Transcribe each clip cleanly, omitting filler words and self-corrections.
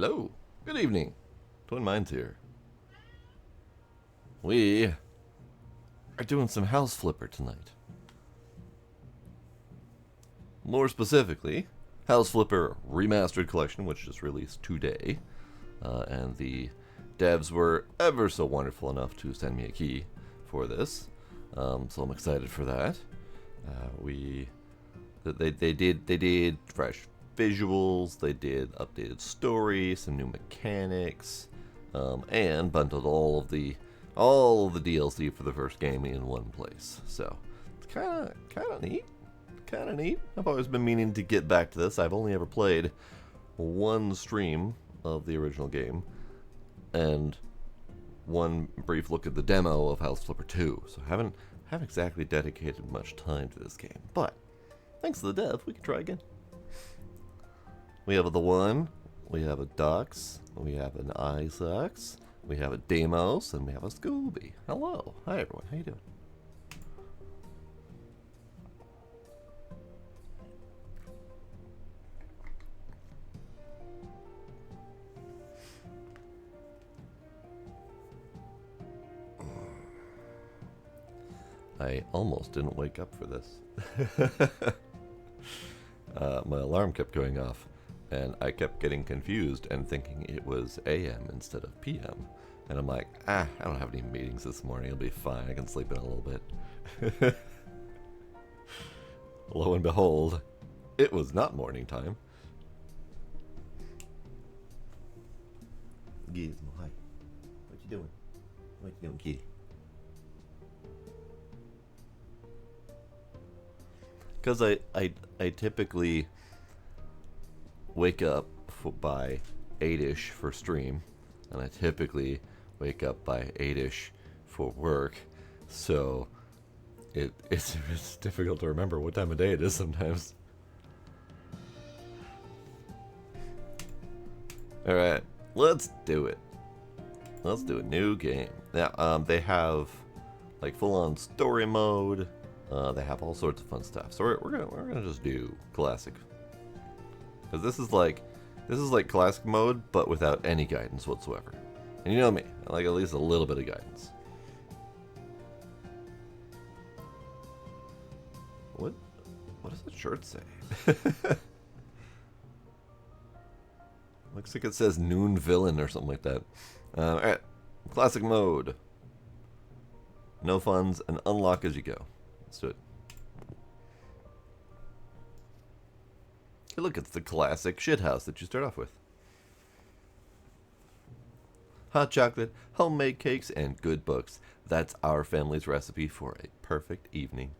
Hello. Good evening. Twin Minds here. We are doing some House Flipper tonight. More specifically, House Flipper Remastered Collection, which just released today. And the devs were ever so wonderful enough to send me a key for this. So I'm excited for that. They did fresh visuals, they did updated story, some new mechanics, and bundled all of the DLC for the first game in one place. So it's kind of neat. Kind of neat. I've always been meaning to get back to this. I've only ever played one stream of the original game and one brief look at the demo of House Flipper 2. So I haven't exactly dedicated much time to this game, but thanks to the dev, we can try again. We have the one, we have a Dux, we have an Isaacs, we have a Deimos, and we have a Scooby. Hello. Hi everyone, how you doing? I almost didn't wake up for this. My alarm kept going off, and I kept getting confused and thinking it was AM instead of PM. And I'm like, I don't have any meetings this morning. It'll be fine. I can sleep in a little bit. Lo and behold, it was not morning time. Gizmo, hi. What you doing? What you doing, kitty? Because I typically wake up by 8-ish for stream, and I typically wake up by 8-ish for work, so it's difficult to remember what time of day it is sometimes. Alright, let's do it. Let's do a new game. Now, they have like full-on story mode. They have all sorts of fun stuff. So we're gonna just do classic, because this is like classic mode, but without any guidance whatsoever. And you know me, I like at least a little bit of guidance. What does the shirt say? Looks like it says Noon Villain or something like that. All right, classic mode. No funds and unlock as you go. Let's do it. Hey, look, it's the classic shithouse that you start off with. Hot chocolate, homemade cakes, and good books. That's our family's recipe for a perfect evening.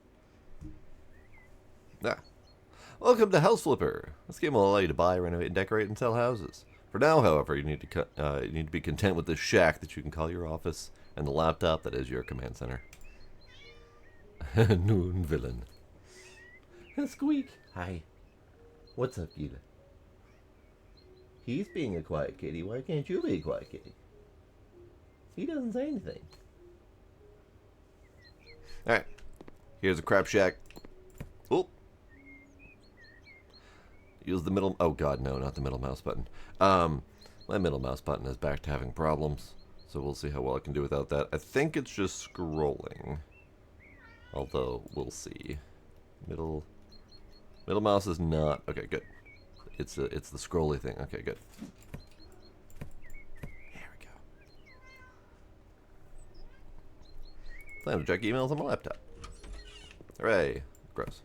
Welcome to House Flipper. This game will allow you to buy, renovate, decorate, and sell houses. For now, however, you need to be content with the shack that you can call your office and the laptop that is your command center. Noon Villain. Squeak. Hi. What's up, Gila? He's being a quiet kitty. Why can't you be a quiet kitty? He doesn't say anything. Alright. Here's a crap shack. Oh. Use the middle... Oh, God, no, not the middle mouse button. My middle mouse button is back to having problems, so we'll see how well I can do without that. I think it's just scrolling. Although, we'll see. Middle mouse is not... Okay, good. It's the scrolly thing. Okay, good. There we go. Time to check emails on my laptop. Hooray. Gross.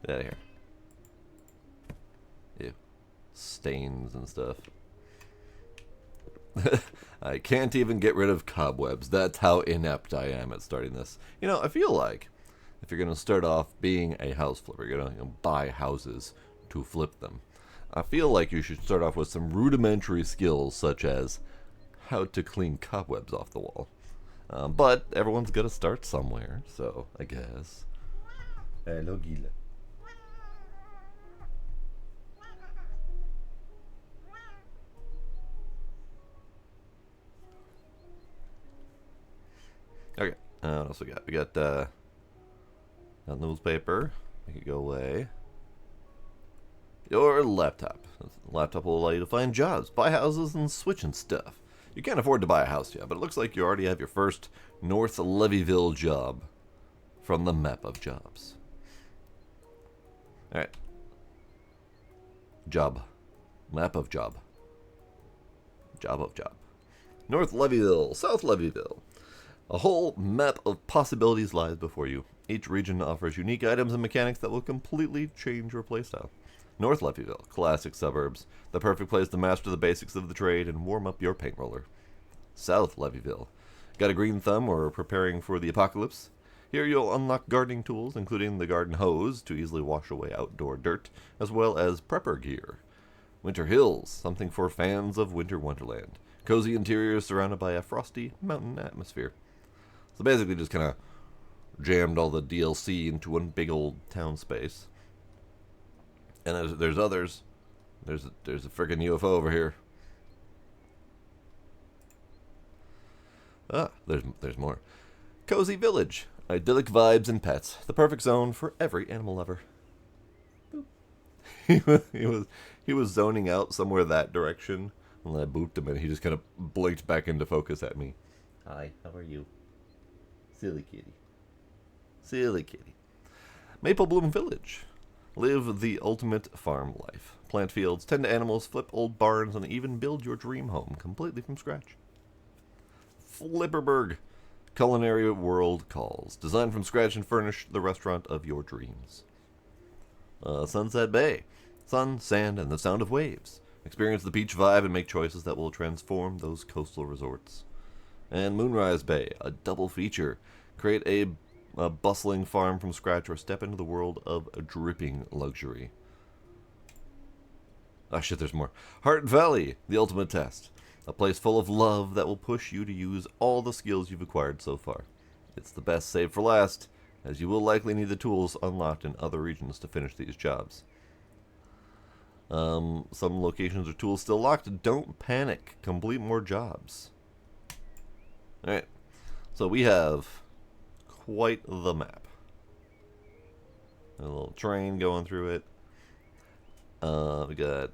Get out of here. Ew. Stains and stuff. I can't even get rid of cobwebs. That's how inept I am at starting this. You know, I feel like if you're going to start off being a house flipper, you're going to buy houses to flip them. I feel like you should start off with some rudimentary skills, such as how to clean cobwebs off the wall. But everyone's got to start somewhere, so I guess. Hello, Gila. Okay, what else we got? We got newspaper. Make it go away. Your laptop. The laptop will allow you to find jobs, buy houses, and switch and stuff. You can't afford to buy a house yet, but it looks like you already have your first North Levyville job from the map of jobs. Alright. Job. Map of job. Job of job. North Levyville, South Levyville. A whole map of possibilities lies before you. Each region offers unique items and mechanics that will completely change your playstyle. North Levyville, classic suburbs, the perfect place to master the basics of the trade and warm up your paint roller. South Levyville. Got a green thumb or preparing for the apocalypse? Here you'll unlock gardening tools, including the garden hose to easily wash away outdoor dirt, as well as prepper gear. Winter Hills, something for fans of Winter Wonderland. Cozy interiors surrounded by a frosty mountain atmosphere. So basically just kind of jammed all the DLC into one big old town space. And there's others. There's a friggin' UFO over here. Ah, there's more. Cozy Village. Idyllic vibes and pets. The perfect zone for every animal lover. he was zoning out somewhere that direction, and I booped him, and he just kind of blinked back into focus at me. Hi, how are you? Silly kitty. Silly kitty. Maple Bloom Village. Live the ultimate farm life. Plant fields, tend to animals, flip old barns, and even build your dream home completely from scratch. Flipperberg. Culinary world calls. Designed from scratch and furnish the restaurant of your dreams. Sunset Bay. Sun, sand, and the sound of waves. Experience the beach vibe and make choices that will transform those coastal resorts. And Moonrise Bay. A double feature. Create a bustling farm from scratch or step into the world of dripping luxury. Ah, shit, there's more. Heart Valley, the ultimate test. A place full of love that will push you to use all the skills you've acquired so far. It's the best save for last, as you will likely need the tools unlocked in other regions to finish these jobs. Some locations or tools still locked. Don't panic. Complete more jobs. Alright. So we have quite the map. A little train going through it. We got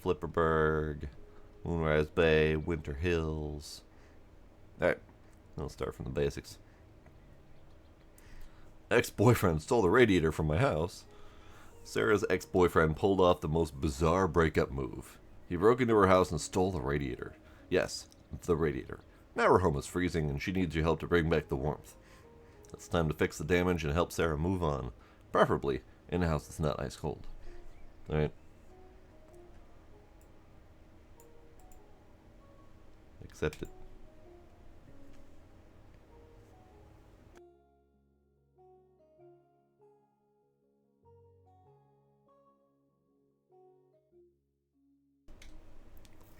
Flipperberg, Moonrise Bay, Winter Hills. Alright, I'll start from the basics. Ex-boyfriend stole the radiator from my house. Sarah's ex-boyfriend pulled off the most bizarre breakup move. He broke into her house and stole the radiator. Yes, the radiator. Now her home is freezing and she needs your help to bring back the warmth. It's time to fix the damage and help Sarah move on. Preferably in a house that's not ice cold. Alright. Accept it.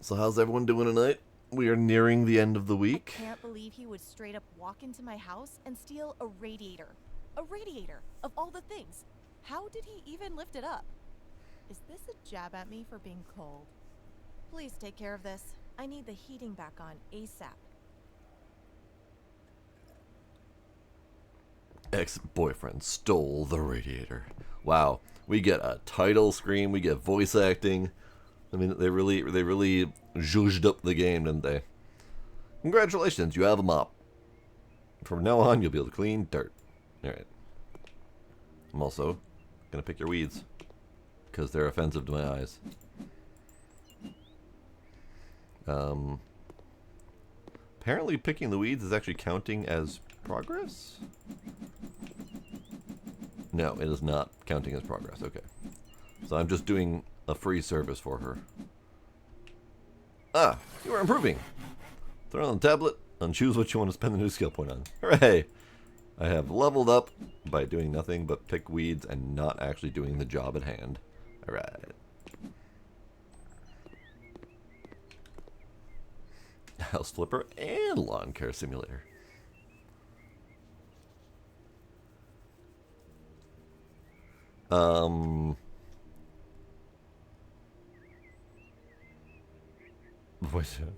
So how's everyone doing tonight? We are nearing the end of the week. I can't believe he would straight up walk into my house and steal a radiator. A radiator, of all the things. How did he even lift it up? Is this a jab at me for being cold? Please take care of this. I need the heating back on ASAP. Ex-boyfriend stole the radiator. Wow, we get a title screen, we get voice acting. I mean, they really zhuzhed up the game, didn't they? Congratulations, you have a mop. From now on, you'll be able to clean dirt. Alright. I'm also gonna pick your weeds, because they're offensive to my eyes. Apparently picking the weeds is actually counting as progress? No, it is not counting as progress. Okay. So I'm just doing a free service for her. Ah, you are improving. Throw on the tablet and choose what you want to spend the new skill point on. Hooray! I have leveled up by doing nothing but pick weeds and not actually doing the job at hand. Alright. House flipper and lawn care simulator.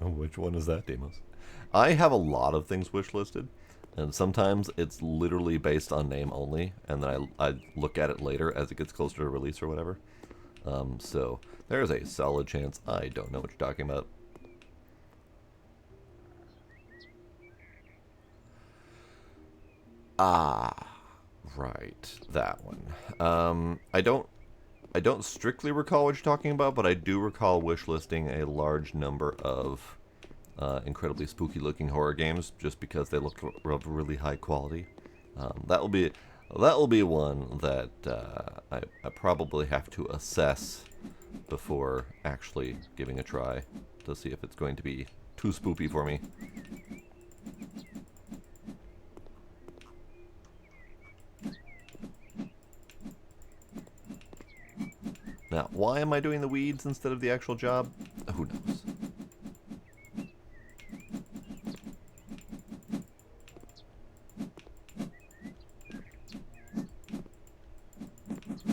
Which one is that, Demos? I have a lot of things wish listed. And sometimes it's literally based on name only, and then I look at it later as it gets closer to release or whatever. So there's a solid chance I don't know what you're talking about. Ah, right, that one. I don't strictly recall what you're talking about, but I do recall wishlisting a large number of incredibly spooky-looking horror games just because they look of really high quality. That will be one that I probably have to assess before actually giving a try to see if it's going to be too spoopy for me. Now, why am I doing the weeds instead of the actual job? Who knows?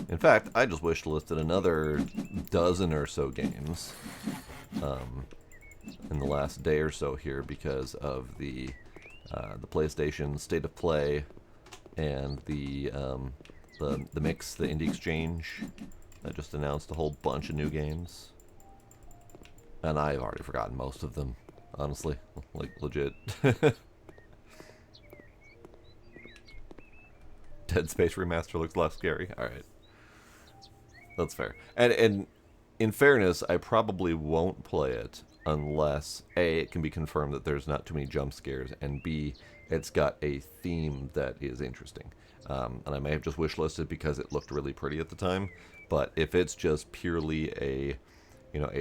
In fact, I just wish listed another dozen or so games in the last day or so here because of the PlayStation State of Play and the Mix, the Indie Exchange that just announced a whole bunch of new games. And I've already forgotten most of them, honestly. Like, legit. Dead Space Remastered looks less scary. Alright. That's fair. And in fairness, I probably won't play it unless A, it can be confirmed that there's not too many jump scares, and B, it's got a theme that is interesting. And I may have just wishlisted because it looked really pretty at the time, but if it's just purely a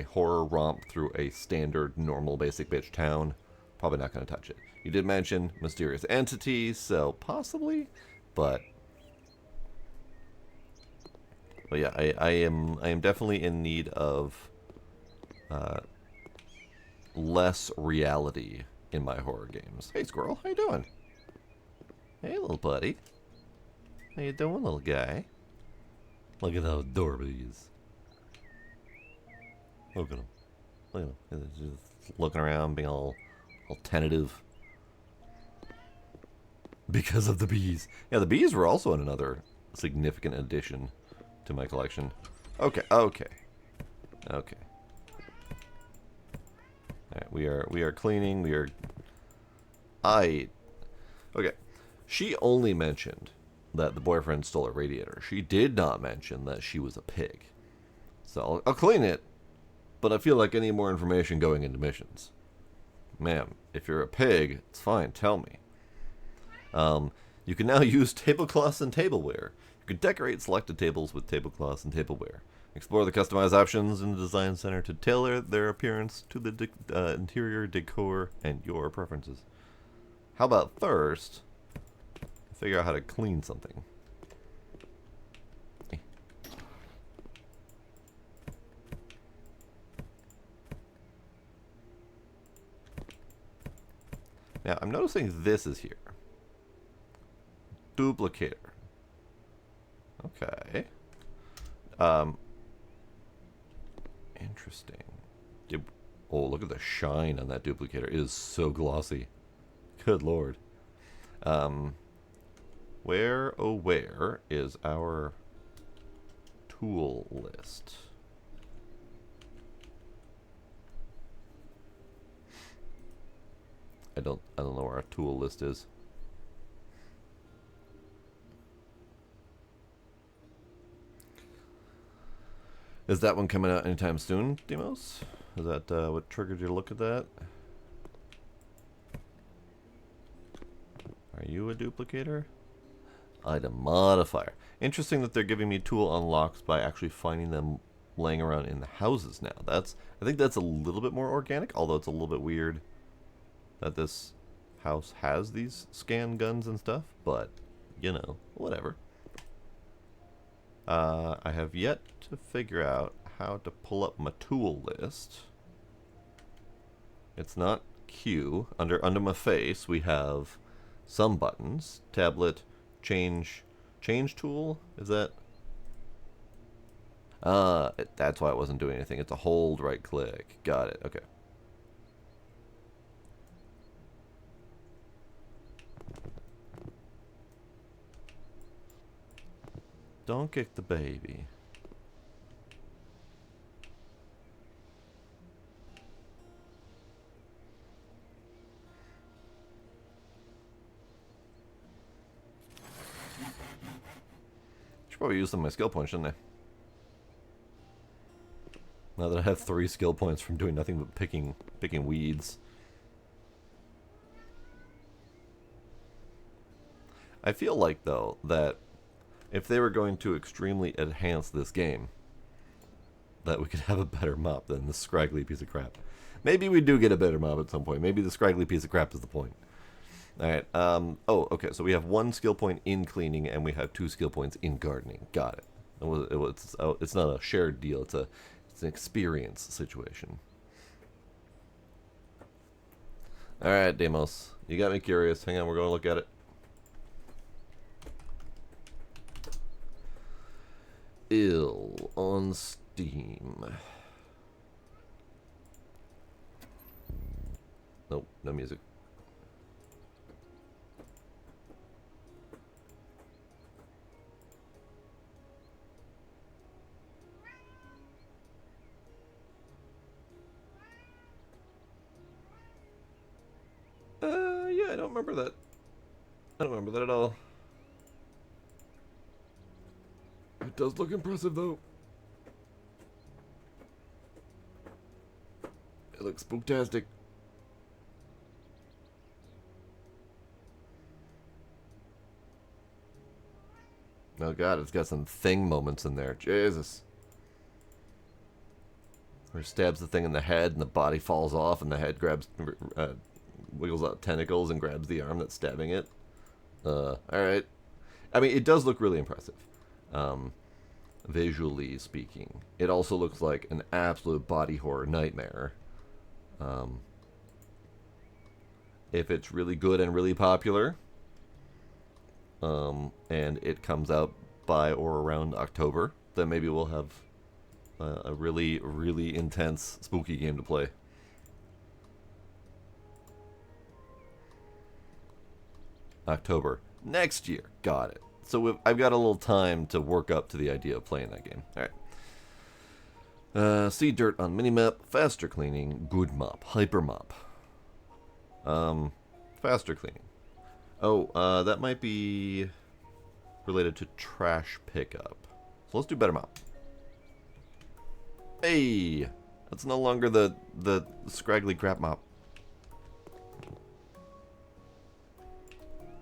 horror romp through a standard, normal, basic bitch town, probably not going to touch it. You did mention mysterious entities, so possibly, but yeah, I am definitely in need of less reality in my horror games. Hey, squirrel, how you doing? Hey, little buddy. How you doing, little guy? Look at those dorbies. Look at him. Look at him. He's just looking around, being all tentative. Because of the bees. Yeah, the bees were also in another significant addition to my collection. Okay. Alright, we are cleaning. Okay. She only mentioned that the boyfriend stole a radiator. She did not mention that she was a pig. So I'll clean it, but I feel like I need more information going into missions. Ma'am, if you're a pig, it's fine, tell me. You can now use tablecloths and tableware. You can decorate selected tables with tablecloths and tableware. Explore the customized options in the design center to tailor their appearance to the interior decor and your preferences. How about first, figure out how to clean something. Now, I'm noticing this is here. Duplicator. Okay. Interesting. Oh, look at the shine on that duplicator. It is so glossy. Good lord. Where is our tool list? I don't know where our tool list is. Is that one coming out anytime soon, Demos? Is that what triggered you to look at that? Are you a duplicator? Item modifier. Interesting that they're giving me tool unlocks by actually finding them laying around in the houses now. I think that's a little bit more organic, although it's a little bit weird that this house has these scan guns and stuff, but, you know, whatever. I have yet to figure out how to pull up my tool list. It's not Q. Under my face, we have some buttons. Tablet, change tool? Is that? That's why it wasn't doing anything. It's a hold right click. Got it. Okay. Don't kick the baby. Should probably use some of my skill points, shouldn't I? Now that I have 3 skill points from doing nothing but picking weeds. I feel like, though, that if they were going to extremely enhance this game, that we could have a better mop than this scraggly piece of crap. Maybe we do get a better mop at some point. Maybe the scraggly piece of crap is the point. Alright, oh, okay, so we have 1 skill point in cleaning, and we have 2 skill points in gardening. Got it. It's not a shared deal, it's an experience situation. Alright, Deimos. You got me curious. Hang on, we're going to look at it. Ill on Steam. Nope, no music. Yeah, I don't remember that. I don't remember that at all. It does look impressive, though. It looks spooktastic. Oh god, it's got some thing moments in there. Jesus. Where he stabs the thing in the head and the body falls off and the head grabs, wiggles out tentacles and grabs the arm that's stabbing it. Alright. I mean, it does look really impressive. Visually speaking. It also looks like an absolute body horror nightmare. If it's really good and really popular, and it comes out by or around October, then maybe we'll have a really, really intense spooky game to play. October next year. Got it. So I've got a little time to work up to the idea of playing that game. Alright. See dirt on minimap. Faster cleaning. Good mop. Hyper mop. Faster cleaning. Oh, that might be related to trash pickup. So let's do better mop. Hey! That's no longer the scraggly crap mop.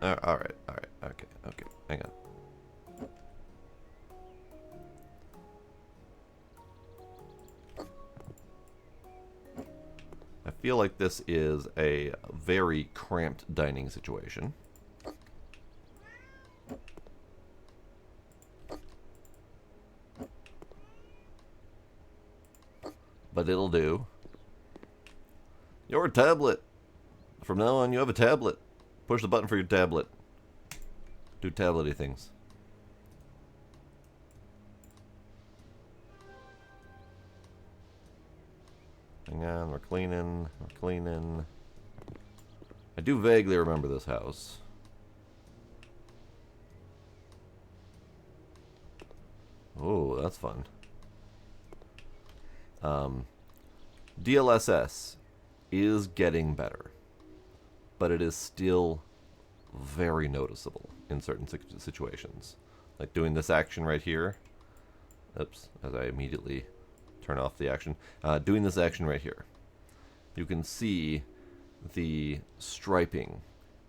Alright. Okay. Hang on. I feel like this is a very cramped dining situation. But it'll do. Your tablet. From now on, you have a tablet. Push the button for your tablet. Do tablety things. Hang on, we're cleaning. I do vaguely remember this house. Oh, that's fun. DLSS is getting better, but it is still very noticeable in certain situations. Like doing this action right here. Oops, as I immediately turn off the action. Doing this action right here. You can see the striping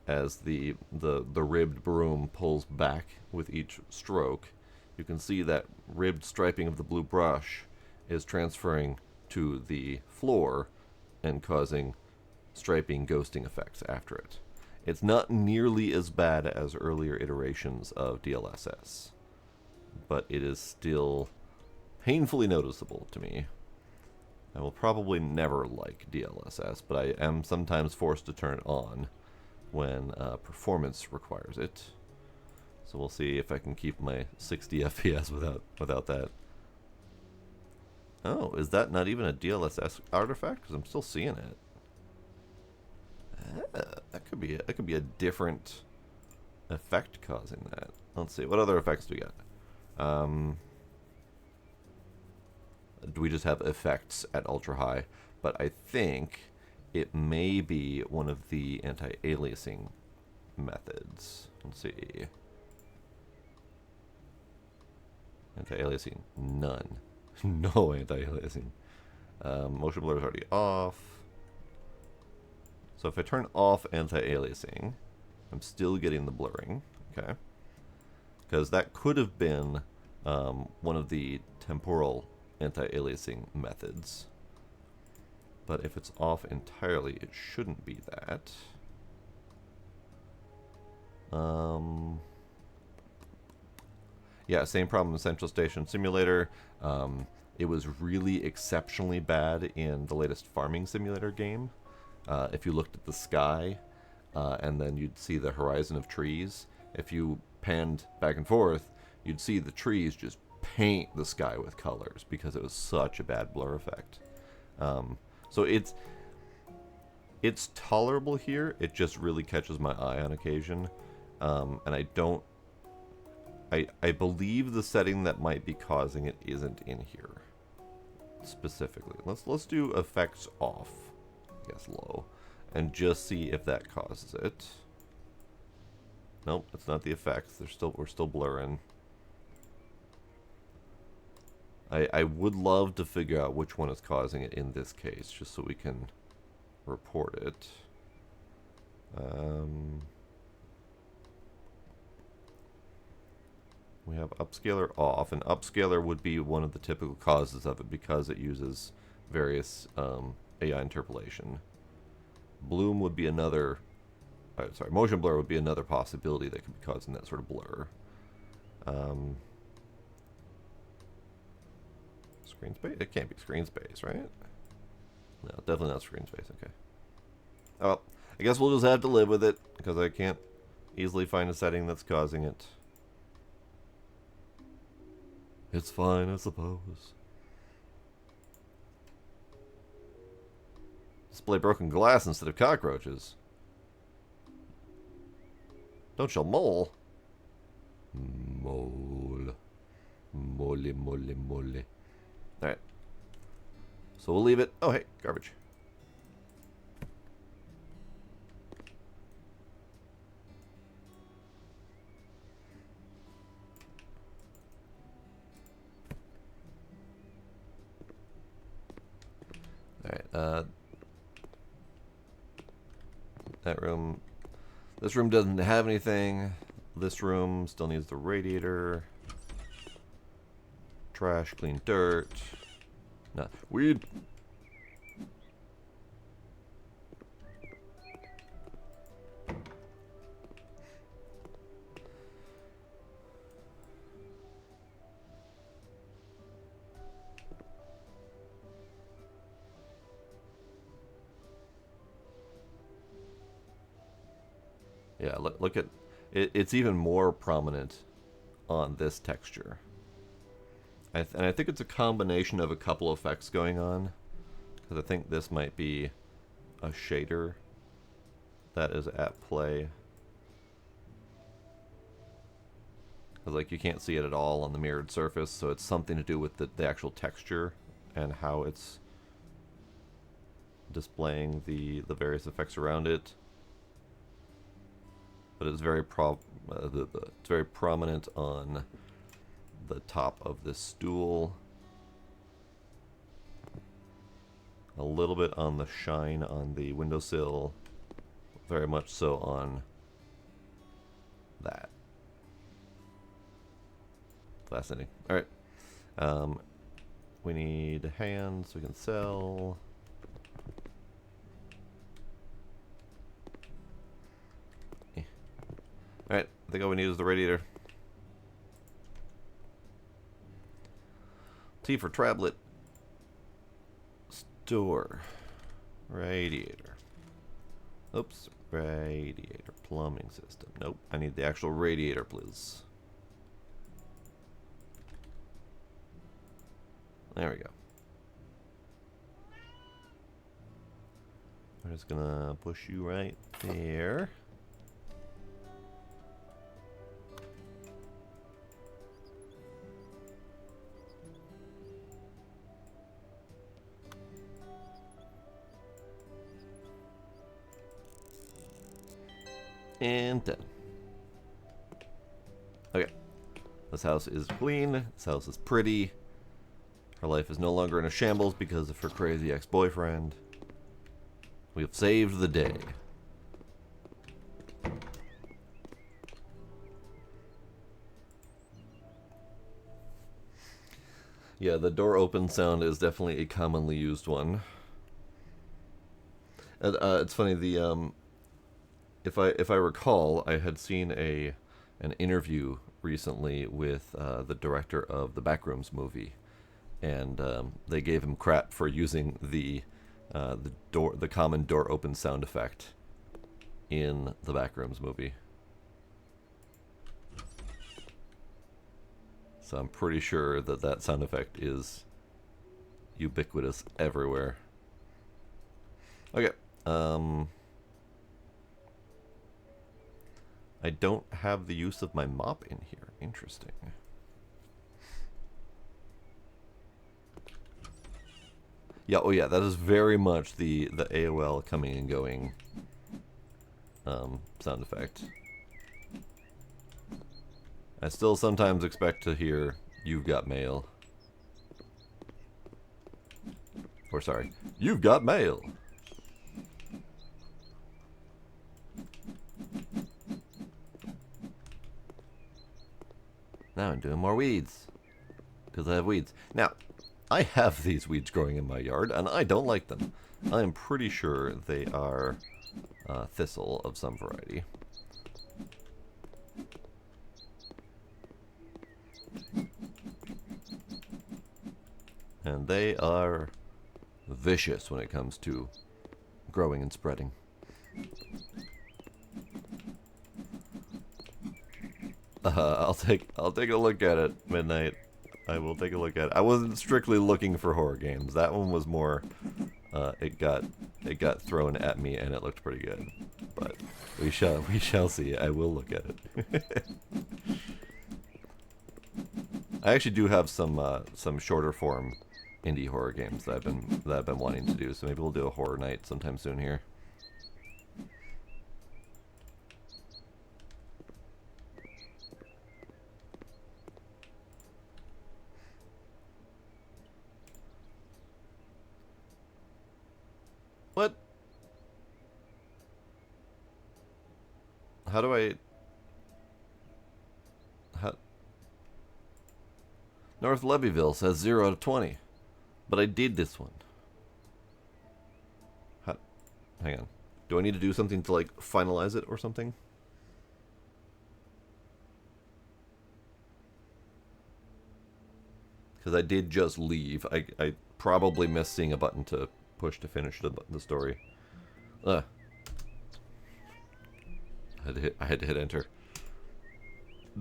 as the ribbed broom pulls back with each stroke. You can see that ribbed striping of the blue brush is transferring to the floor and causing striping ghosting effects after it. It's not nearly as bad as earlier iterations of DLSS, but it is still painfully noticeable to me. I will probably never like DLSS, but I am sometimes forced to turn it on when performance requires it. So we'll see if I can keep my 60 FPS without that. Oh, is that not even a DLSS artifact? Because I'm still seeing it. That could be a different effect causing that. Let's see. What other effects do we got? We just have effects at ultra high, but I think it may be one of the anti-aliasing methods. Let's see. Anti-aliasing, none. No anti-aliasing. Motion blur is already off. So if I turn off anti-aliasing, I'm still getting the blurring. Okay. Because that could have been one of the temporal anti-aliasing methods. But if it's off entirely, it shouldn't be that. Yeah, same problem in Central Station Simulator. It was really exceptionally bad in the latest Farming Simulator game. If you looked at the sky, and then you'd see the horizon of trees. If you panned back and forth, you'd see the trees just paint the sky with colors because it was such a bad blur effect. So it's tolerable here. It just really catches my eye on occasion, and I believe the setting that might be causing it isn't in here specifically. Let's do effects off, I guess low, and just see if that causes it. Nope, it's not the effects. We're still blurring. I would love to figure out which one is causing it in this case, just so we can report it. We have upscaler off, and upscaler would be one of the typical causes of it because it uses various AI interpolation. Bloom would be another. Motion blur would be another possibility that could be causing that sort of blur. Screen space? It can't be screen space, right? No, definitely not screen space. Okay. Oh, well, I guess we'll just have to live with it because I can't easily find a setting that's causing it. It's fine, I suppose. Display broken glass instead of cockroaches. Don't show mole. Mole. Mole, mole, mole. Alright. So we'll leave it. Oh, hey, garbage. Alright, that room. This room doesn't have anything. This room still needs the radiator. Trash, clean dirt. No, weed. Yeah, look at it. It's even more prominent on this texture. And I think it's a combination of a couple effects going on. Because I think this might be a shader that is at play. Because like you can't see it at all on the mirrored surface, so it's something to do with the actual texture and how it's displaying the various effects around it. But it's very it's very prominent on the top of this stool. A little bit on the shine on the windowsill. Very much so on that. Fascinating. Alright. We need hands we can sell. Alright, I think all we need is the radiator. T for Trablet. Store. Radiator. Oops. Radiator. Plumbing system. Nope. I need the actual radiator, please. There we go. We're just gonna push you right there. And done. Okay. This house is clean. This house is pretty. Her life is no longer in a shambles because of her crazy ex-boyfriend. We have saved the day. Yeah, the door open sound is definitely a commonly used one. And, it's funny, the if I recall, I had seen an interview recently with the director of the Backrooms movie, and they gave him crap for using the common door open sound effect in the Backrooms movie. So I'm pretty sure that that sound effect is ubiquitous everywhere. Okay. I don't have the use of my mop in here. Interesting. Yeah, oh yeah, that is very much the AOL coming and going sound effect. I still sometimes expect to hear, "You've got mail." Or sorry, "You've got mail." Now I'm doing more weeds. Because I have weeds. Now, I have these weeds growing in my yard, and I don't like them. I'm pretty sure they are thistle of some variety. And they are vicious when it comes to growing and spreading. I'll take a look at it, Midnight. I will take a look at it. I wasn't strictly looking for horror games. That one was more it got thrown at me and it looked pretty good. But we shall see. I will look at it. I actually do have some shorter form indie horror games that I've been wanting to do, so maybe we'll do a horror night sometime soon here. What? How do I... How... North Levyville says 0 out of 20. But I did this one. Hang on. Do I need to do something to, like, finalize it or something? Because I did just leave. I probably missed seeing a button to push to finish the story. I had to hit enter.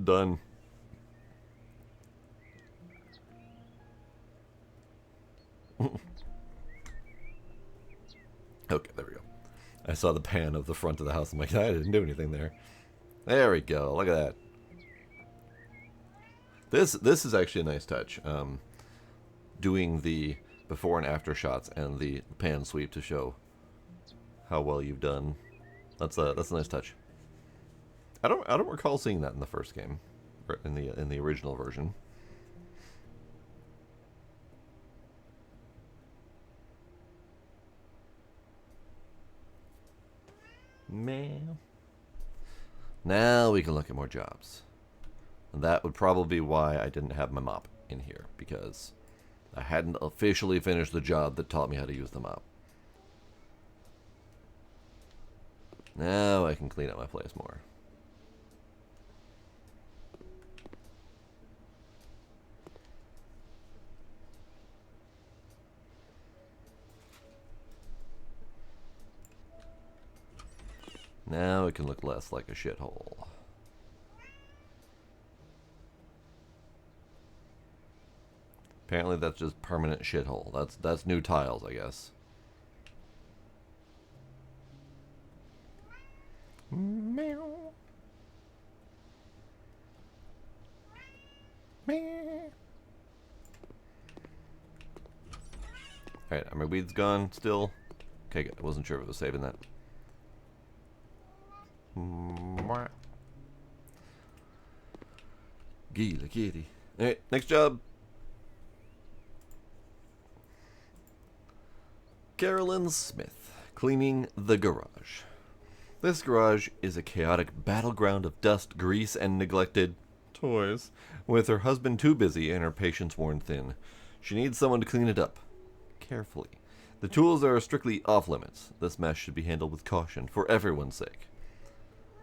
Done. Okay, there we go. I saw the pan of the front of the house. I'm like, I didn't do anything there. There we go. Look at that. This is actually a nice touch. Doing the before and after shots and the pan sweep to show how well you've done. That's a nice touch. I don't recall seeing that in the first game, or in the original version. Man. Now we can look at more jobs. And that would probably be why I didn't have my mop in here, because I hadn't officially finished the job that taught me how to use the mop. Now I can clean up my place more. Now it can look less like a shithole. Apparently that's just permanent shithole. That's new tiles, I guess. Meow. Meow. Alright, are my weeds gone still? Okay, good. I wasn't sure if it was saving that. Gila kitty. Alright, next job. Carolyn Smith, cleaning the garage. This garage is a chaotic battleground of dust, grease, and neglected toys, with her husband too busy and her patience worn thin. She needs someone to clean it up. Carefully. The tools are strictly off limits. This mess should be handled with caution, for everyone's sake.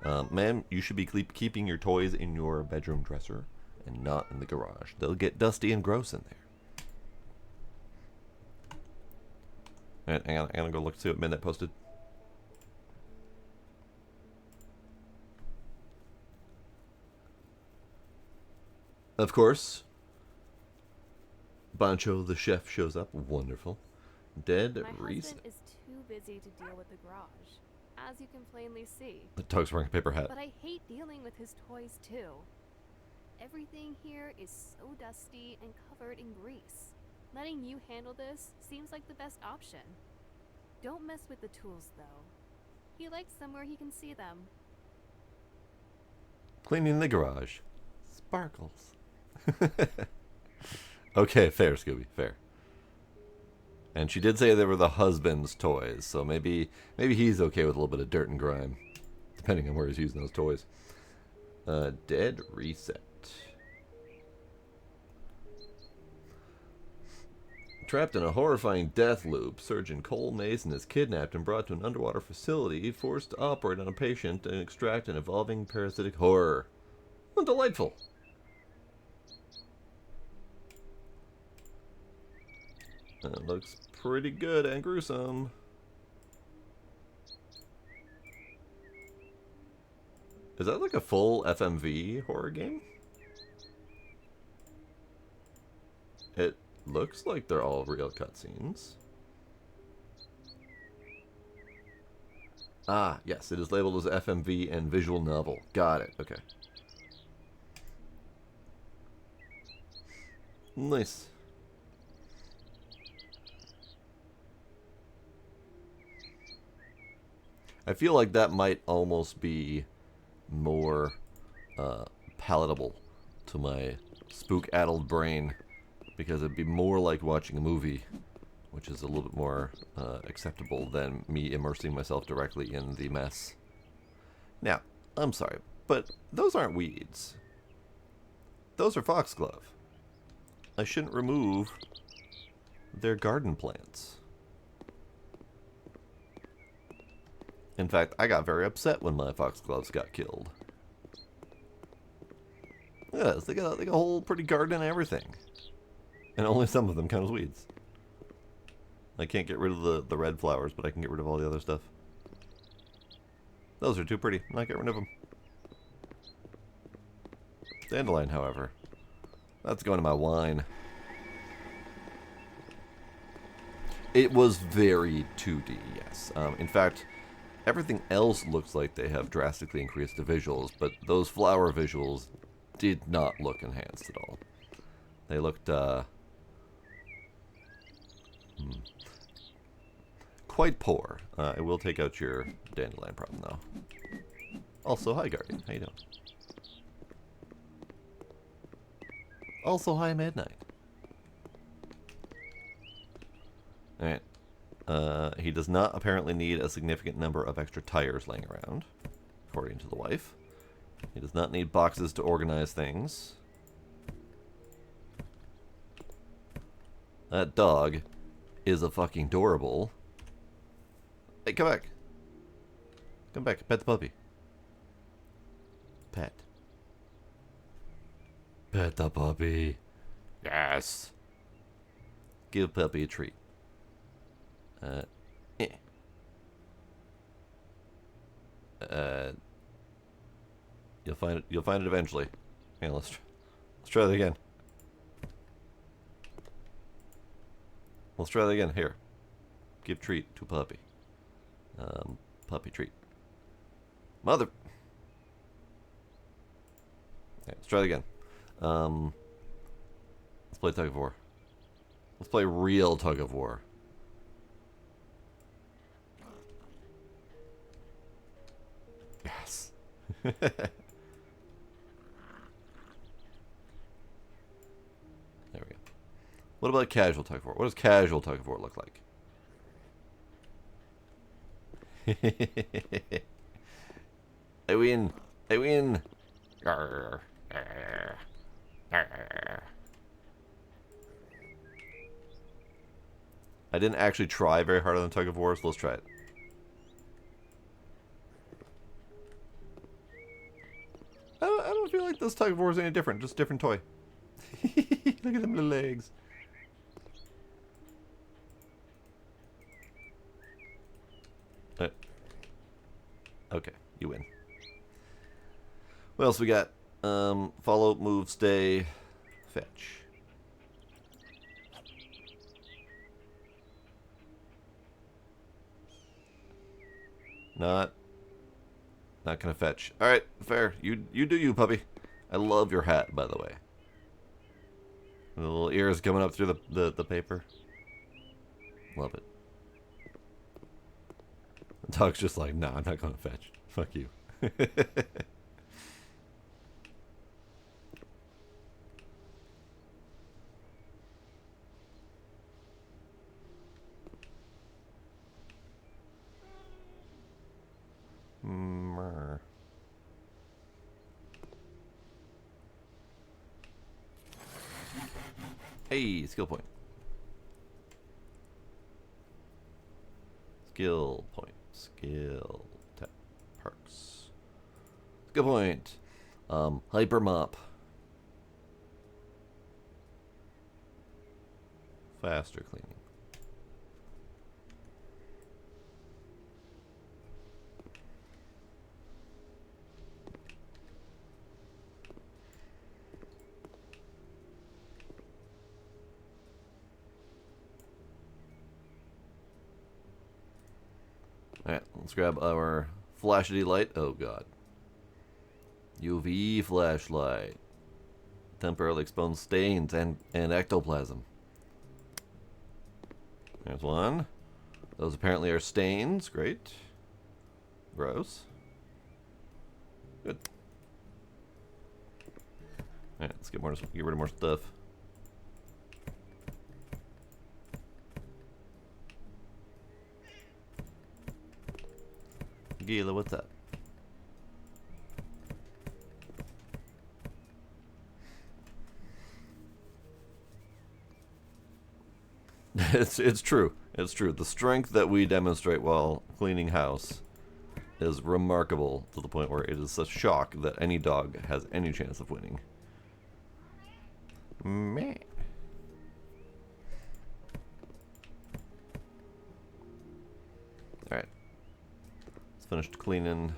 Ma'am, you should be keeping your toys in your bedroom dresser and not in the garage. They'll get dusty and gross in there. Alright, hang on. I'm gonna go look see what Midnight posted. Of course, Bancho the chef shows up. Wonderful. Dead Reese. My husband is too busy to deal with the garage, as you can plainly see. The dog's wearing a paper hat. But I hate dealing with his toys too. Everything here is so dusty and covered in grease. Letting you handle this seems like the best option. Don't mess with the tools though. He likes somewhere he can see them. Cleaning the garage. Sparkles. Okay, fair, Scooby, fair. And she did say they were the husband's toys, so maybe he's okay with a little bit of dirt and grime, depending on where he's using those toys. Dead Reset. Trapped in a horrifying death loop, Surgeon Cole Mason is kidnapped and brought to an underwater facility, forced to operate on a patient and extract an evolving parasitic horror. Oh, delightful. That looks pretty good and gruesome. Is that like a full FMV horror game? It looks like they're all real cutscenes. Ah, yes, it is labeled as FMV and visual novel. Got it, okay. Nice. I feel like that might almost be more palatable to my spook-addled brain, because it'd be more like watching a movie, which is a little bit more acceptable than me immersing myself directly in the mess. Now, I'm sorry, but those aren't weeds. Those are foxglove. I shouldn't remove their garden plants. In fact, I got very upset when my foxgloves got killed. Yes, they got a whole pretty garden and everything. And only some of them count as weeds. I can't get rid of the red flowers, but I can get rid of all the other stuff. Those are too pretty. I'm not getting rid of them. Dandelion, however. That's going to my wine. It was very 2D, yes. In fact, everything else looks like they have drastically increased the visuals, but those flower visuals did not look enhanced at all. They looked, quite poor. I will take out your dandelion problem, though. Also, hi, Guardian. How you doing? Also, hi, Midnight. Alright. He does not apparently need a significant number of extra tires laying around, according to the wife. He does not need boxes to organize things. That dog is a fucking adorable. Hey, come back. Come back. Pet the puppy. Pet. Pet the puppy. Yes. Give puppy a treat. Eh. You'll find it eventually. Yeah, let's try that again. Let's try that again. Here. Give treat to puppy. Puppy treat. Mother. Okay, let's try it again. Let's play tug of war. Let's play real tug of war. Yes. What about casual tug of war? What does casual tug of war look like? I win. I win. Arr, arr, arr. I didn't actually try very hard on the tug of war, so let's try it. I don't feel like this tug of war is any different. Just a different toy. Look at them little legs. Okay, you win. What else we got? Follow, move, stay, fetch. Not gonna fetch. All right, fair. You do you, puppy. I love your hat, by the way. The little ears coming up through the paper. Love it. The dog's just like, nah, I'm not gonna fetch. Fuck you. Hey, skill point. Skill point. Skill tap perks. Skill point. Hyper mop. Faster cleaning. Alright, let's grab our flashity light. Oh god. UV flashlight. Temporarily expose stains and ectoplasm. There's one. Those apparently are stains. Great. Gross. Good. Alright, let's get rid of more stuff. Gila, what's up? It's true. It's true. The strength that we demonstrate while cleaning house is remarkable to the point where it is a shock that any dog has any chance of winning. Meh. Alright. Finished cleaning.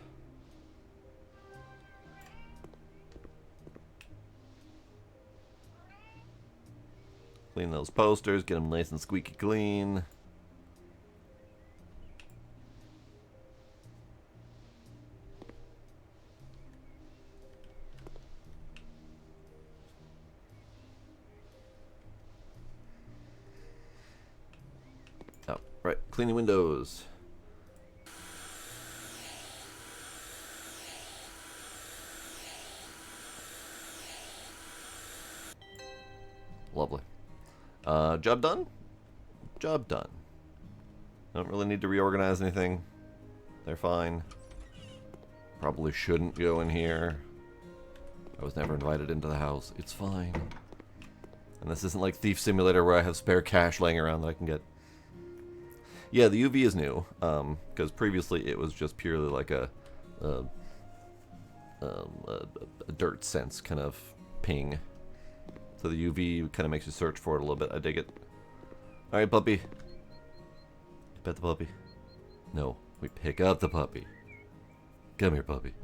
Clean those posters, get them nice and squeaky clean. Oh, right, cleaning windows. Lovely. Job done? Job done. Don't really need to reorganize anything. They're fine. Probably shouldn't go in here. I was never invited into the house. It's fine. And this isn't like Thief Simulator where I have spare cash laying around that I can get. Yeah, the UV is new. Because previously it was just purely like a dirt sense kind of ping. So the UV kind of makes you search for it a little bit. I dig it. Alright, puppy. Pet the puppy. No, we pick up the puppy. Come here, puppy.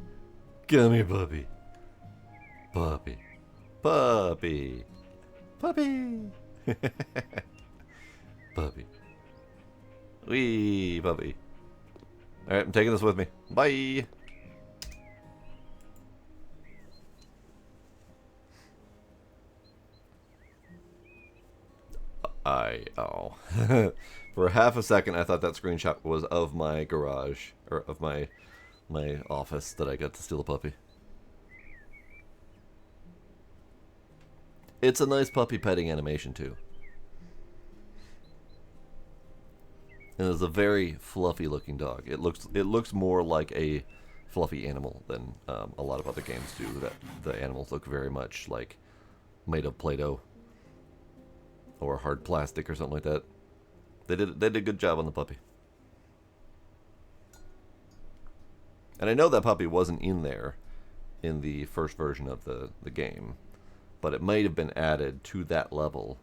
Come here, puppy. Puppy. Puppy. Puppy. Puppy. Wee, puppy. Alright, I'm taking this with me. Bye. For half a second I thought that screenshot was of my garage, or of my office that I got to steal a puppy. It's a nice puppy petting animation too. And it's a very fluffy looking dog. It looks more like a fluffy animal than a lot of other games do. That the animals look very much like made of Play-Doh or hard plastic or something like that. They did a good job on the puppy. And I know that puppy wasn't in there in the first version of the game, but it might have been added to that level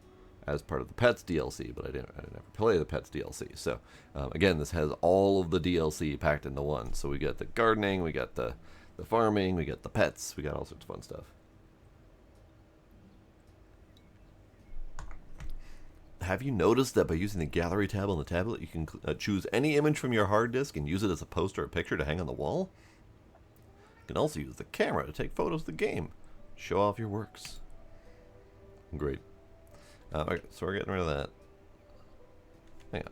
as part of the Pets DLC, but I didn't ever play the Pets DLC. So again, this has all of the DLC packed into one. So we got the gardening, we got the farming, we got the pets, we got all sorts of fun stuff. Have you noticed that by using the gallery tab on the tablet, you can choose any image from your hard disk and use it as a poster or picture to hang on the wall? You can also use the camera to take photos of the game. Show off your works. Great. Okay, so we're getting rid of that. Hang on.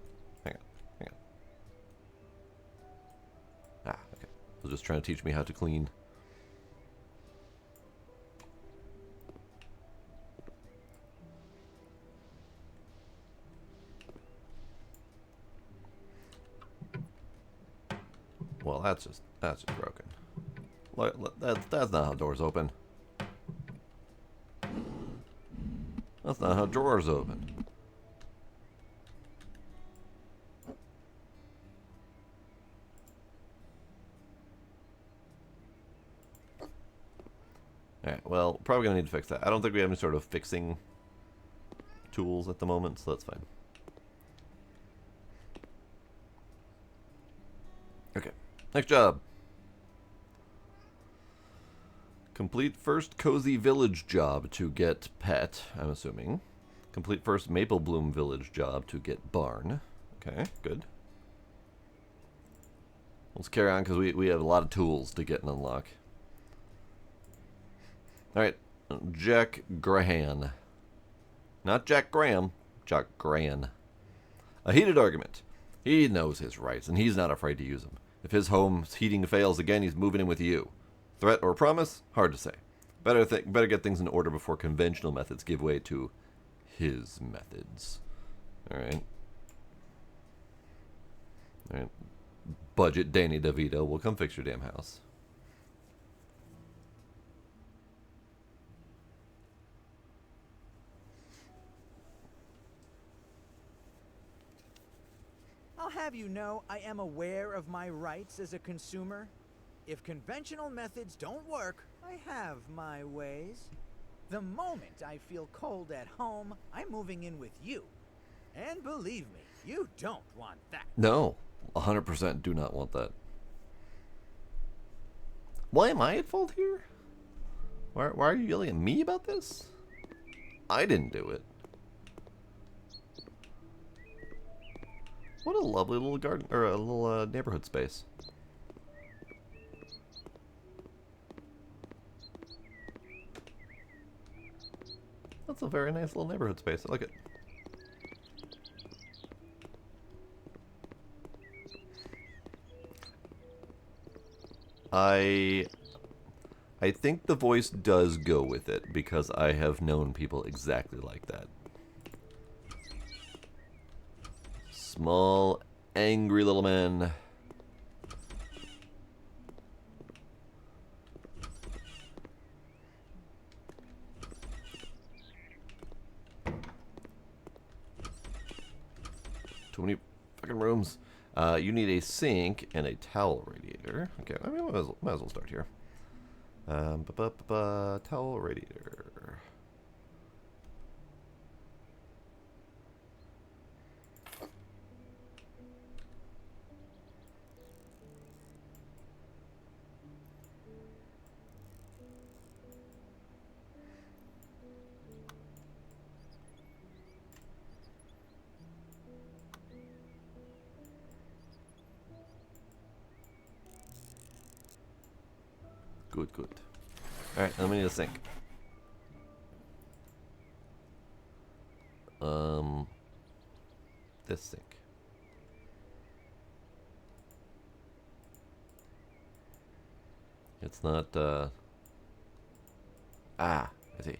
Ah, okay. I was just trying to teach me how to clean. Well, that's just broken. That's not how doors open. That's not how drawers open. Alright, well, probably gonna need to fix that. I don't think we have any sort of fixing tools at the moment, so that's fine. Okay, next job. Complete first Cozy Village job to get pet, I'm assuming. Complete first Maple Bloom Village job to get barn. Okay, good. Let's carry on because we have a lot of tools to get and unlock. Alright, Jack Grahan. Not Jack Graham, Jack Gran. A heated argument. He knows his rights, and he's not afraid to use them. If his home's heating fails again, he's moving in with you. Threat or promise? Hard to say. Better get things in order before conventional methods give way to his methods. Alright. Alright. Budget Danny DeVito will come fix your damn house. I'll have you know I am aware of my rights as a consumer. If conventional methods don't work, I have my ways. The moment I feel cold at home, I'm moving in with you. And believe me, you don't want that. No, 100% do not want that. Why am I at fault here? Why are you yelling at me about this? I didn't do it. What a lovely little garden, or a little neighborhood space. That's a very nice little neighborhood space. I like it. I think the voice does go with it because I have known people exactly like that. Small, angry little man. Too many fucking rooms. You need a sink and a towel radiator. Okay, I mean, might as well start here. Towel radiator. Good, good. Alright, then we need a sink. This sink. It's not, I see.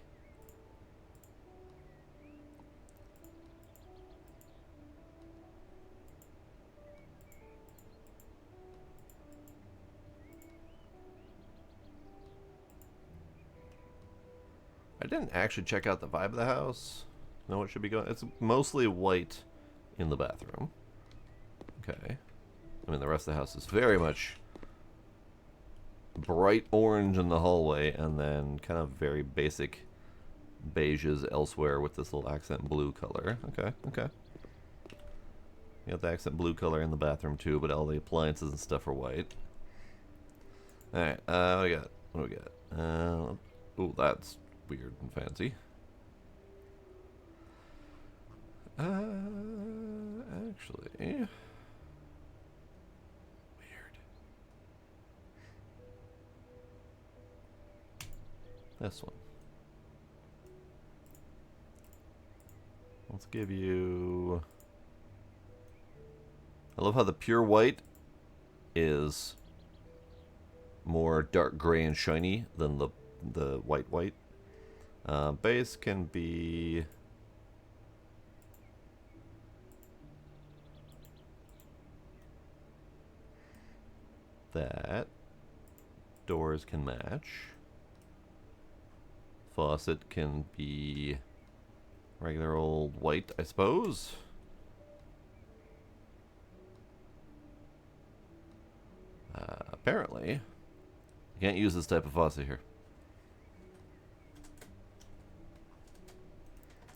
I didn't actually check out the vibe of the house. Know what should be going. It's mostly white in the bathroom. Okay. I mean, the rest of the house is very much bright orange in the hallway, and then kind of very basic beiges elsewhere with this little accent blue color. Okay, okay. You got the accent blue color in the bathroom too, but all the appliances and stuff are white. Alright, what do we got? What do we got? Oh, that's weird and fancy. Actually, weird. This one. Let's give you... I love how the pure white is more dark gray and shiny than the white. Base can be... that. Doors can match. Faucet can be regular old white, I suppose. Apparently, you can't use this type of faucet here.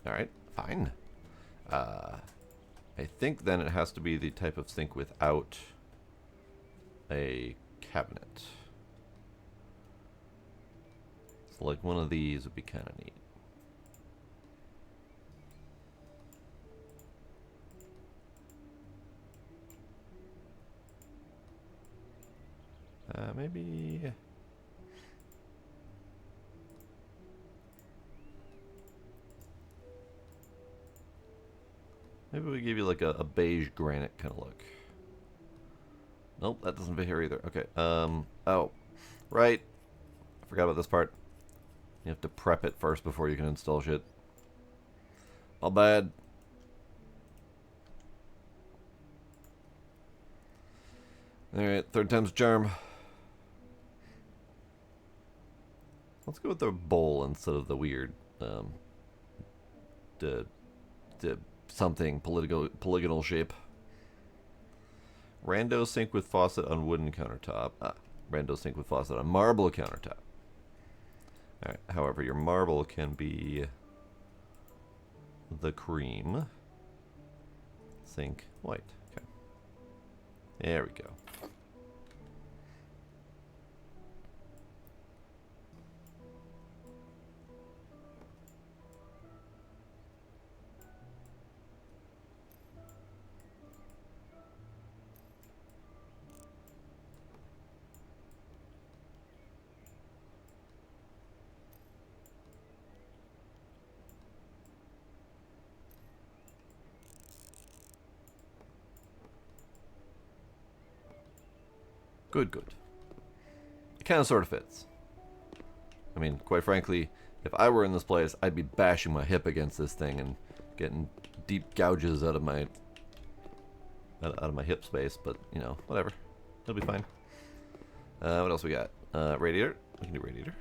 Alright, fine. I think then it has to be the type of sink without a cabinet. So like one of these would be kind of neat. Maybe... maybe we give you like a beige granite kind of look. Nope, that doesn't fit here either. Okay, oh, right. I forgot about this part. You have to prep it first before you can install shit. All bad. Alright, third time's a charm. Let's go with the bowl instead of the weird, the something polygonal shape. Rando sink with faucet on wooden countertop. Rando sink with faucet on marble countertop. Alright, however, your marble can be the cream. Sink white. Okay. There we go. Good, good. It kind of sort of fits. I mean, quite frankly, if I were in this place, I'd be bashing my hip against this thing and getting deep gouges out of my hip space, but, you know, whatever. It'll be fine. What else we got? Radiator. We can do radiator.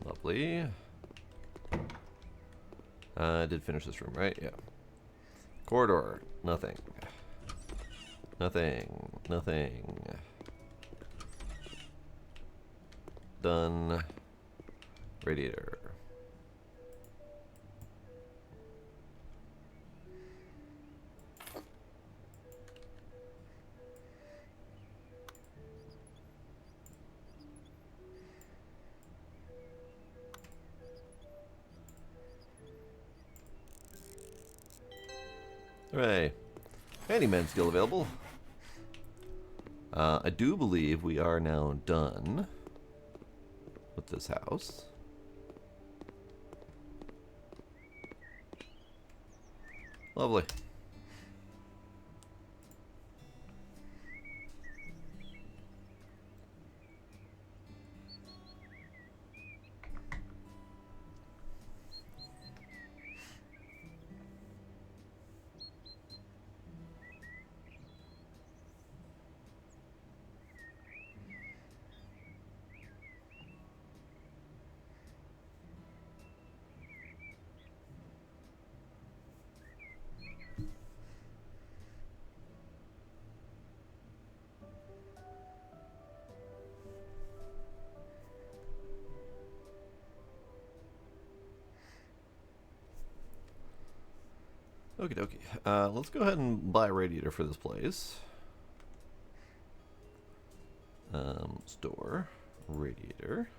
Lovely. I did finish this room, right? Yeah. Corridor. Nothing. Nothing. Nothing. Done. Radiator. Hooray. Handyman skill available. I do believe we are now done with this house. Lovely. Okie dokie. Let's go ahead and buy a radiator for this place. Store. Radiator.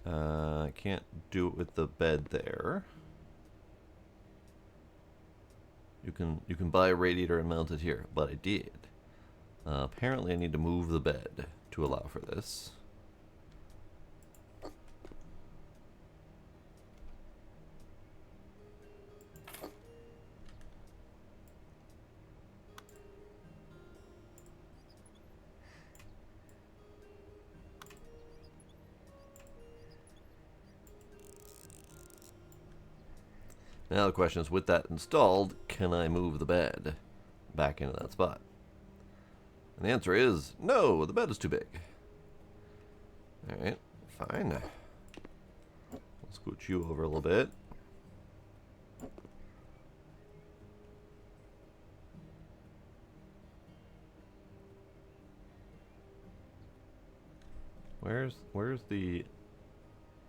I can't do it with the bed there. You can buy a radiator and mount it here, but I did. Apparently I need to move the bed to allow for this. Now the question is, with that installed, can I move the bed back into that spot? And the answer is, no, the bed is too big. Alright, fine. I'll scooch you over a little bit. Where's the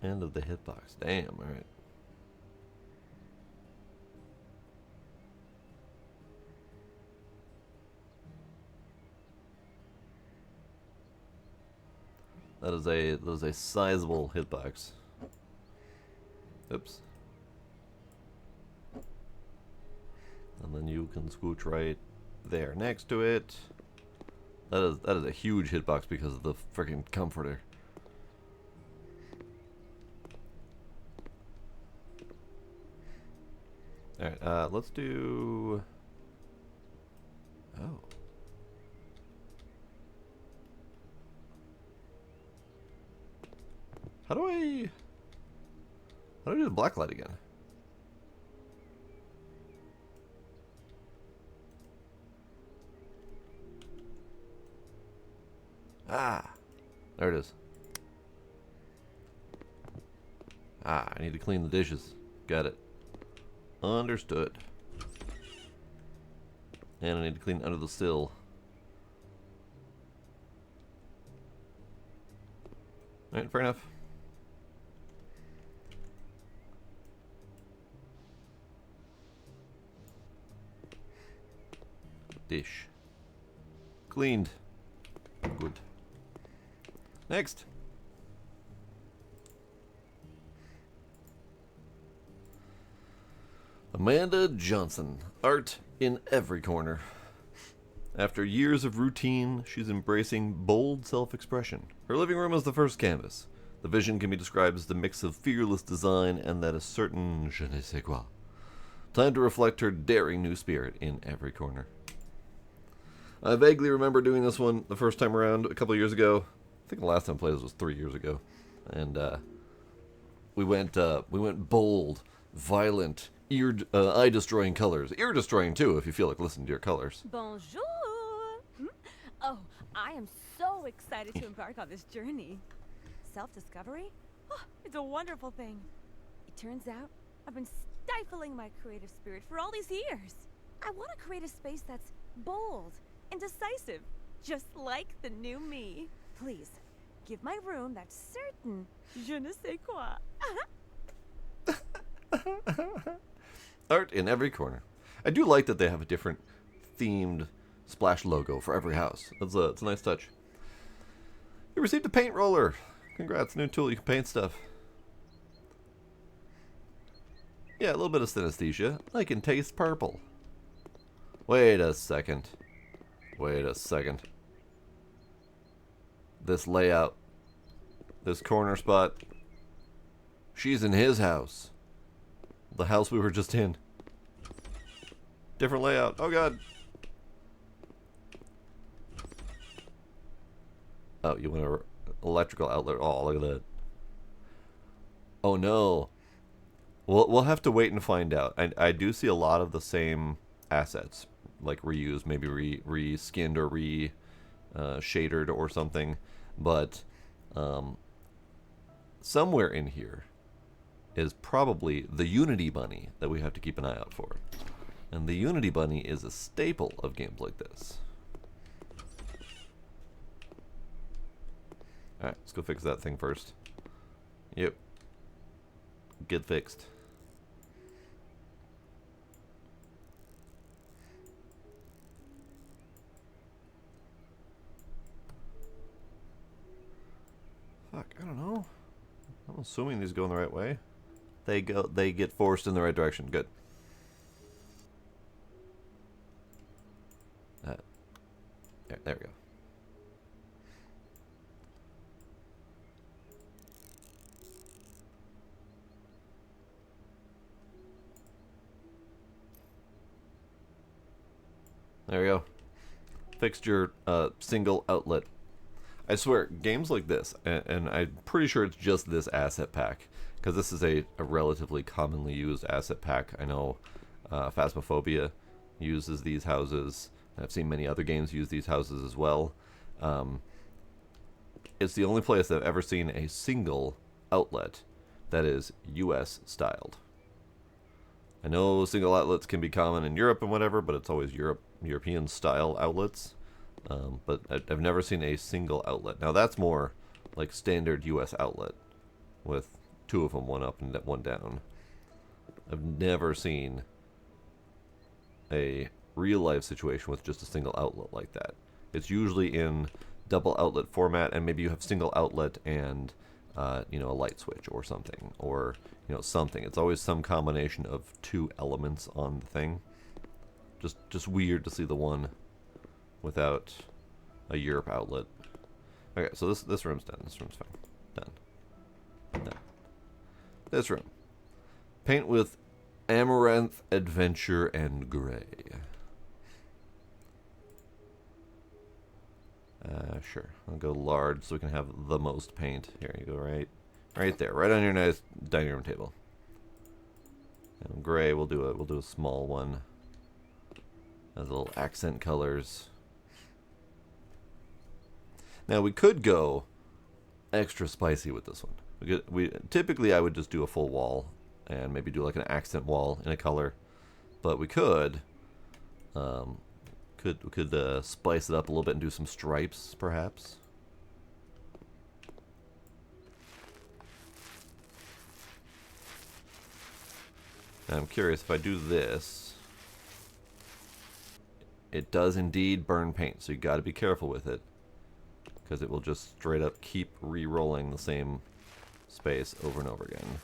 end of the hitbox? Damn, alright. That is a sizable hitbox. Oops. And then you can scooch right there next to it. That is a huge hitbox because of the freaking comforter. Alright, let's do... Oh. How do I do the blacklight again? Ah, there it is. Ah, I need to clean the dishes. Got it. Understood. And I need to clean under the sill. Alright, fair enough. Dish. Cleaned. Good. Next. Amanda Johnson. Art in every corner. After years of routine, she's embracing bold self-expression. Her living room is the first canvas. The vision can be described as the mix of fearless design and that a certain je ne sais quoi. Time to reflect her daring new spirit in every corner. I vaguely remember doing this one the first time around a couple of years ago. I think the last time I played this was 3 years ago. And we went bold, violent, eye-destroying colors. Ear-destroying, too, if you feel like listening to your colors. Bonjour! Oh, I am so excited to embark on this journey. Self-discovery? Oh, it's a wonderful thing. It turns out I've been stifling my creative spirit for all these years. I want to create a space that's bold and decisive, just like the new me. Please, give my room that certain je ne sais quoi. Art in every corner. I do like that they have a different themed splash logo for every house. It's a nice touch. You received a paint roller. Congrats, new tool, you can paint stuff. Yeah, a little bit of synesthesia. I can taste purple. Wait a second. Wait a second. This layout. This corner spot. She's in his house. The house we were just in. Different layout. Oh god. Oh, you want an electrical outlet. Oh, look at that. Oh no. We'll have to wait and find out. I do see a lot of the same assets, like reused, maybe re-skinned or shadered or something, but somewhere in here is probably the Unity Bunny that we have to keep an eye out for. And the Unity Bunny is a staple of games like this. Alright, let's go fix that thing first. Yep. Get fixed. fuck? I don't know. I'm assuming these go in the right way. They get forced in the right direction. Good. There we go. There we go. Fixed your single outlet. I swear, games like this, and I'm pretty sure it's just this asset pack, because this is a relatively commonly used asset pack. I know Phasmophobia uses these houses. I've seen many other games use these houses as well. It's the only place I've ever seen a single outlet that is US styled. I know single outlets can be common in Europe and whatever, but it's always European style outlets. But I've never seen a single outlet. Now that's more like standard US outlet with two of them, one up and one down. I've never seen a real life situation with just a single outlet like that. It's usually in double outlet format, and maybe you have single outlet and a light switch or something, or something. It's always some combination of two elements on the thing. Just weird to see the one without a Europe outlet. Okay, so this room's done. This room's fine. Done. This room. Paint with Amaranth, Adventure, and Gray. Sure. I'll go large so we can have the most paint. Here you go, right there, right on your nice dining room table. And gray, we'll do a small one. As little accent colors. Now we could go extra spicy with this one. Typically I would just do a full wall and maybe do like an accent wall in a color, but we could spice it up a little bit and do some stripes perhaps. Now I'm curious, if I do this, it does indeed burn paint, so you got to be careful with it, because it will just straight up keep re-rolling the same space over and over again.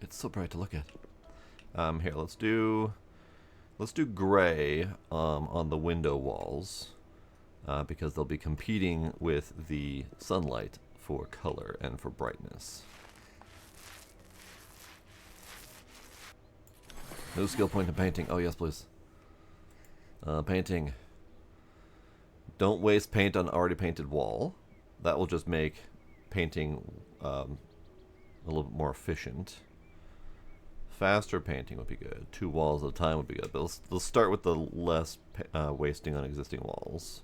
It's so bright to look at. Here, let's do gray on the window walls, because they'll be competing with the sunlight for color and for brightness. No skill point in painting. Oh yes, please. Painting. Don't waste paint on already painted wall. That will just make painting a little bit more efficient. Faster painting would be good. 2 walls at a time would be good. But let's start with the less wasting on existing walls.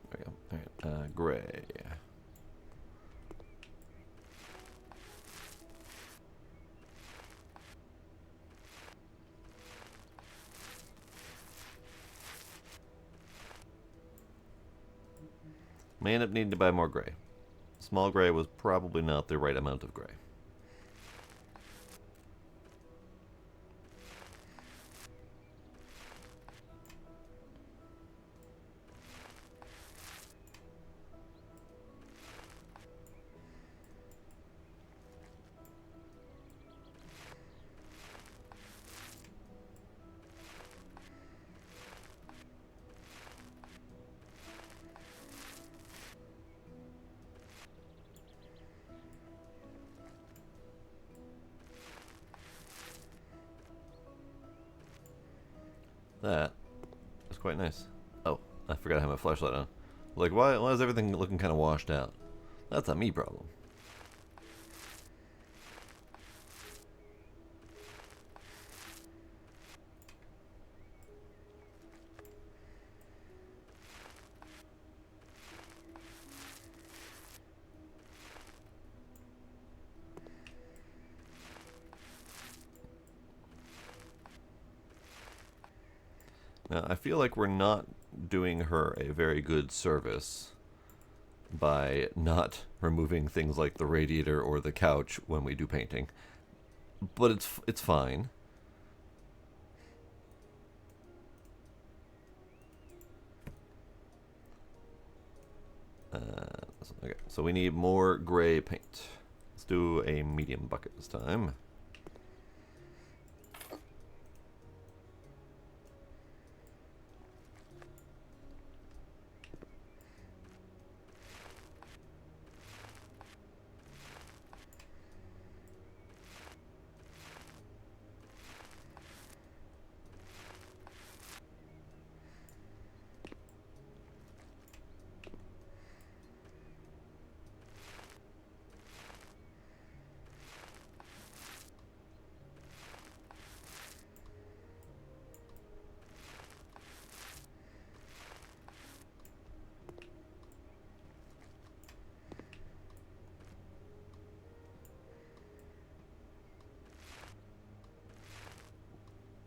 There we go. Alright, gray. May end up needing to buy more gray. Small gray was probably not the right amount of gray. That is quite nice. Oh, I forgot I have my flashlight on. Like, why is everything looking kind of washed out? That's a me problem. Now, I feel like we're not doing her a very good service by not removing things like the radiator or the couch when we do painting. But it's fine. Okay, so we need more gray paint. Let's do a medium bucket this time.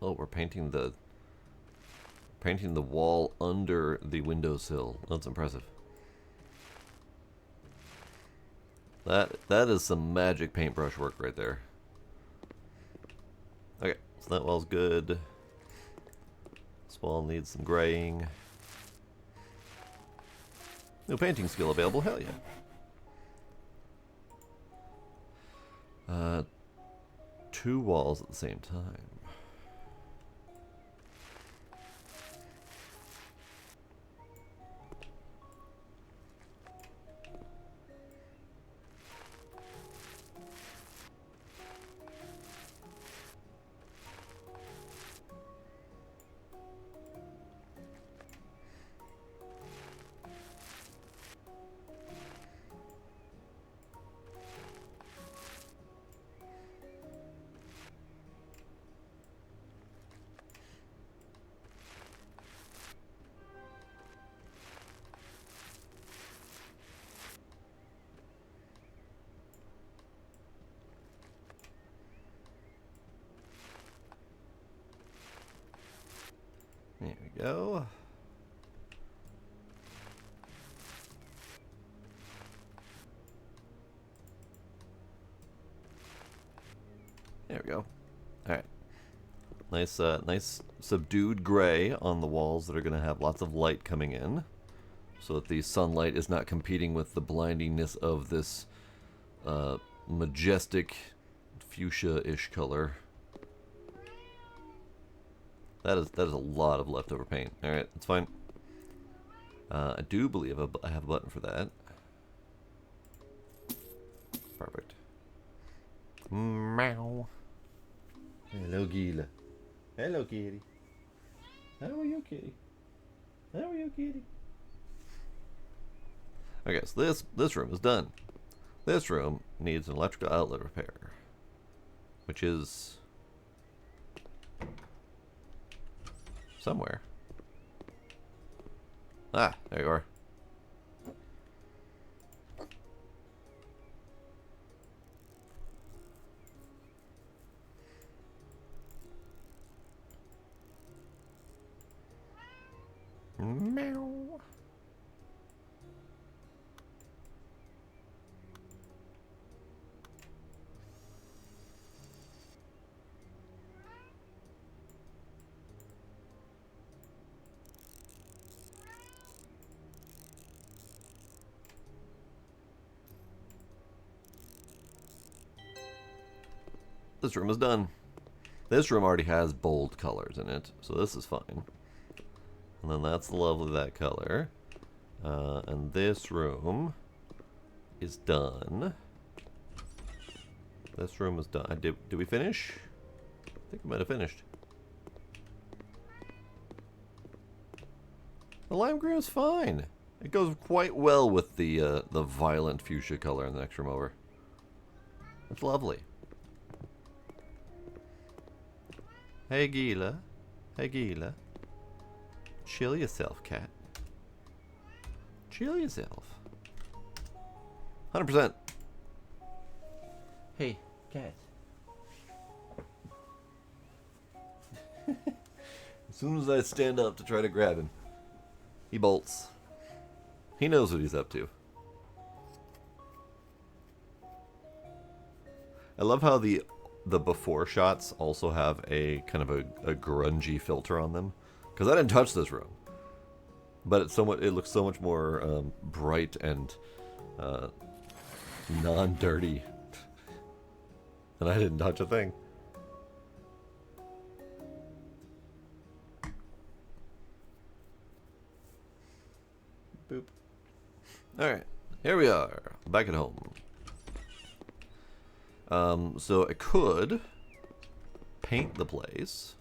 Oh, we're painting the wall under the windowsill. That's impressive. That is some magic paintbrush work right there. Okay, so that wall's good. This wall needs some graying. New painting skill available, hell yeah. 2 walls at the same time. There we go. There we go. Alright. Nice subdued gray on the walls that are going to have lots of light coming in, so that the sunlight is not competing with the blindingness of this majestic fuchsia-ish color. That is a lot of leftover paint. Alright, that's fine. I do believe I have a button for that. Perfect. Meow. Hello, Gila. Hello, kitty. How are you, kitty? How are you, kitty? Okay, so this room is done. This room needs an electrical outlet repair, which is somewhere. Ah, there you are. Meow. This room is done. This room already has bold colors in it, so this is fine. And then that's lovely, that color. And this room is done. This room is done. Did we finish? I think we might have finished. The lime green is fine. It goes quite well with the violent fuchsia color in the next room over. It's lovely. Hey Gila. Hey Gila. Chill yourself, cat. Chill yourself. 100%. Hey, cat. As soon as I stand up to try to grab him, he bolts. He knows what he's up to. I love how the before shots also have a kind of a grungy filter on them, because I didn't touch this room, but it's it looks so much more bright and non-dirty, and I didn't touch a thing. Boop. Alright, here we are, back at home. So I could paint the place.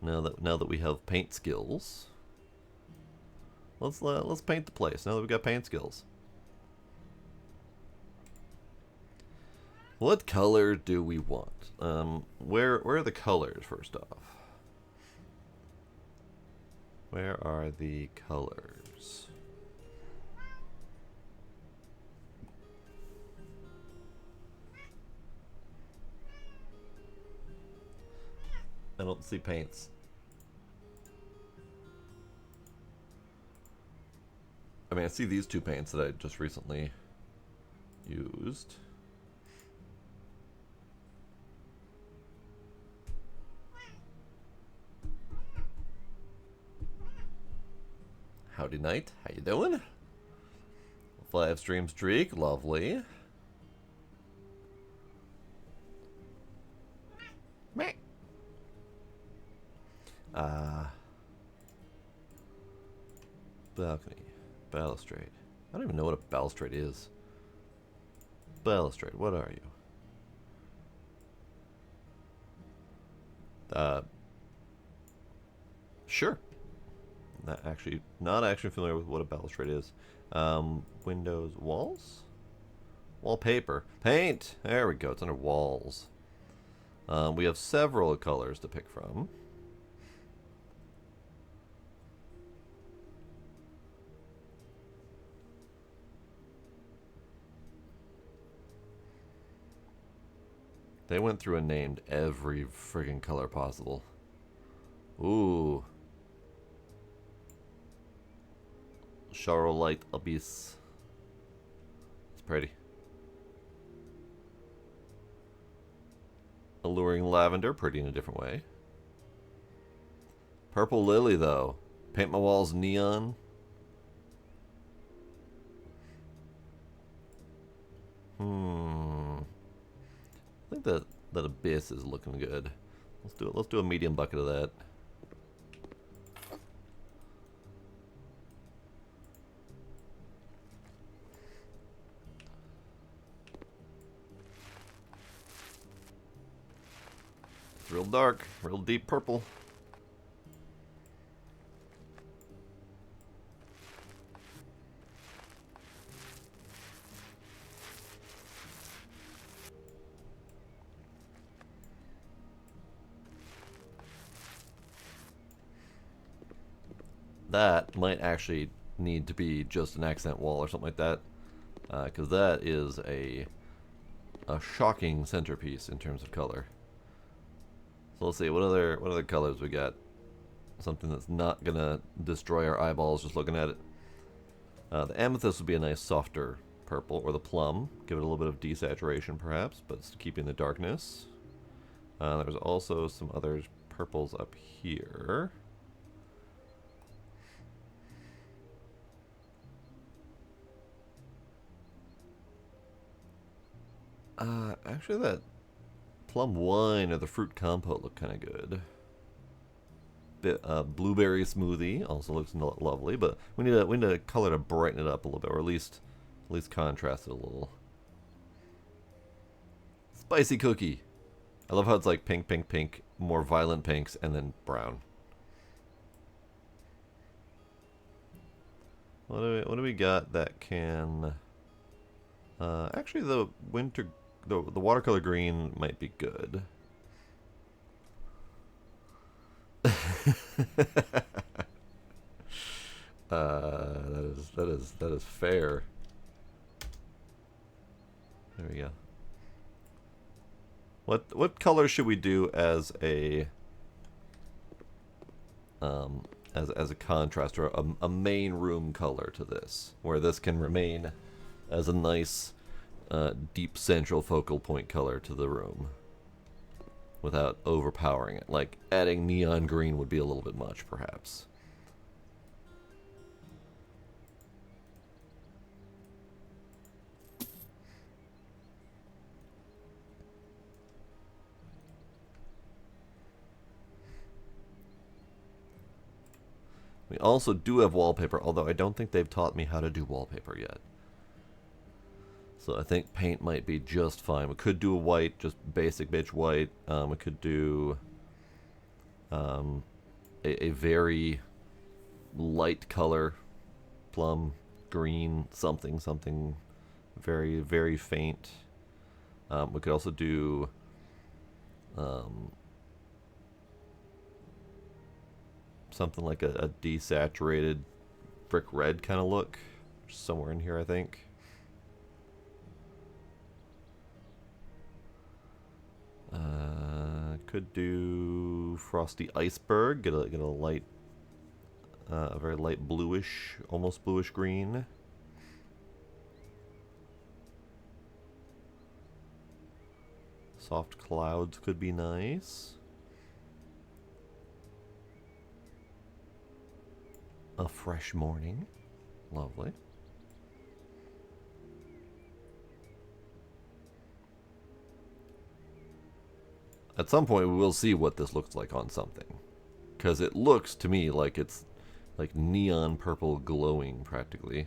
Now that we have paint skills, let's paint the place. Now that we've got paint skills, what color do we want? Where are the colors? First off, where are the colors? I don't see paints. I mean, I see these two paints that I just recently used. Howdy Knight, how you doing? 5 stream streak, lovely. Meh. Balcony. Balustrade. I don't even know what a balustrade is. Balustrade, what are you? Sure. Not actually familiar with what a balustrade is. Windows, walls? Wallpaper. Paint! There we go, it's under walls. We have several colors to pick from. They went through and named every friggin' color possible. Ooh. Charolite Abyss. It's pretty. Alluring Lavender, pretty in a different way. Purple Lily, though. Paint my walls neon. I think that Abyss is looking good. Let's do it. Let's do a medium bucket of that. It's real dark, real deep purple. That might actually need to be just an accent wall or something like that, because that is a shocking centerpiece in terms of color. So let's see, what other colors we got? Something that's not gonna destroy our eyeballs just looking at it. The amethyst would be a nice softer purple, or the plum. Give it a little bit of desaturation perhaps, but it's keeping the darkness. There's also some other purples up here. Actually that plum wine or the fruit compote look kind of good. Blueberry smoothie also looks lovely, but we need a color to brighten it up a little bit, or at least contrast it a little. Spicy cookie. I love how it's like pink, pink, pink, more violent pinks, and then brown. What do we got that can... actually, the watercolor green might be good. That is fair. There we go. What color should we do as a as a contrast or a main room color to this, where this can remain as a nice deep central focal point color to the room without overpowering it? Like adding neon green would be a little bit much, perhaps. We also do have wallpaper, although I don't think they've taught me how to do wallpaper yet. So I think paint might be just fine. We could do a white, just basic bitch white. We could do a very light color, plum, green, something very, very faint. We could also do something like a desaturated brick red kind of look. Somewhere in here, I think. Could do frosty iceberg. Get a light, a very light bluish, almost bluish green. Soft clouds could be nice. A fresh morning. Lovely. At some point we will see what this looks like on something. Because it looks to me like it's like neon purple glowing practically.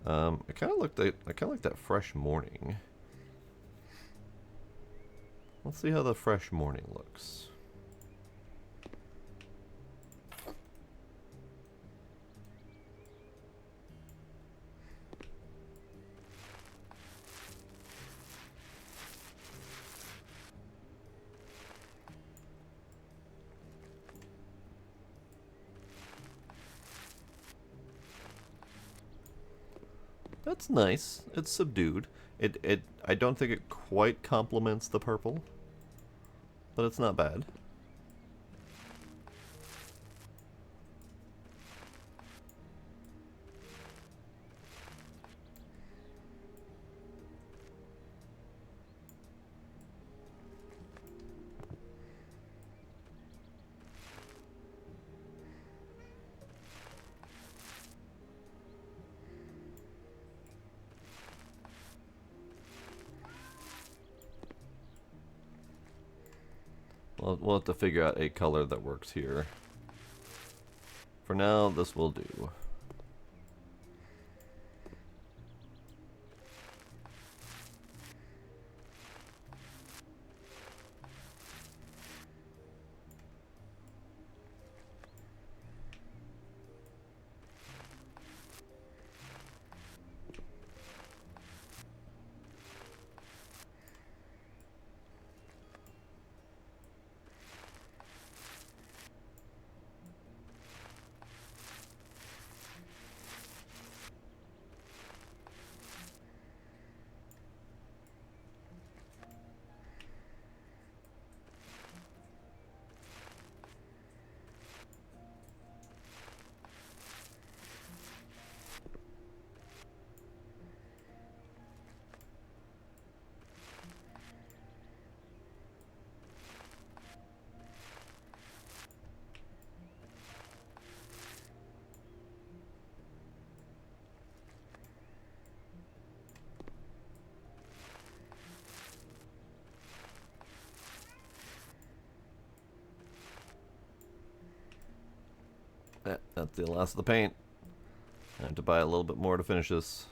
I kind of like that fresh morning. Let's see how the fresh morning looks. That's nice. It's subdued. I don't think it quite complements the purple, but it's not bad. We'll have to figure out a color that works here. For now, this will do. That's the last of the paint. I have to buy a little bit more to finish this.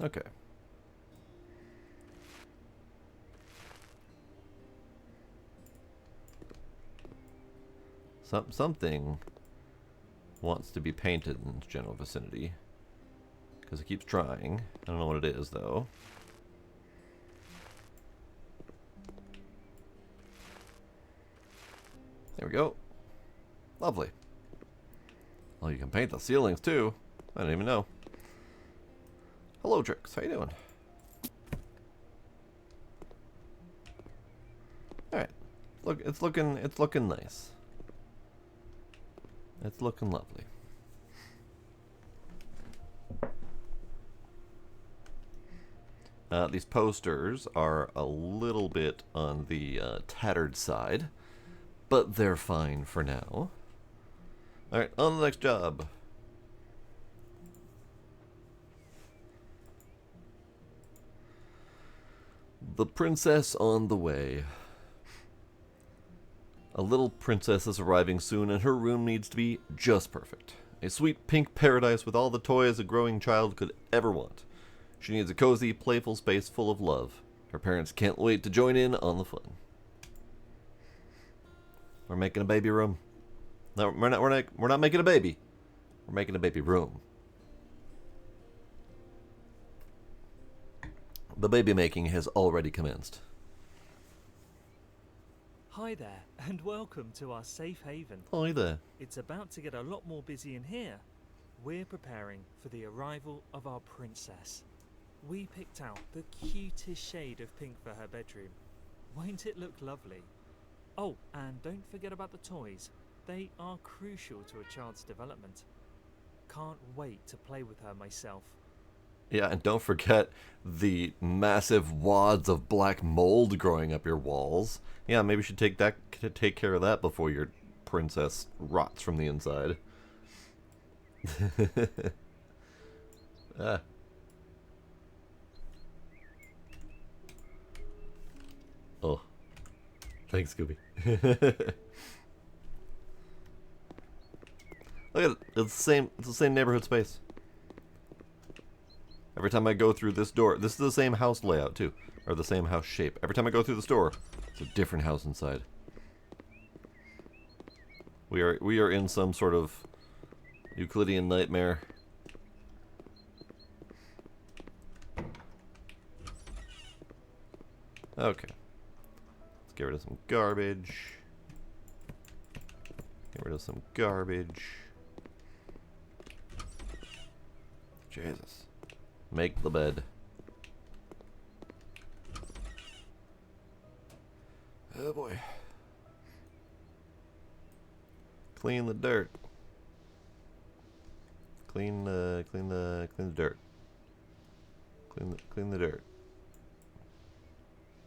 Okay. Something wants to be painted in its general vicinity. Because it keeps trying. I don't know what it is, though. There we go. Lovely. Oh, you can paint the ceilings, too. I didn't even know. Hello, Trix. How you doing? Alright. Look, it's looking nice. It's looking lovely. These posters are a little bit on the tattered side, but they're fine for now. Alright, on to the next job. The princess on the way. A little princess is arriving soon, and her room needs to be just perfect. A sweet pink paradise with all the toys a growing child could ever want. She needs a cozy, playful space full of love. Her parents can't wait to join in on the fun. We're making a baby room. No, we're not making a baby. We're making a baby room. The baby making has already commenced. Hi there, and welcome to our safe haven. Hi there. It's about to get a lot more busy in here. We're preparing for the arrival of our princess. We picked out the cutest shade of pink for her bedroom. Won't it look lovely? Oh, and don't forget about the toys. They are crucial to a child's development. Can't wait to play with her myself. Yeah, and don't forget the massive wads of black mold growing up your walls. Yeah, maybe you should take care of that before your princess rots from the inside. Ah. Oh. Thanks, Scooby. Look at it. It's the same neighborhood space. Every time I go through this door, this is the same house layout too, or the same house shape. Every time I go through this door, it's a different house inside. We are in some sort of Euclidean nightmare. Okay. Let's get rid of some garbage. Get rid of some garbage. Jesus. Make the bed. Oh boy. Clean the dirt. Clean the dirt. Clean the dirt.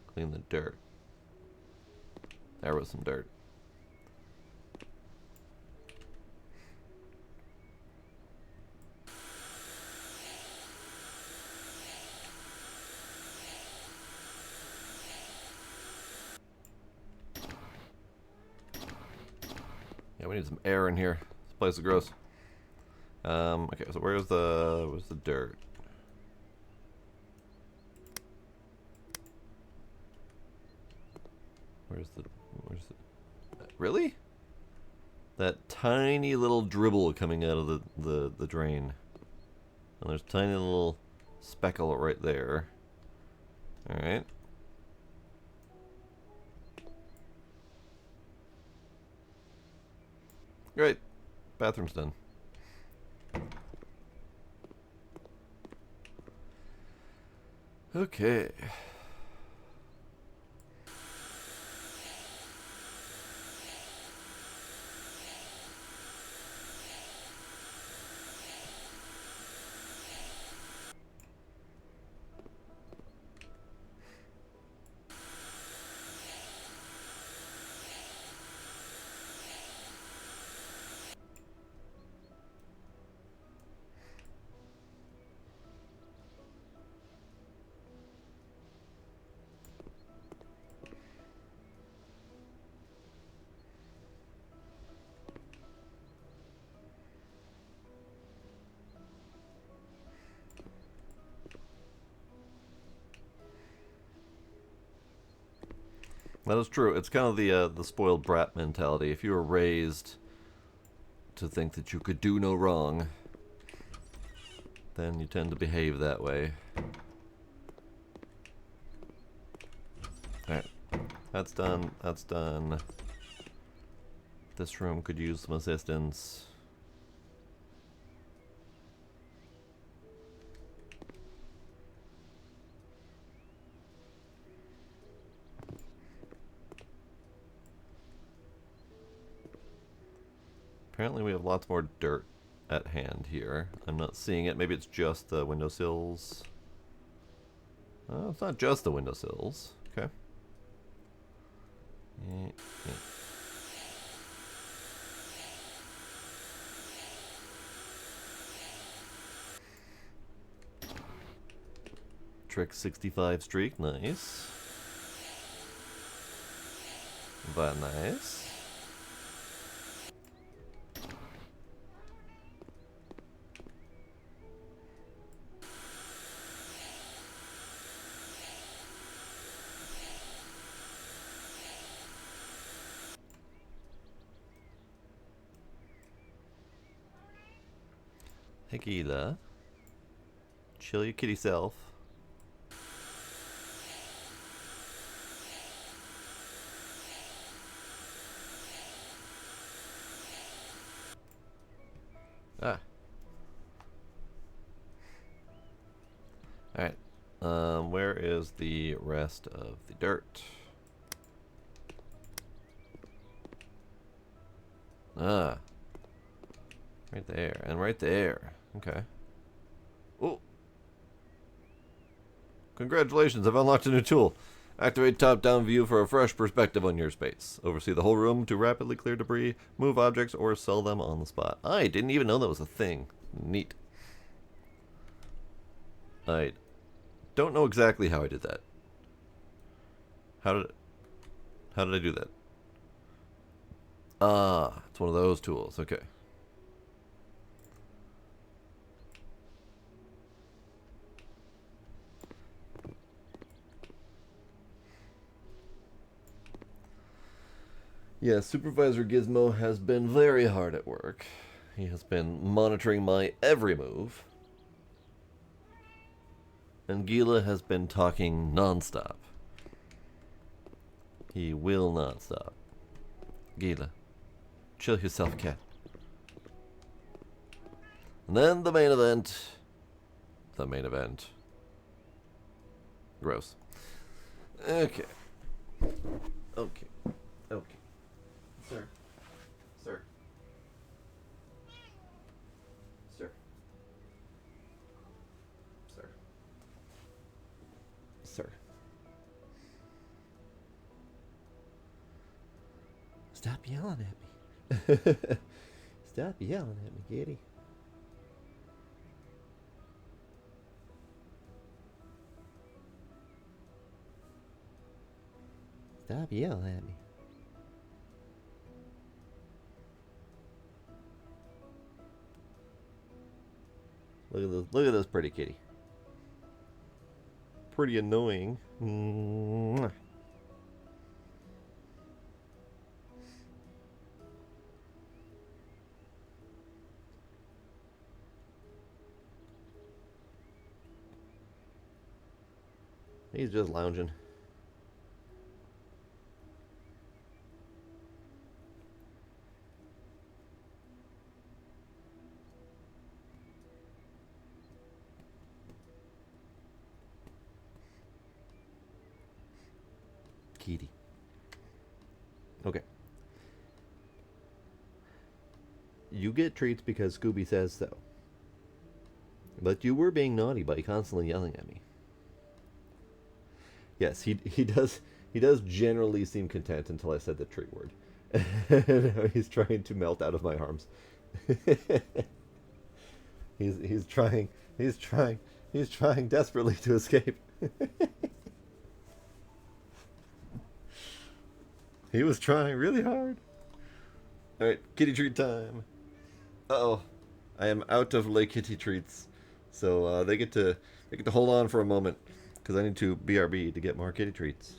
Clean the dirt. There was some dirt. Yeah, we need some air in here. This place is gross. Okay, so where's the dirt? Where's the really? That tiny little dribble coming out of the drain. And there's a tiny little speckle right there. Alright. Great. Bathroom's done. Okay. That is true. It's kind of the spoiled brat mentality. If you were raised to think that you could do no wrong, then you tend to behave that way. Alright. That's done. That's done. This room could use some assistance. Apparently we have lots more dirt at hand here. I'm not seeing it. Maybe it's just the windowsills. It's not just the windowsills. Okay. Yeah. Trick 65 streak, nice. But nice. Hey Gila, chill your kitty self. Ah. Alright. Where is the rest of the dirt? Ah. Right there, and right there. Okay. Oh. Congratulations, I've unlocked a new tool. Activate top-down view for a fresh perspective on your space. Oversee the whole room to rapidly clear debris, move objects, or sell them on the spot. I didn't even know that was a thing. Neat. I don't know exactly how I did that. How did I do that? Ah, it's one of those tools. Okay. Yeah, Supervisor Gizmo has been very hard at work. He has been monitoring my every move. And Gila has been talking non-stop. He will not stop. Gila, chill yourself, cat. And then the main event. The main event. Gross. Okay. Okay. Okay. Sir. Sir. Sir. Sir. Sir. Stop yelling at me. Stop yelling at me, kitty. Stop yelling at me. Look at this pretty kitty. Pretty annoying. Mwah. He's just lounging. Kitty. Okay. You get treats because Scooby says so. But you were being naughty by constantly yelling at me. Yes, he does generally seem content until I said the treat word. He's trying to melt out of my arms. he's trying desperately to escape. He was trying really hard. Alright, kitty treat time. Uh-oh. I am out of lay kitty treats. So they get to hold on for a moment. Because I need to BRB to get more kitty treats.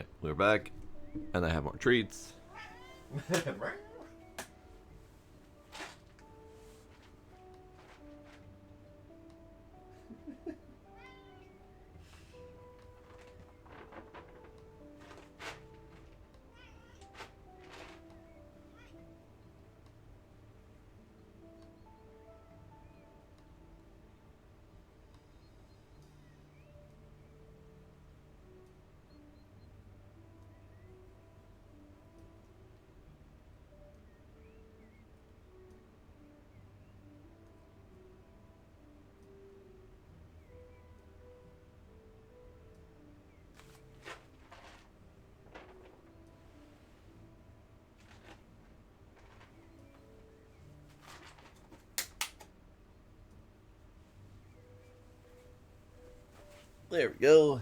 Alright, we're back. And I have more treats. There we go.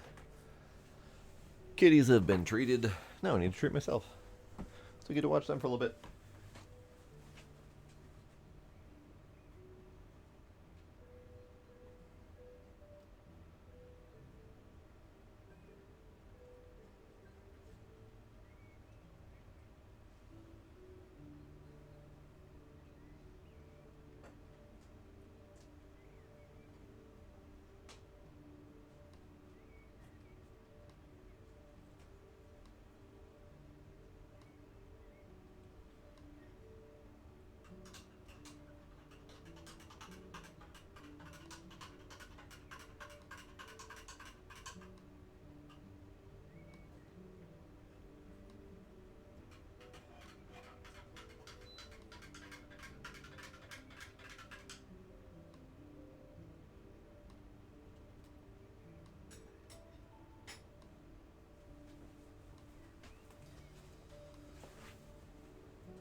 Kitties have been treated. Now I need to treat myself. So we get to watch them for a little bit.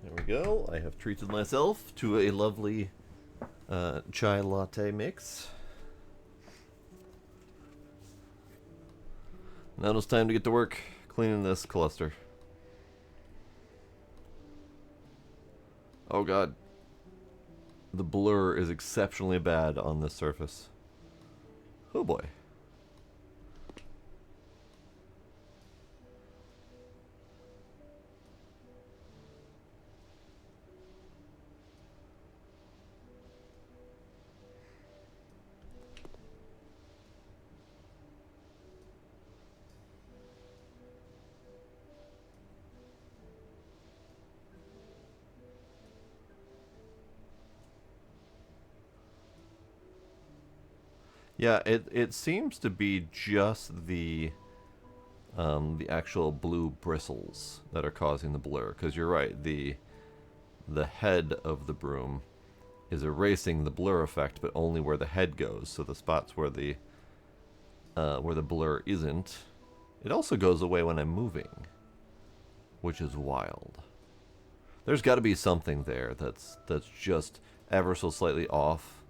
There we go. I have treated myself to a lovely chai latte mix. Now it's time to get to work cleaning this cluster. Oh god. The blur is exceptionally bad on this surface. Oh boy. Yeah, it seems to be just the actual blue bristles that are causing the blur. Because you're right, the head of the broom is erasing the blur effect, but only where the head goes. So the spots where the blur isn't, it also goes away when I'm moving, which is wild. There's got to be something there that's just ever so slightly off.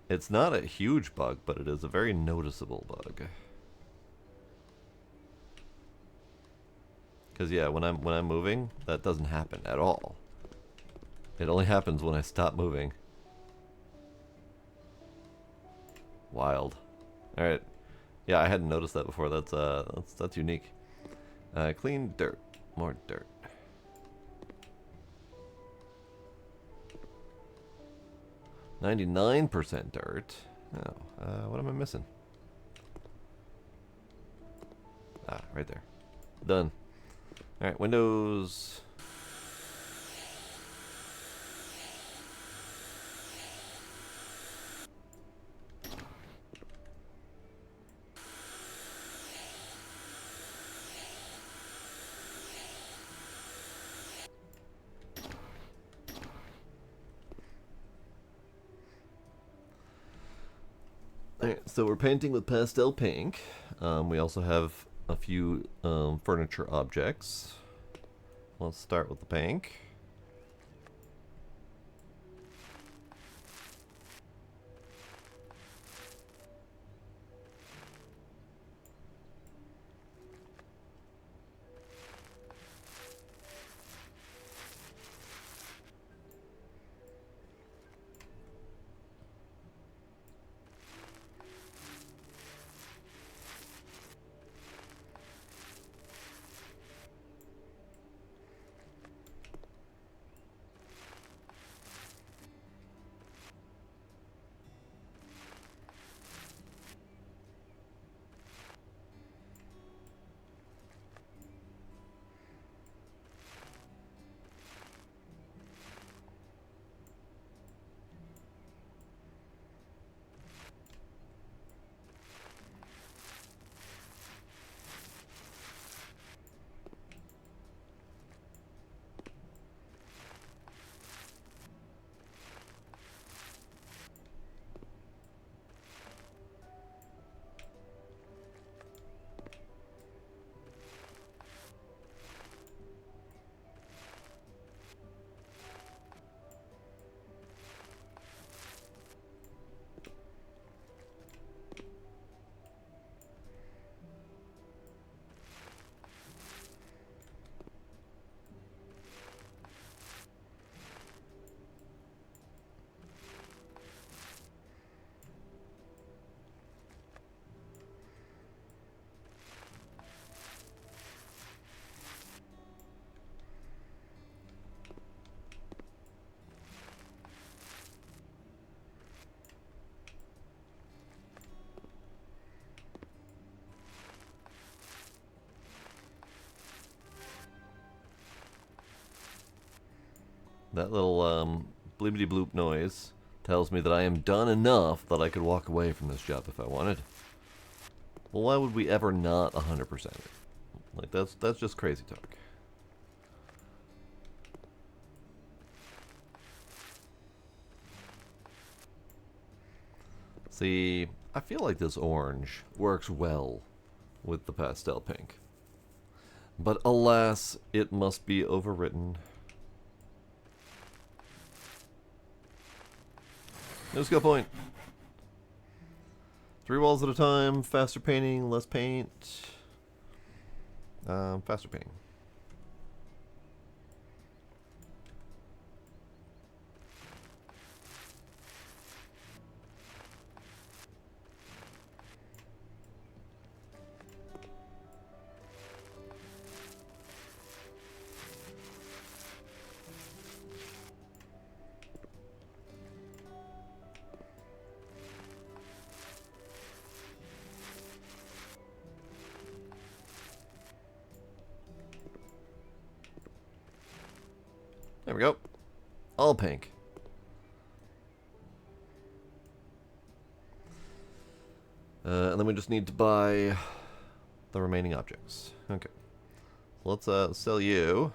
It's not a huge bug, but it is a very noticeable bug. Because yeah, when I'm moving, that doesn't happen at all. It only happens when I stop moving. Wild. All right. Yeah, I hadn't noticed that before. That's unique. Clean dirt. More dirt. 99% dirt. Oh, what am I missing? Ah, right there. Done. Alright, Windows. Alright, so we're painting with pastel pink. We also have a few furniture objects. Let's start with the pink. That little bleepity bloop noise tells me that I am done enough that I could walk away from this job if I wanted. Well, why would we ever not 100% it? Like, that's just crazy talk. See, I feel like this orange works well with the pastel pink. But alas, it must be overwritten. No skill point. 3 walls at a time, faster painting, less paint. Faster painting. There we go. All pink. And then we just need to buy the remaining objects. Okay. Let's sell you.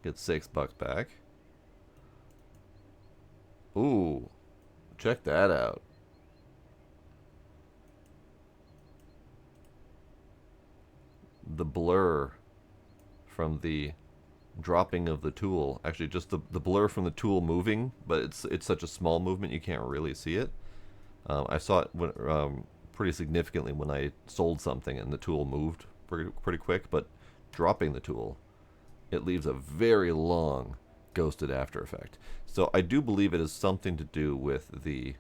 Get $6 back. Ooh. Check that out. The blur from the dropping of the tool, actually just the blur from the tool moving, but it's such a small movement you can't really see it. I saw it pretty significantly when I sold something and the tool moved pretty quick, but dropping the tool, it leaves a very long ghosted after effect. So I do believe it is something to do with the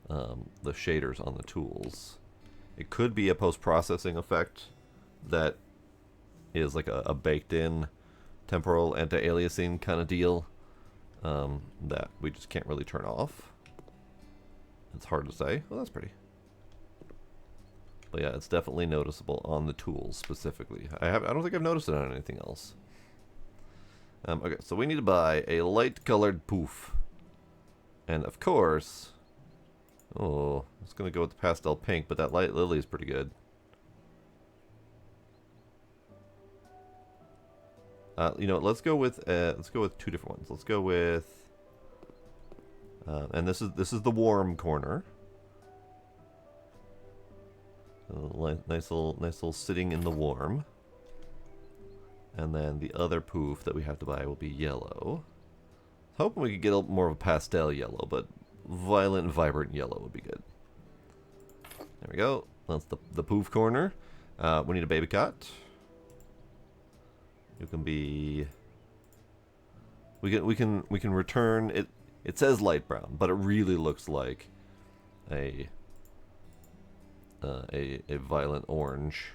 shaders on the tools. It could be a post-processing effect that is like a baked-in temporal anti-aliasing kind of deal that we just can't really turn off. It's hard to say. Well, that's pretty. But yeah, it's definitely noticeable on the tools specifically. I don't think I've noticed it on anything else. Okay, so we need to buy a light-colored poof, and of course, oh, I was gonna go with the pastel pink, but that light lily is pretty good. You know, let's go with 2 different ones. Let's go with, and this is the warm corner. Nice little sitting in the warm. And then the other poof that we have to buy will be yellow. Hoping we could get a more of a pastel yellow, but violent and vibrant yellow would be good. There we go. That's the poof corner. We need a baby cot. You can be. We can return it. It says light brown, but it really looks like a violent orange.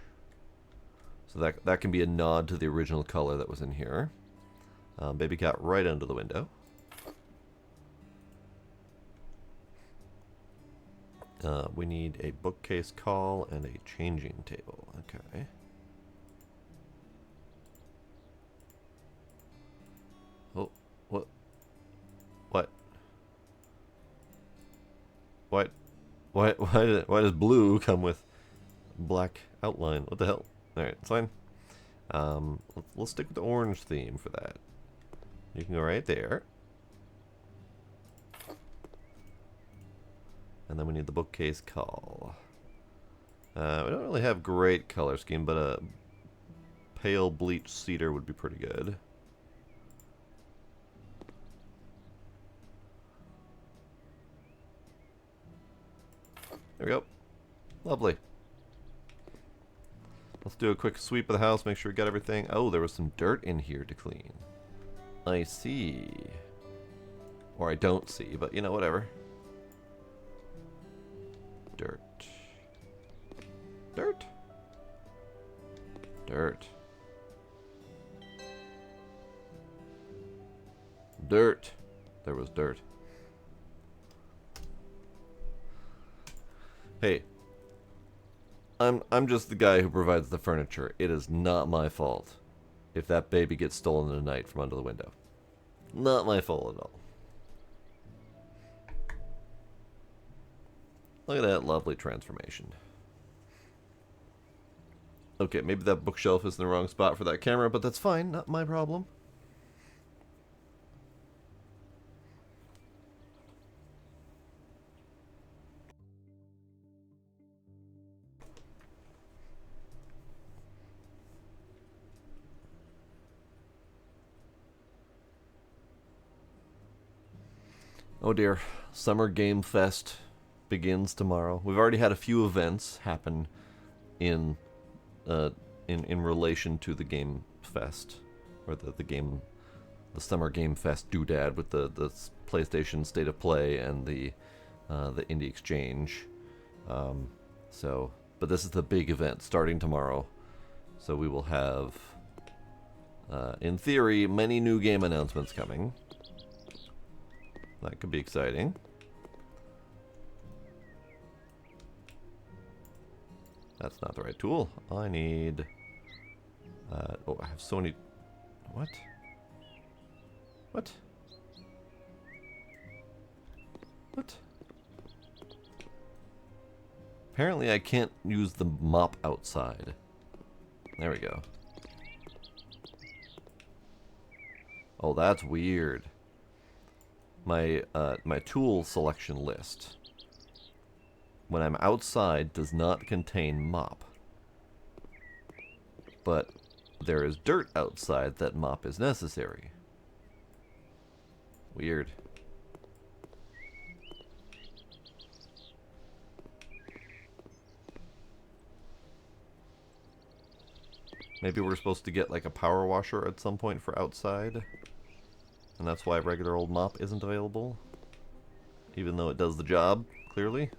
So that can be a nod to the original color that was in here. Baby cat right under the window. We need a bookcase call and a changing table. Okay. Oh, what? What? What? Why does blue come with black outline? What the hell? Alright, it's fine. Let's stick with the orange theme for that. You can go right there. And then we need the bookcase call. We don't really have great color scheme, but a pale bleached cedar would be pretty good. There we go. Lovely. Let's do a quick sweep of the house, make sure we got everything. Oh, there was some dirt in here to clean. I see. Or I don't see, but you know, whatever. Dirt. Dirt. Dirt. Dirt. There was dirt. Hey. I'm just the guy who provides the furniture. It is not my fault if that baby gets stolen in the night from under the window. Not my fault at all. Look at that lovely transformation. Okay, maybe that bookshelf is in the wrong spot for that camera, but that's fine. Not my problem. Oh dear, Summer Game Fest begins tomorrow. We've already had a few events happen in relation to the Game Fest, or the Summer Game Fest doodad with the PlayStation State of Play and the Indie Exchange. But this is the big event starting tomorrow, so we will have, in theory, many new game announcements coming. That could be exciting. That's not the right tool. I need... oh, I have so many... What? What? What? Apparently I can't use the mop outside. There we go. Oh, that's weird. My tool selection list, when I'm outside, does not contain mop. But there is dirt outside that mop is necessary. Weird. Maybe we're supposed to get like a power washer at some point for outside. And that's why regular old mop isn't available. Even though it does the job, clearly.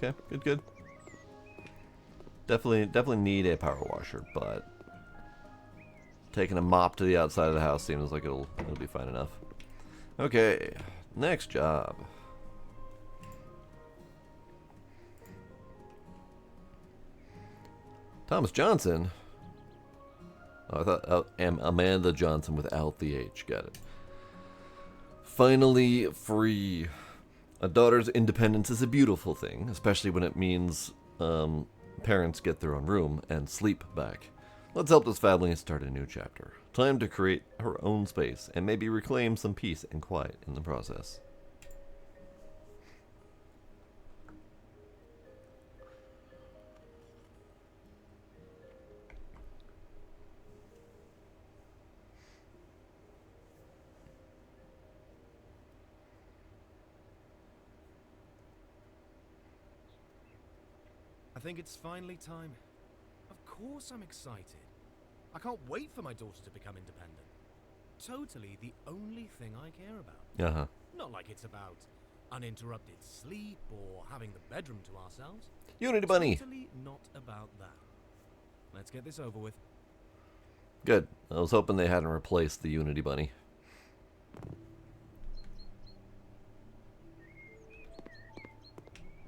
Okay, good. Definitely need a power washer, but taking a mop to the outside of the house seems like it'll be fine enough. Okay, next job. Thomas Johnson. Oh, I thought Amanda Johnson without the H. Got it. Finally free. A daughter's independence is a beautiful thing, especially when it means parents get their own room and sleep back. Let's help this family start a new chapter. Time to create her own space and maybe reclaim some peace and quiet in the process. I think it's finally time. Of course I'm excited. I can't wait for my daughter to become independent. Totally the only thing I care about. Uh-huh. Not like it's about uninterrupted sleep or having the bedroom to ourselves. Unity Bunny! Totally not about that. Let's get this over with. Good. I was hoping they hadn't replaced the Unity Bunny.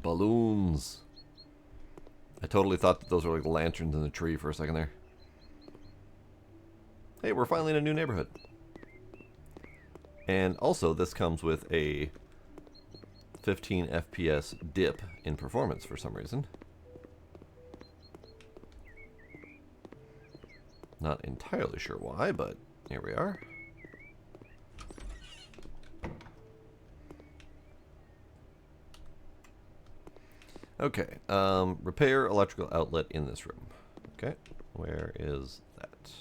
Balloons. I totally thought that those were like lanterns in the tree for a second there. Hey, we're finally in a new neighborhood. And also, this comes with a 15 FPS dip in performance for some reason. Not entirely sure why, but here we are. Okay, repair electrical outlet in this room. Okay, where is that?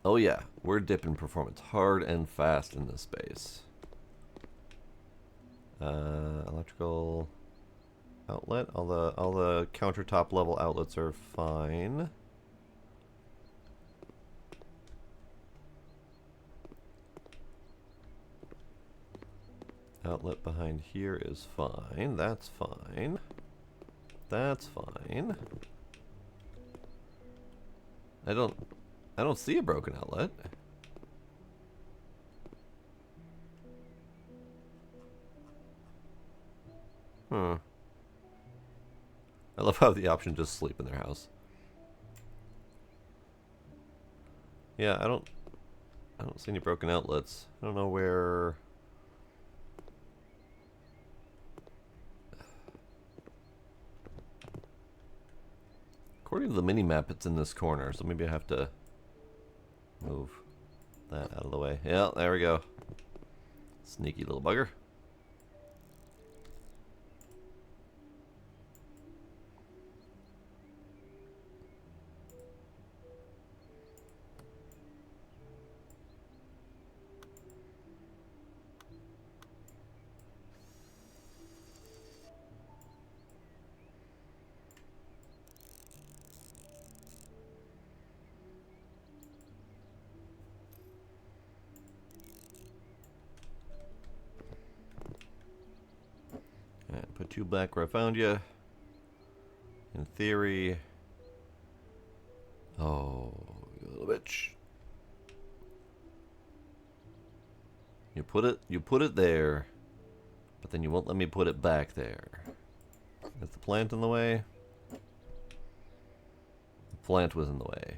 Oh yeah, we're dipping performance hard and fast in this space. Electrical. outlet. All the countertop level outlets are fine. Outlet behind here is fine. That's fine. That's fine. I don't see a broken outlet. I love how the option just sleep in their house. Yeah, I don't see any broken outlets. I don't know where. According to the mini-map, it's in this corner, so maybe I have to move that out of the way. Yeah, there we go. Sneaky little bugger. Alright, put you back where I found you. In theory. Oh, you little bitch. You put it there, but then you won't let me put it back there. Is the plant in the way? The plant was in the way.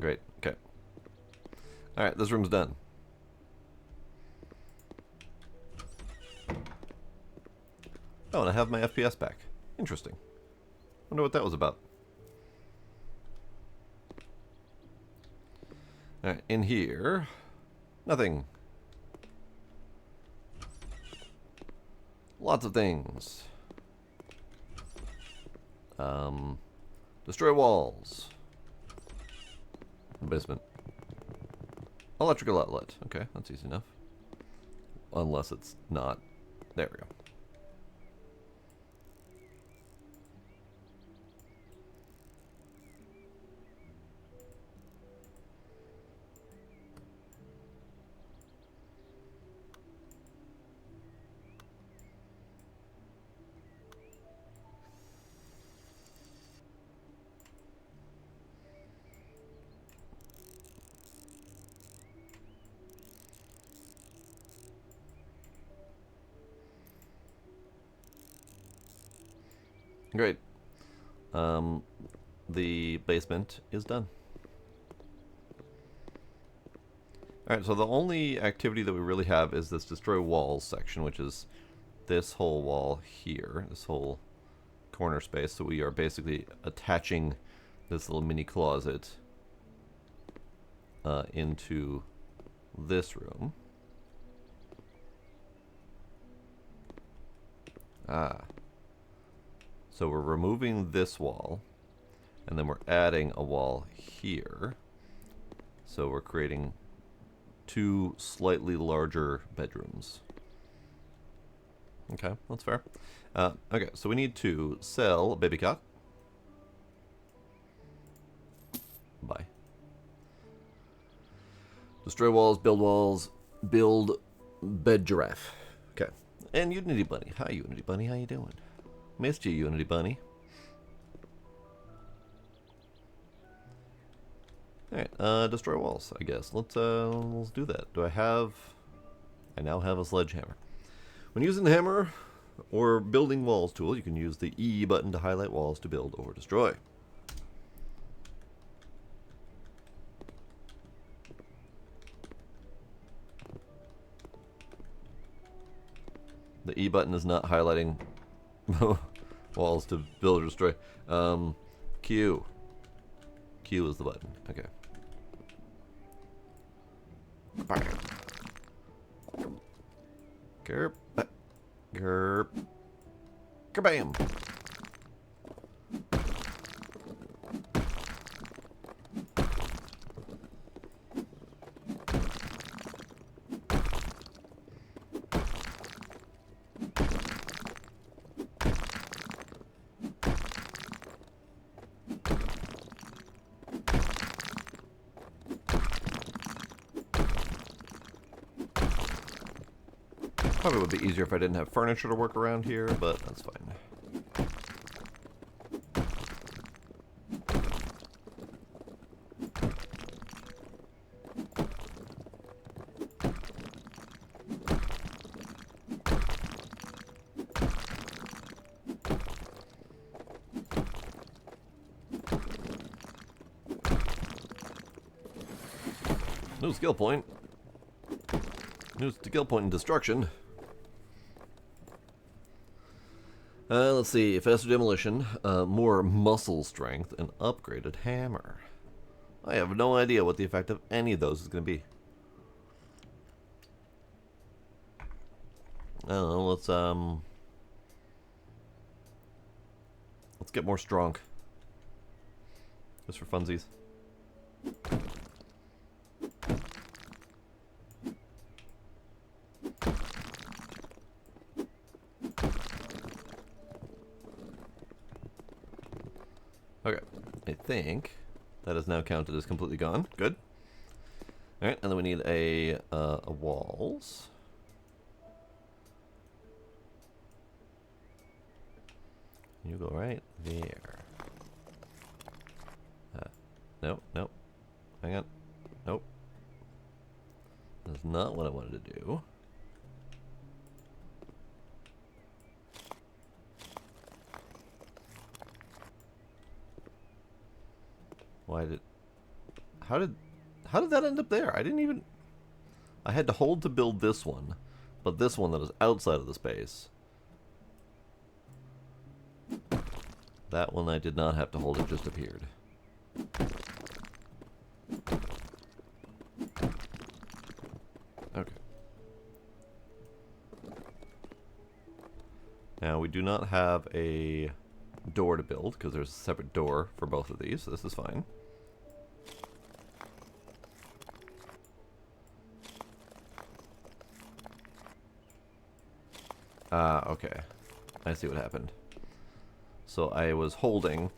Great, okay. Alright, this room's done. Oh, and I have my FPS back. Interesting. Wonder what that was about. Alright, in here. Nothing. Lots of things. Destroy walls. Basement. Electrical outlet. Okay, that's easy enough. Unless it's not. There we go. Great. The basement is done. Alright, so the only activity that we really have is this destroy walls section, which is this whole wall here, this whole corner space. So we are basically attaching this little mini closet into this room. So we're removing this wall, and then we're adding a wall here. So we're creating two slightly larger bedrooms. Okay, that's fair. Okay, so we need to sell a baby cot. Bye. Destroy walls, build bed giraffe. Okay, and Unity Bunny. Hi, Unity Bunny, how you doing? Missed you, Unity Bunny. Alright, destroy walls, I guess. Let's do that. I now have a sledgehammer. When using the hammer or building walls tool, you can use the E button to highlight walls to build or destroy. The E button is not highlighting walls to build or destroy. Q. Q is the button. Okay. Gerp. Gerp. Kabam. Probably would be easier if I didn't have furniture to work around here, but that's fine. New skill point. New skill point in destruction. Let's see. Faster demolition, more muscle strength, and upgraded hammer. I have no idea what the effect of any of those is going to be. I don't know. Let's get more strong. Just for funsies. Okay, I think that is now counted as completely gone. Good. All right, and then we need a walls. You go right there. Nope, nope. Hang on. Nope. That's not what I wanted to do. Why did... How did that end up there? I didn't even... I had to hold to build this one, but this one that was outside of the space. That one I did not have to hold, it just appeared. Okay. Now we do not have a door to build because there's a separate door for both of these, so this is fine. Okay. I see what happened. So I was holding,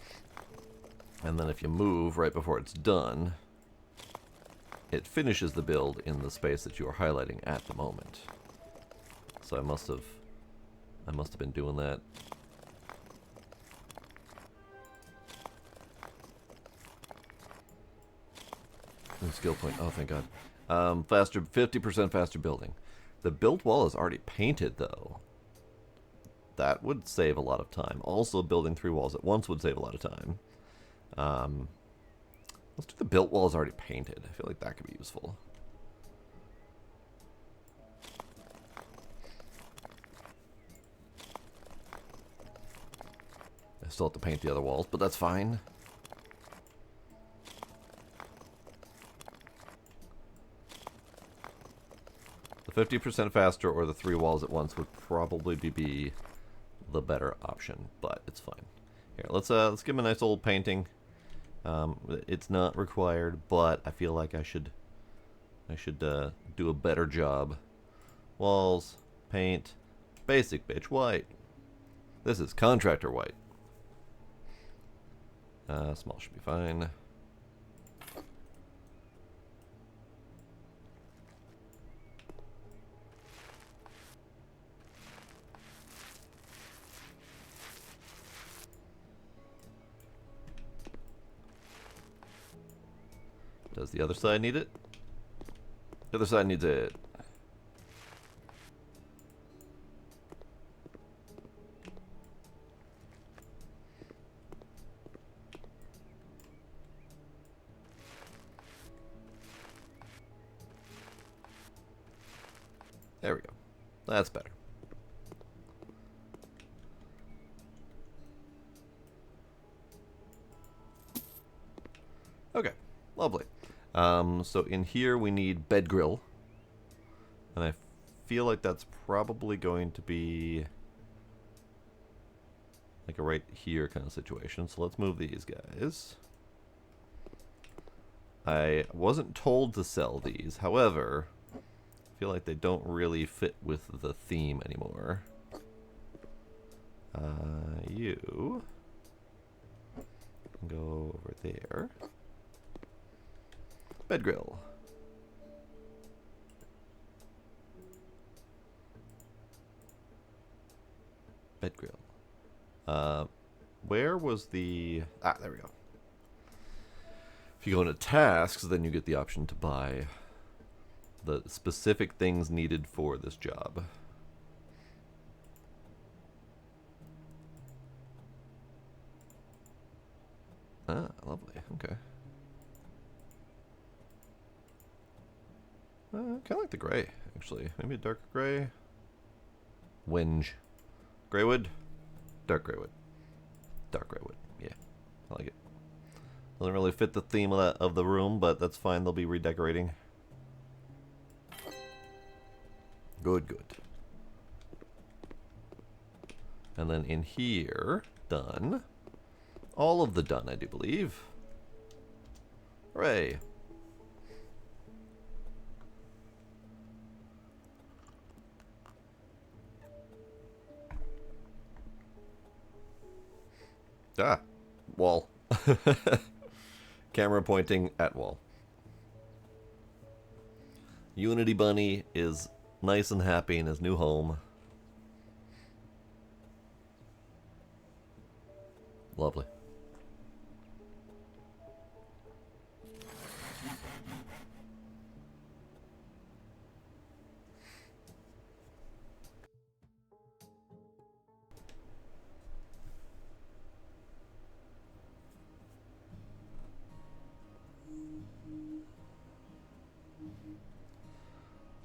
and then if you move right before it's done, it finishes the build in the space that you are highlighting at the moment. So I must have been doing that. New skill point. Oh, thank God. Faster, 50% faster building. The built wall is already painted, though. That would save a lot of time. Also, building 3 walls at once would save a lot of time. Let's do the built walls already painted. I feel like that could be useful. I still have to paint the other walls, but that's fine. The 50% faster or the 3 walls at once would probably be the better option, but it's fine. Here, let's give him a nice old painting. It's not required, but I feel like I should do a better job. Walls, paint, basic bitch white. This is contractor white. Small should be fine. Does the other side need it? The other side needs it. There we go. That's better. Okay, lovely. So in here we need bed grill, and I feel like that's probably going to be like a right here kind of situation. So let's move these guys. I wasn't told to sell these, however, I feel like they don't really fit with the theme anymore. You can go over there. Bed grill. Bed grill. Where was the... Ah, there we go. If you go into tasks, then you get the option to buy the specific things needed for this job. Ah, lovely. Okay. Kind of like the gray, actually. Maybe a darker gray. Wenge. Graywood? Dark graywood. Dark graywood. Yeah, I like it. Doesn't really fit the theme of the room, but that's fine. They'll be redecorating. Good, good. And then in here, done. All of the done, I do believe. Hooray. Ah, wall. Camera pointing at wall. Unity Bunny is nice and happy in his new home. Lovely.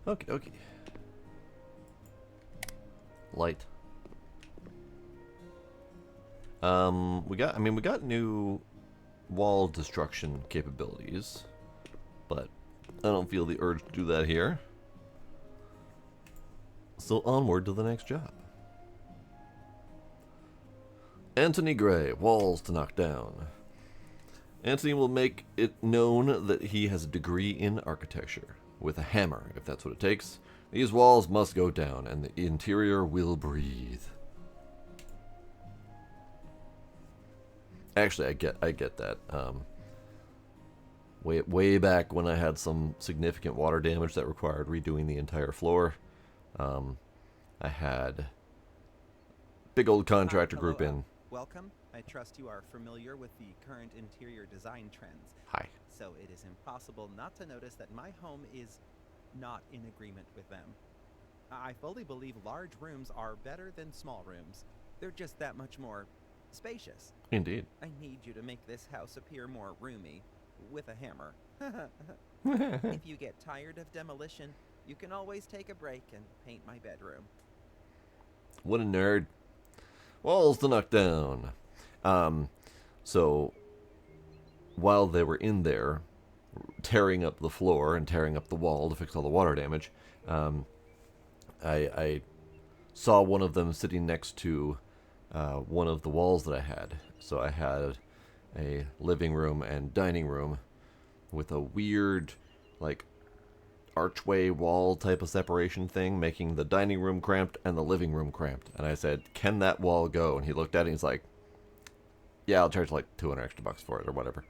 Okie dokie. Light. We got new wall destruction capabilities, but I don't feel the urge to do that here. So onward to the next job. Anthony Gray, walls to knock down. Anthony will make it known that he has a degree in architecture. With a hammer, if that's what it takes. These walls must go down, and the interior will breathe. Actually, I get that. Way back when I had some significant water damage that required redoing the entire floor, I had big old contractor group in. Welcome. I trust you are familiar with the current interior design trends. Hi. So it is impossible not to notice that my home is not in agreement with them. I fully believe large rooms are better than small rooms. They're just that much more spacious. Indeed. I need you to make this house appear more roomy with a hammer. If you get tired of demolition, you can always take a break and paint my bedroom. What a nerd. Walls to knock down. So while they were in there tearing up the floor and tearing up the wall to fix all the water damage, I saw one of them sitting next to one of the walls that I had. So I had a living room and dining room with a weird, like, archway wall type of separation thing, making the dining room cramped and the living room cramped. And I said, "Can that wall go?" And he looked at it and he's like, "Yeah, I'll charge like $200 extra for it or whatever."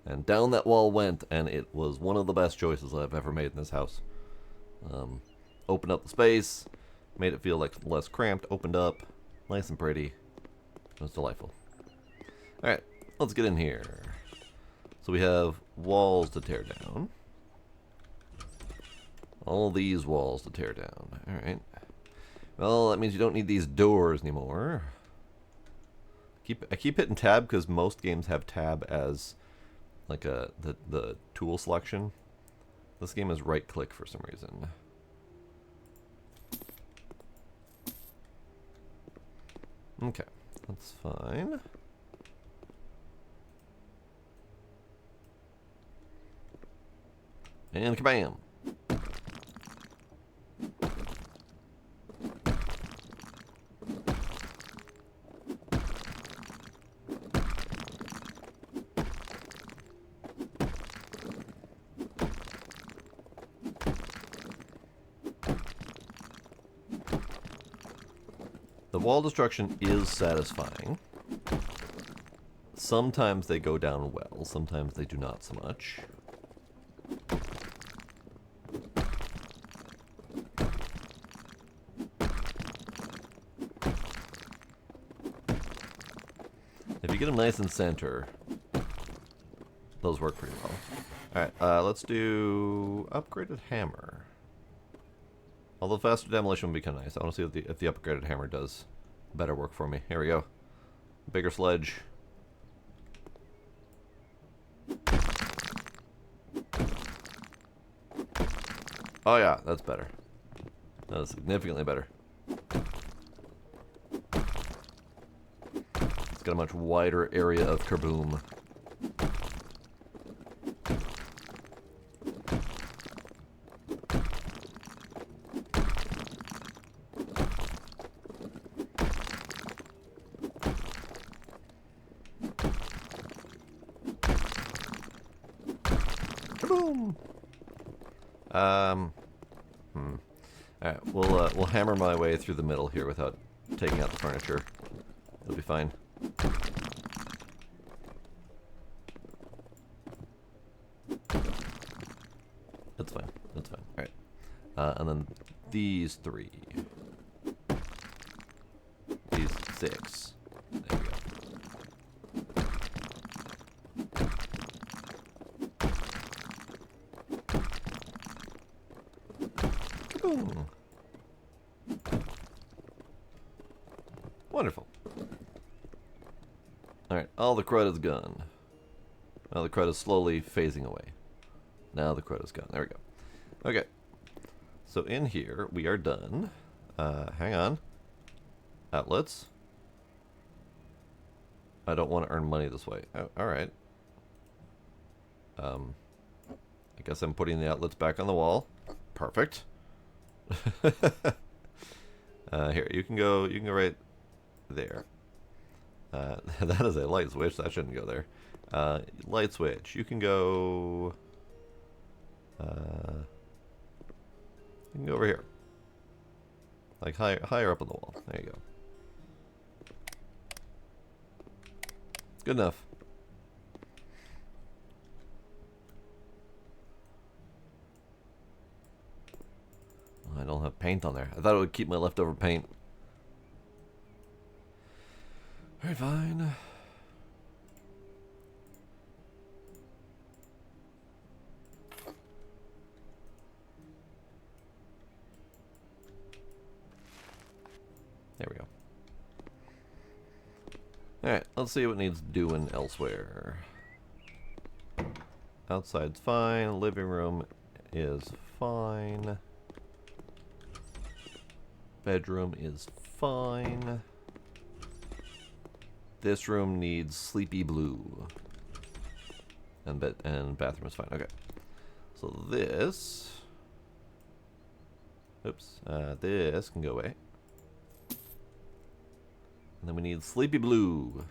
And down that wall went, and it was one of the best choices I've ever made in this house. Opened up the space, made it feel like less cramped, opened up, nice and pretty. It was delightful. Alright, let's get in here. So we have walls to tear down. All these walls to tear down. Alright. Well, that means you don't need these doors anymore. I keep hitting tab because most games have tab as like the tool selection. This game is right click for some reason. Okay, that's fine. And kabam! The wall destruction is satisfying. Sometimes they go down well, sometimes they do not so much. get them nice and center, those work pretty well. Alright, let's do upgraded hammer. Although faster demolition would be kind of nice. I want to see if the upgraded hammer does better work for me. Here we go. Bigger sledge. Oh yeah, that's better. That is significantly better. It's got a much wider area of kaboom. Kaboom! Alright, we'll hammer my way through the middle here without taking out the furniture. It'll be fine. That's fine. That's fine. Alright. And then these 3. These 6. There we go. Kaboom! Wonderful. Alright, all the crud is gone. Now the crud is slowly phasing away. Now the crud is gone. There we go. Okay. So in here, we are done. Hang on. Outlets. I don't want to earn money this way. Oh, alright. I guess I'm putting the outlets back on the wall. Perfect. Here, you can go right there. That is a light switch. That shouldn't go there. Light switch. You can go... you can go over here. Like higher up on the wall. There you go. Good enough. I don't have paint on there. I thought it would keep my leftover paint. Alright, fine. There we go. Alright, let's see what needs doing elsewhere. Outside's fine. Living room is fine. Bedroom is fine. This room needs sleepy blue. And bathroom is fine. Okay. So this... Oops. This can go away. And then we need sleepy blue.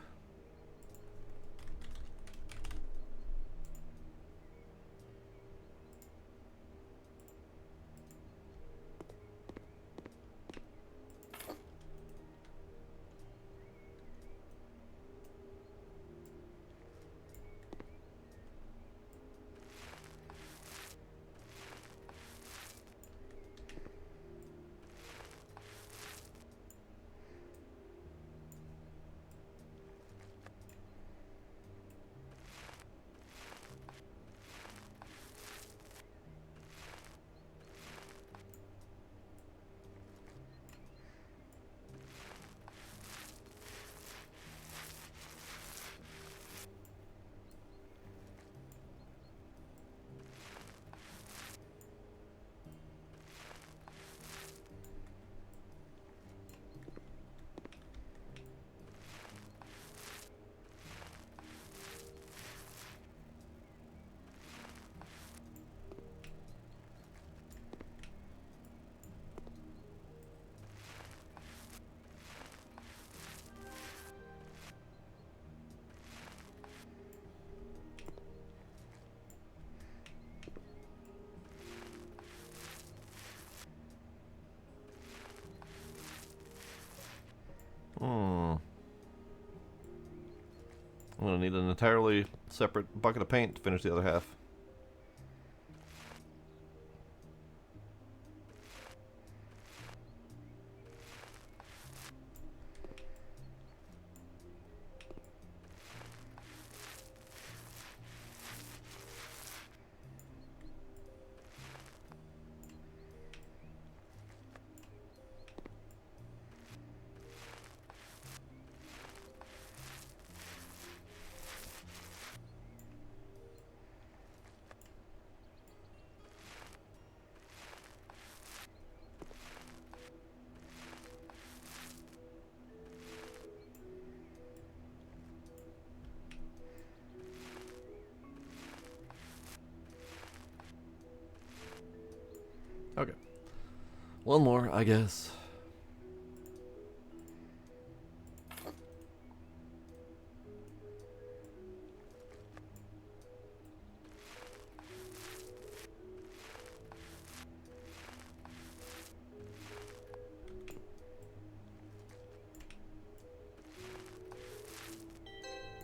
I'm gonna need an entirely separate bucket of paint to finish the other half. One more, I guess.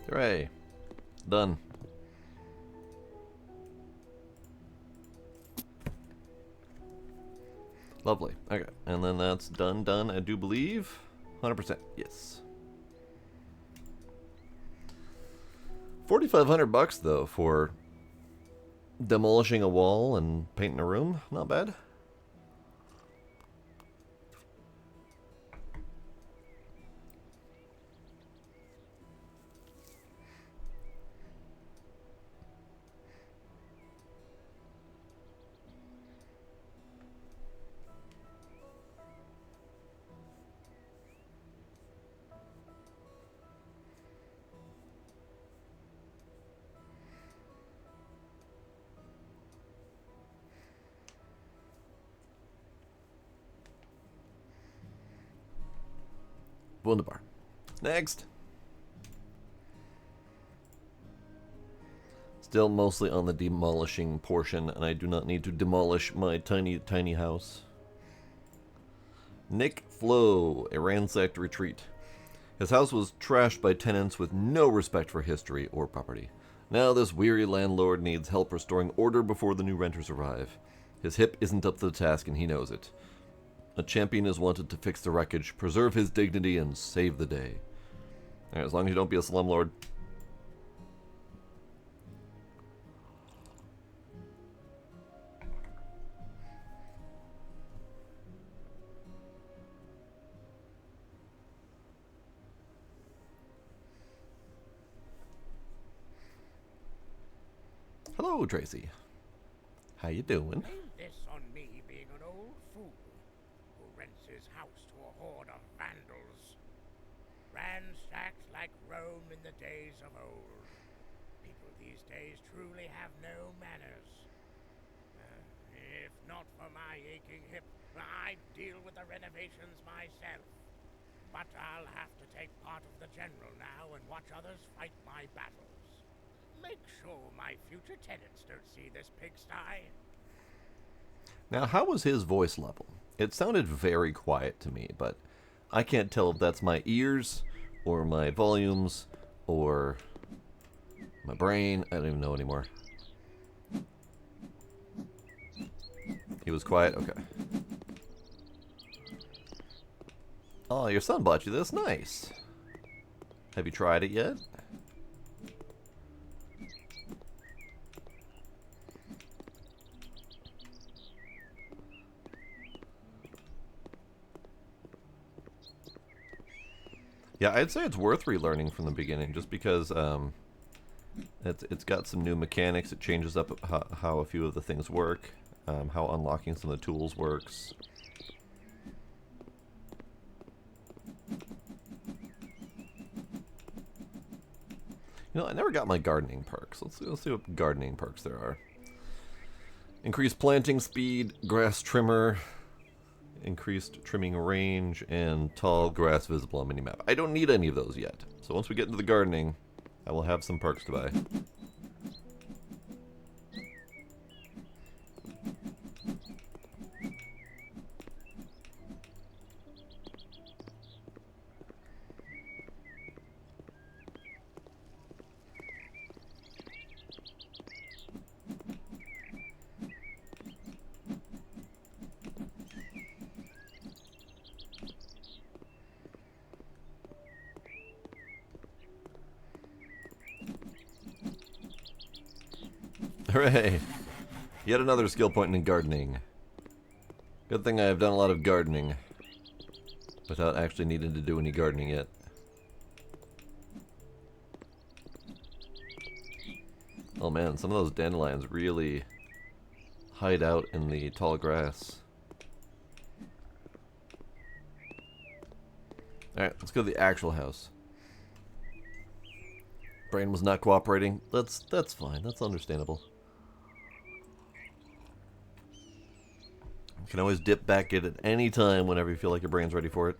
Hooray. Done. Lovely. Okay, and then that's done, I do believe. 100%, yes. 4,500 bucks though for demolishing a wall and painting a room. Not bad. Wunderbar. Next. Still mostly on the demolishing portion, and I do not need to demolish my tiny, tiny house. Nick Flo, a ransacked retreat. His house was trashed by tenants with no respect for history or property. Now this weary landlord needs help restoring order before the new renters arrive. His hip isn't up to the task, and he knows it. A champion is wanted to fix the wreckage, preserve his dignity, and save the day. Alright, as long as you don't be a slumlord. Hello, Tracy. How you doing? Blame this on me being an old fool who rents his house to a horde of vandals. Ransacked like Rome in the days of old. People these days truly have no manners. If not for my aching hip, I'd deal with the renovations myself. But I'll have to take part of the general now and watch others fight my battles. Make sure my future tenants don't see this pigsty. Now, how was his voice level? It sounded very quiet to me, but I can't tell if that's my ears, or my volumes, or my brain. I don't even know anymore. He was quiet? Okay. Oh, your son bought you this? Nice. Have you tried it yet? Yeah, I'd say it's worth relearning from the beginning, just because it's got some new mechanics. It changes up how a few of the things work, how unlocking some of the tools works. You know, I never got my gardening perks. Let's see what gardening perks there are. Increased planting speed, grass trimmer, increased trimming range, and tall grass visible on minimap. I don't need any of those yet. So once we get into the gardening, I will have some perks to buy. Hooray! Yet another skill point in gardening. Good thing I have done a lot of gardening without actually needing to do any gardening yet. Oh man, some of those dandelions really hide out in the tall grass. Alright, let's go to the actual house. Brain was not cooperating. That's fine. That's understandable. You can always dip back in at any time whenever you feel like your brain's ready for it.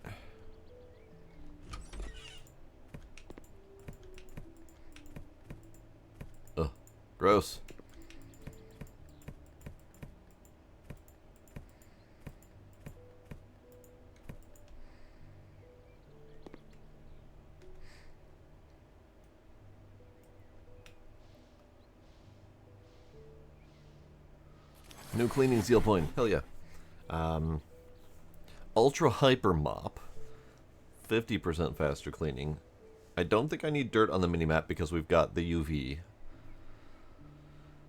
Ugh, gross. New cleaning seal point. Hell yeah. Ultra Hyper Mop. 50% faster cleaning. I don't think I need dirt on the minimap because we've got the UV.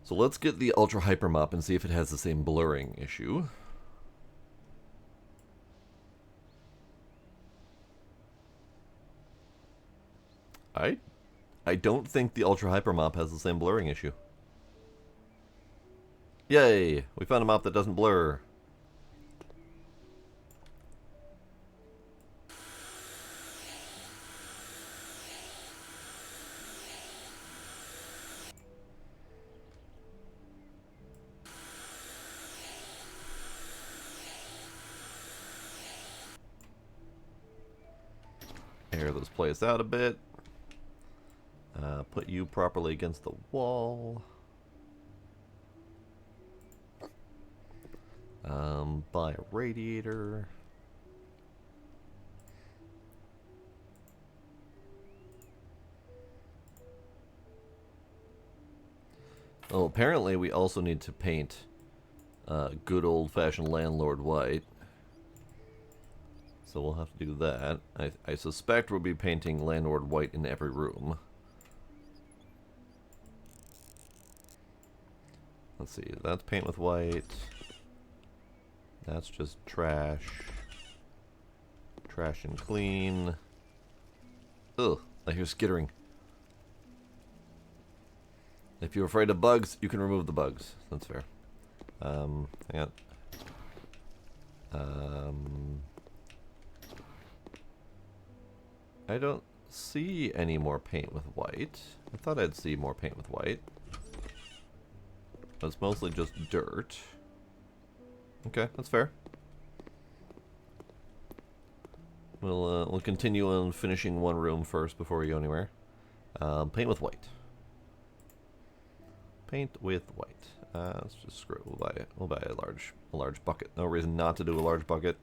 So let's get the Ultra Hyper Mop and see if it has the same blurring issue. I don't think the Ultra Hyper Mop has the same blurring issue. Yay! We found a mop that doesn't blur. Air this place out a bit. Put you properly against the wall. Buy a radiator. Oh, apparently we also need to paint good old-fashioned landlord white. So we'll have to do that. I suspect we'll be painting landlord white in every room. Let's see, that's paint with white. That's just trash. Trash and clean. Ugh, I hear skittering. If you're afraid of bugs, you can remove the bugs. That's fair. Hang on. I don't see any more paint with white. I thought I'd see more paint with white. But it's mostly just dirt. Okay, that's fair. We'll continue on finishing one room first before we go anywhere. Paint with white. Paint with white. Let's just screw it. We'll buy a large bucket. No reason not to do a large bucket.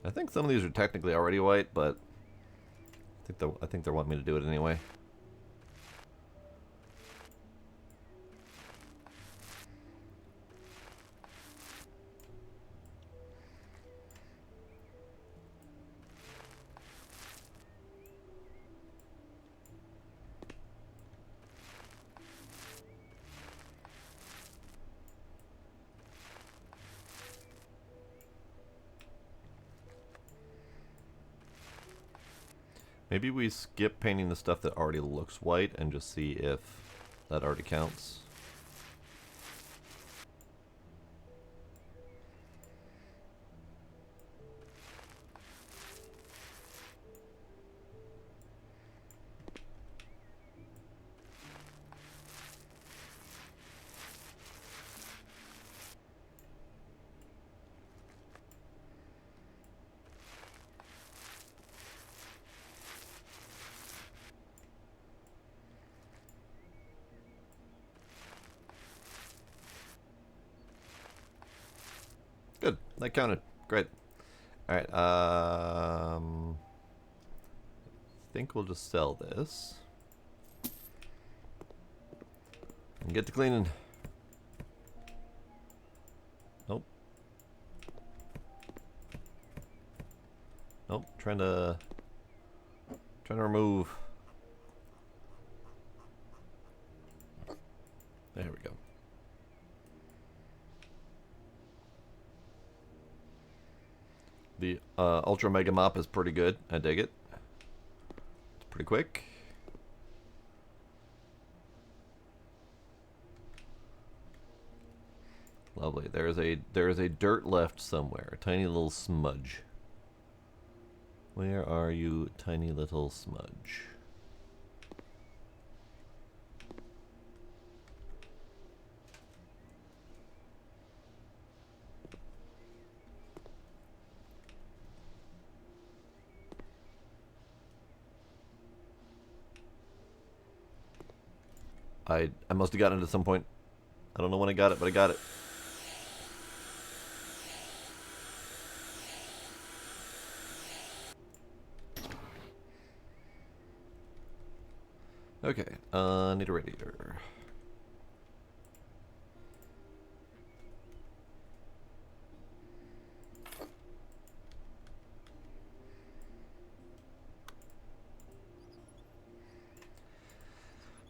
I think some of these are technically already white, but I think they want me to do it anyway. Maybe we skip painting the stuff that already looks white and just see if that already counts. Good, that counted. Great. Alright, I think we'll just sell this. And get to cleaning. Nope. Nope, trying to Trying to remove. There we go. The Ultra Mega Mop is pretty good. I dig it. It's pretty quick. Lovely. There is a dirt left somewhere. A tiny little smudge. Where are you, tiny little smudge? I must have gotten it at some point. I don't know when I got it, but I got it. Okay, need a radiator.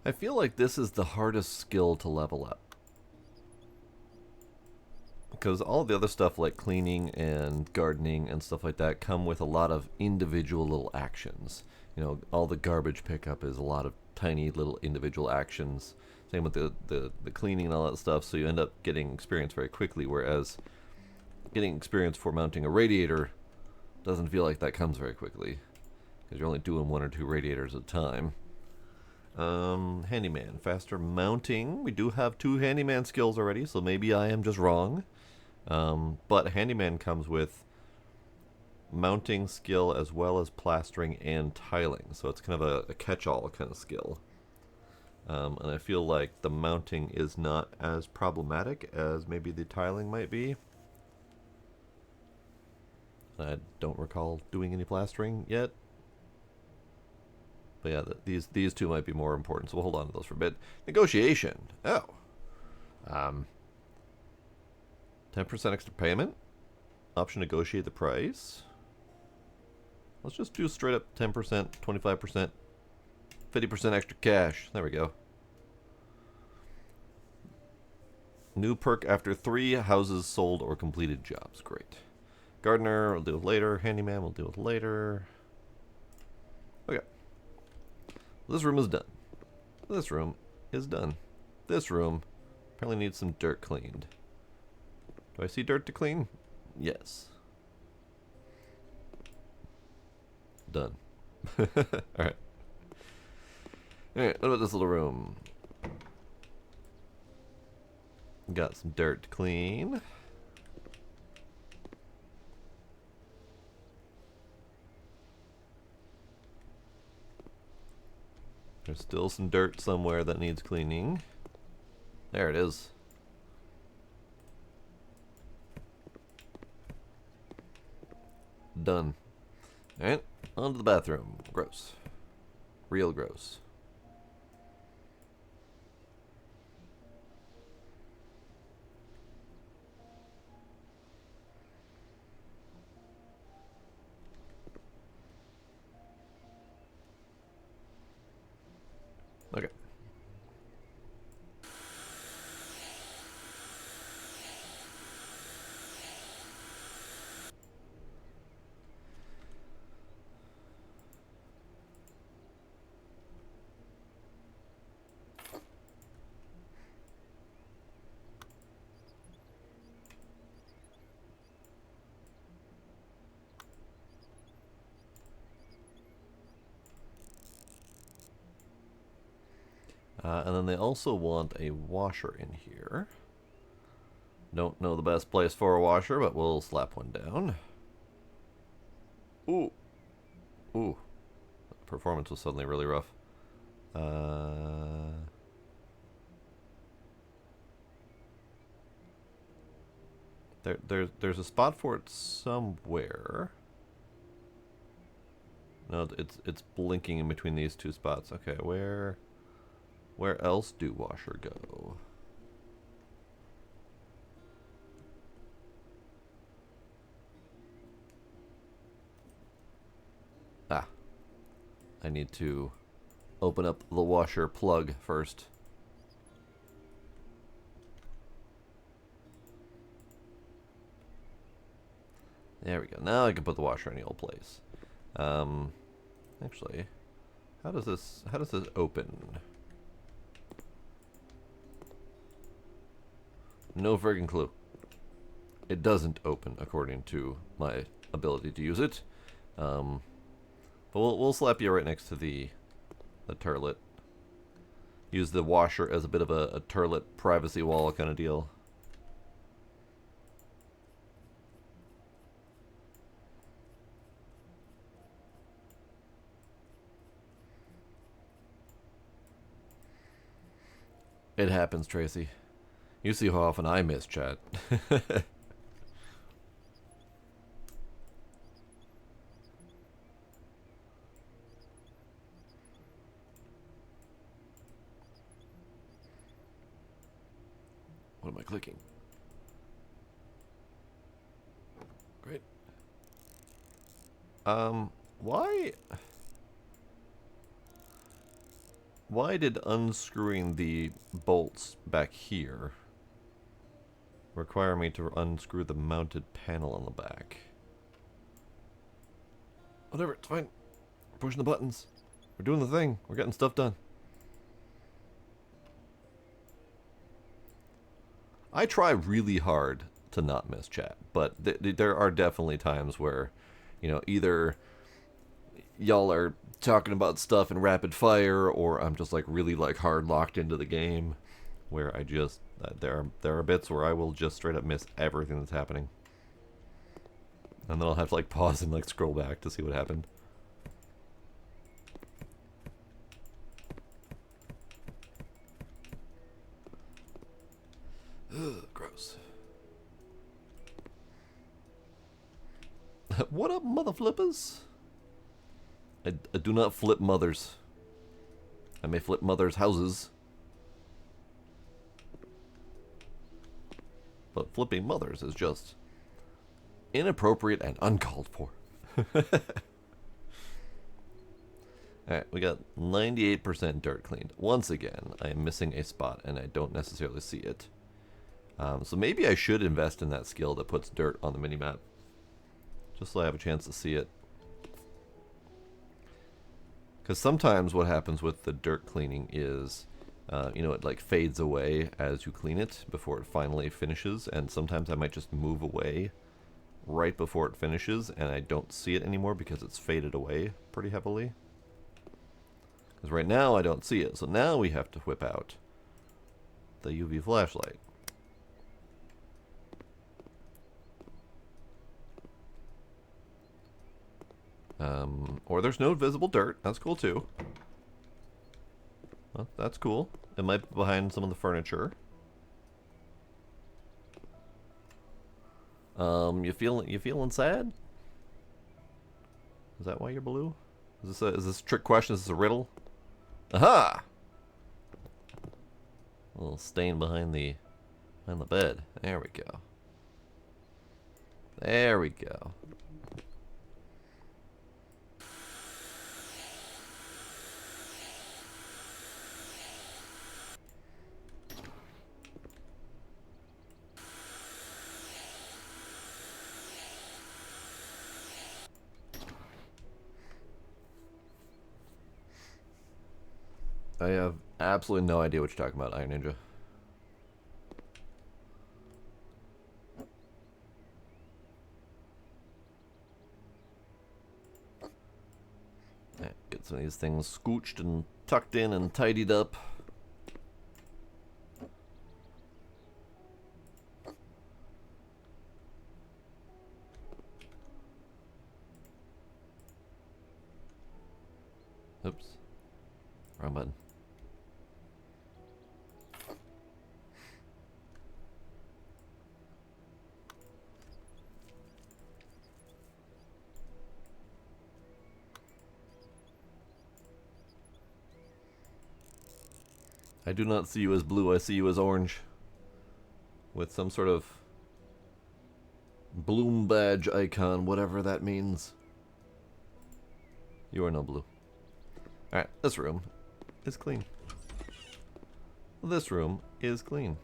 I feel like this is the hardest skill to level up. Because all the other stuff like cleaning and gardening and stuff like that come with a lot of individual little actions. You know, all the garbage pickup is a lot of tiny little individual actions. Same with the cleaning and all that stuff, so you end up getting experience very quickly, whereas getting experience for mounting a radiator doesn't feel like that comes very quickly. Because you're only doing 1 or 2 radiators at a time. Handyman, faster mounting. We do have 2 handyman skills already, so maybe I am just wrong. But handyman comes with mounting skill as well as plastering and tiling, so it's kind of a catch-all kind of skill. And I feel like the mounting is not as problematic as maybe the tiling might be. I don't recall doing any plastering yet. But yeah, these 2 might be more important, so we'll hold on to those for a bit. Negotiation. Oh. 10% extra payment. Option to negotiate the price. Let's just do straight up 10%, 25%, 50% extra cash. There we go. New perk after 3 houses sold or completed jobs. Great. Gardener, we'll deal with later. Handyman, we'll deal with later. Okay. This room is done. This room is done. This room apparently needs some dirt cleaned. Do I see dirt to clean? Yes. Done. Alright. Alright, what about this little room? Got some dirt to clean. There's still some dirt somewhere that needs cleaning. There it is. Done. Alright, on to the bathroom. Gross. Real gross. Okay. And then they also want a washer in here. Don't know the best place for a washer, but we'll slap one down. Ooh. Ooh. Performance was suddenly really rough. There's a spot for it somewhere. No, it's blinking in between these 2 spots. Okay, where else do washer go? Ah. I need to open up the washer plug first. There we go. Now I can put the washer in the old place. Actually, how does this open? No friggin' clue. It doesn't open according to my ability to use it. But we'll slap you right next to the turlet. Use the washer as a bit of a turlet privacy wall kind of deal. It happens, Tracy. You see how often I miss chat. What am I clicking? Great. Why did unscrewing the bolts back here require me to unscrew the mounted panel on the back? Whatever, it's fine. We're pushing the buttons. We're doing the thing. We're getting stuff done. I try really hard to not miss chat, but there are definitely times where, you know, either y'all are talking about stuff in rapid fire, or I'm just like really like hard locked into the game, where I just there are bits where I will just straight up miss everything that's happening, and then I'll have to like pause and like scroll back to see what happened. Ugh, gross. What up, mother flippers? I do not flip mothers. I may flip mothers' houses, but flipping mothers is just inappropriate and uncalled for. Alright, we got 98% dirt cleaned. Once again, I am missing a spot, and I don't necessarily see it. So maybe I should invest in that skill that puts dirt on the minimap, just so I have a chance to see it. Because sometimes what happens with the dirt cleaning is, you know, it like fades away as you clean it before it finally finishes, and sometimes I might just move away right before it finishes, and I don't see it anymore because it's faded away pretty heavily. Because right now I don't see it, so now we have to whip out the UV flashlight. Or there's no visible dirt. That's cool too. Well, that's cool. It might be behind some of the furniture. You feeling sad? Is that why you're blue? Is this a trick question? Is this a riddle? Aha! A little stain behind the bed. There we go. There we go. I have absolutely no idea what you're talking about, Iron Ninja. Right, get some of these things scooched and tucked in and tidied up. Oops. Wrong button. I do not see you as blue, I see you as orange. With some sort of bloom badge icon, whatever that means. You are no blue. Alright, this room is clean. This room is clean.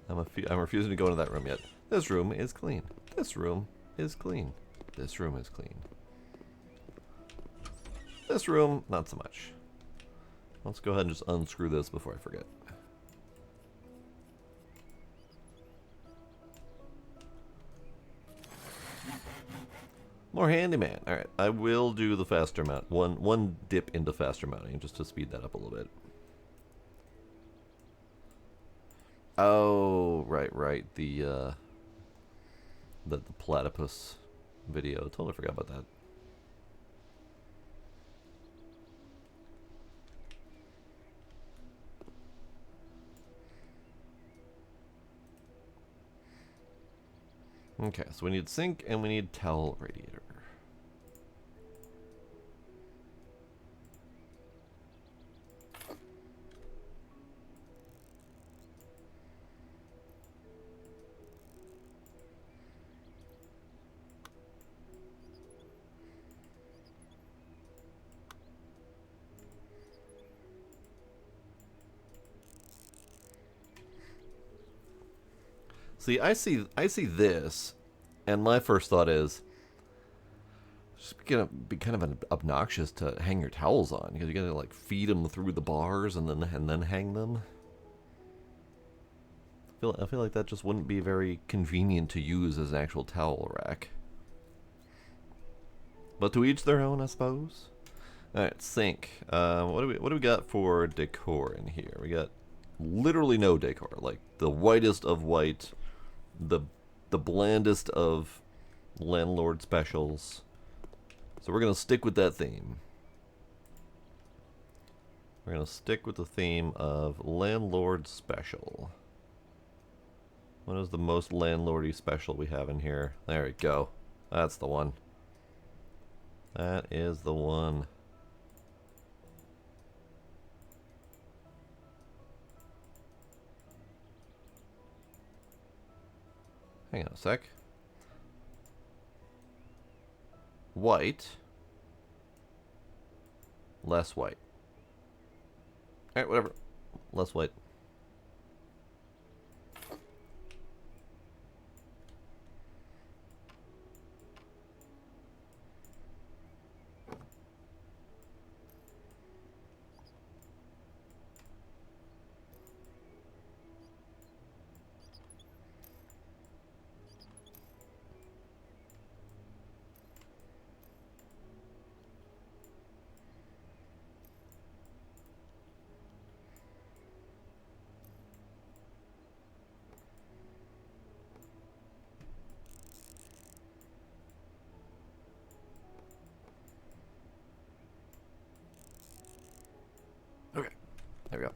I'm refusing to go into that room yet. This room is clean. This room is clean. This room is clean. This room, not so much. Let's go ahead and just unscrew this before I forget. More handyman. Alright, I will do the faster mount. One dip into faster mounting just to speed that up a little bit. Oh, right. The platypus video. Totally forgot about that. Okay, so we need sink and we need towel radiator. See, I see this, and my first thought is, it's gonna be kind of obnoxious to hang your towels on because you gotta like feed them through the bars and then hang them. I feel like that just wouldn't be very convenient to use as an actual towel rack. But to each their own, I suppose. All right, sink. What do we got for decor in here? We got literally no decor, like the whitest of white. The blandest of landlord specials. So we're going to stick with that theme. We're going to stick with the theme of landlord special. What is the most landlordy special we have in here? There we go. That's the one. That is the one. Hang on a sec. White. Less white. Alright, whatever. Less white. Okay, there we go.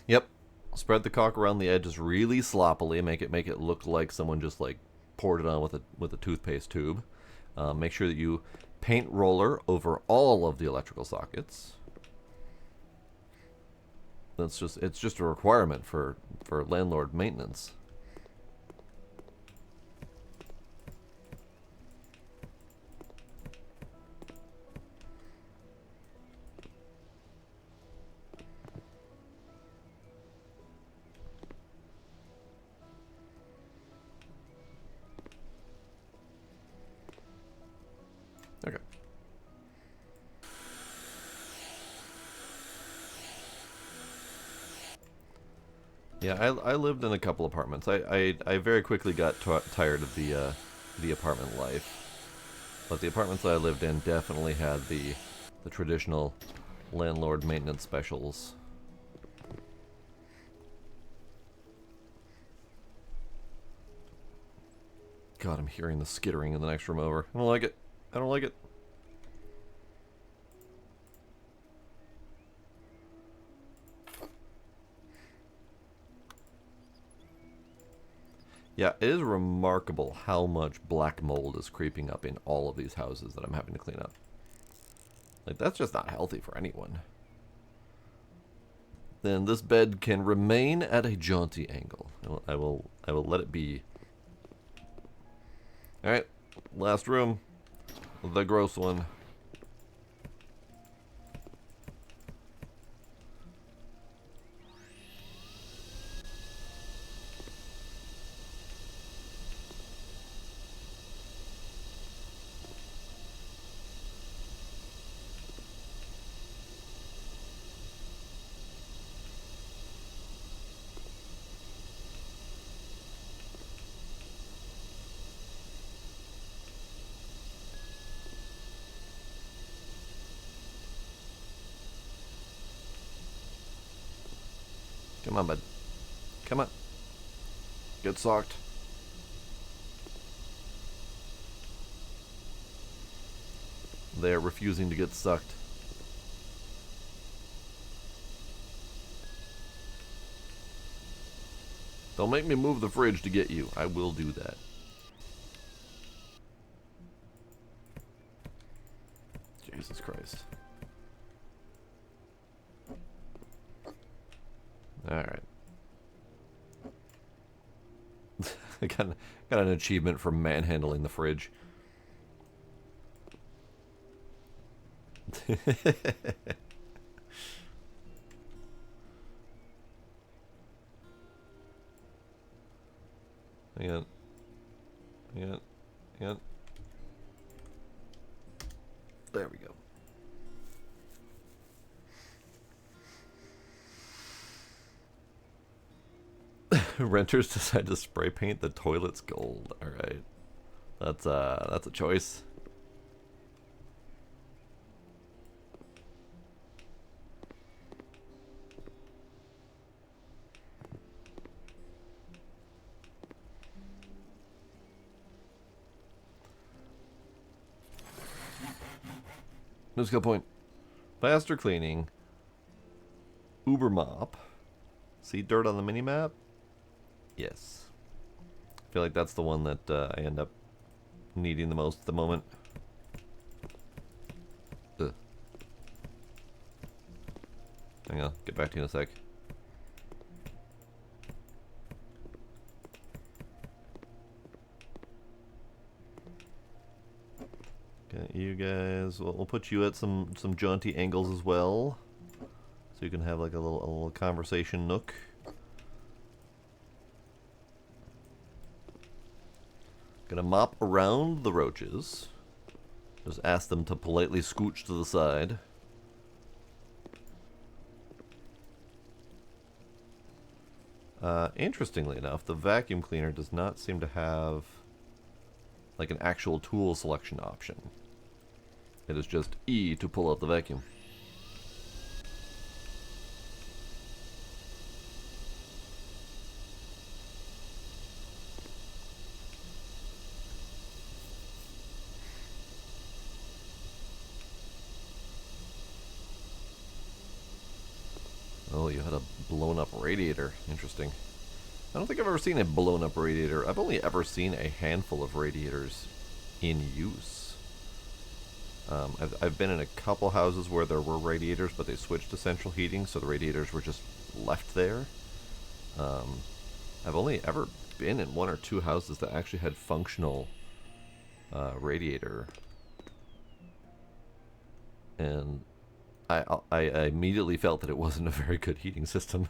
Yep, spread the caulk around the edges really sloppily. Make it look like someone just like poured it on with a toothpaste tube. Make sure that you paint roller over all of the electrical sockets. It's just a requirement for landlord maintenance. Okay. Yeah, I lived in a couple apartments. I very quickly got tired of the apartment life, but the apartments that I lived in definitely had the traditional landlord maintenance specials. God, I'm hearing the skittering in the next room over. I don't like it. I don't like it. Yeah, it is remarkable how much black mold is creeping up in all of these houses that I'm having to clean up. Like, that's just not healthy for anyone. Then this bed can remain at a jaunty angle. I will let it be. Alright, last room. The gross one. Come on, bud. Come on. Get socked. They're refusing to get sucked. Don't make me move the fridge to get you. I will do that. Jesus Christ. Alright. I got an achievement for manhandling the fridge. Hang on. Hang on. Hang on. There we go. Renters decide to spray paint the toilets gold. All right, that's a choice. No skill point. Faster cleaning. Uber mop. See dirt on the mini map? Yes. I feel like that's the one that I end up needing the most at the moment. Ugh. Hang on, get back to you in a sec. Got you guys. We'll put you at some jaunty angles as well, so you can have like a little conversation nook. Gonna mop around the roaches. Just ask them to politely scooch to the side. Interestingly enough, the vacuum cleaner does not seem to have like an actual tool selection option. It is just E to pull out the vacuum. Oh, you had a blown up radiator. Interesting. I don't think I've ever seen a blown up radiator. I've only ever seen a handful of radiators in use. I've been in a couple houses where there were radiators, but they switched to central heating, so the radiators were just left there. I've only ever been in one or two houses that actually had functional radiator. And I immediately felt that it wasn't a very good heating system.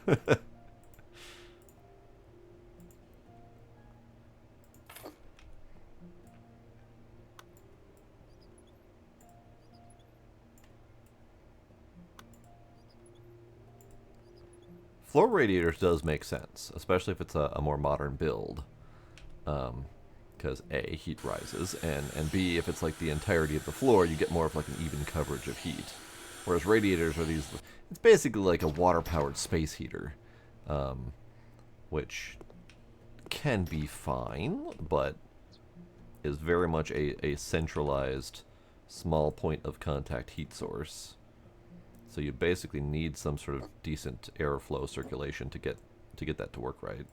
Floor radiators does make sense, especially if it's a more modern build. Because A, heat rises, and B, if it's like the entirety of the floor, you get more of like an even coverage of heat. Whereas radiators are these, it's basically like a water-powered space heater, which can be fine, but is very much a centralized, small point of contact heat source. So you basically need some sort of decent airflow circulation to get that to work right.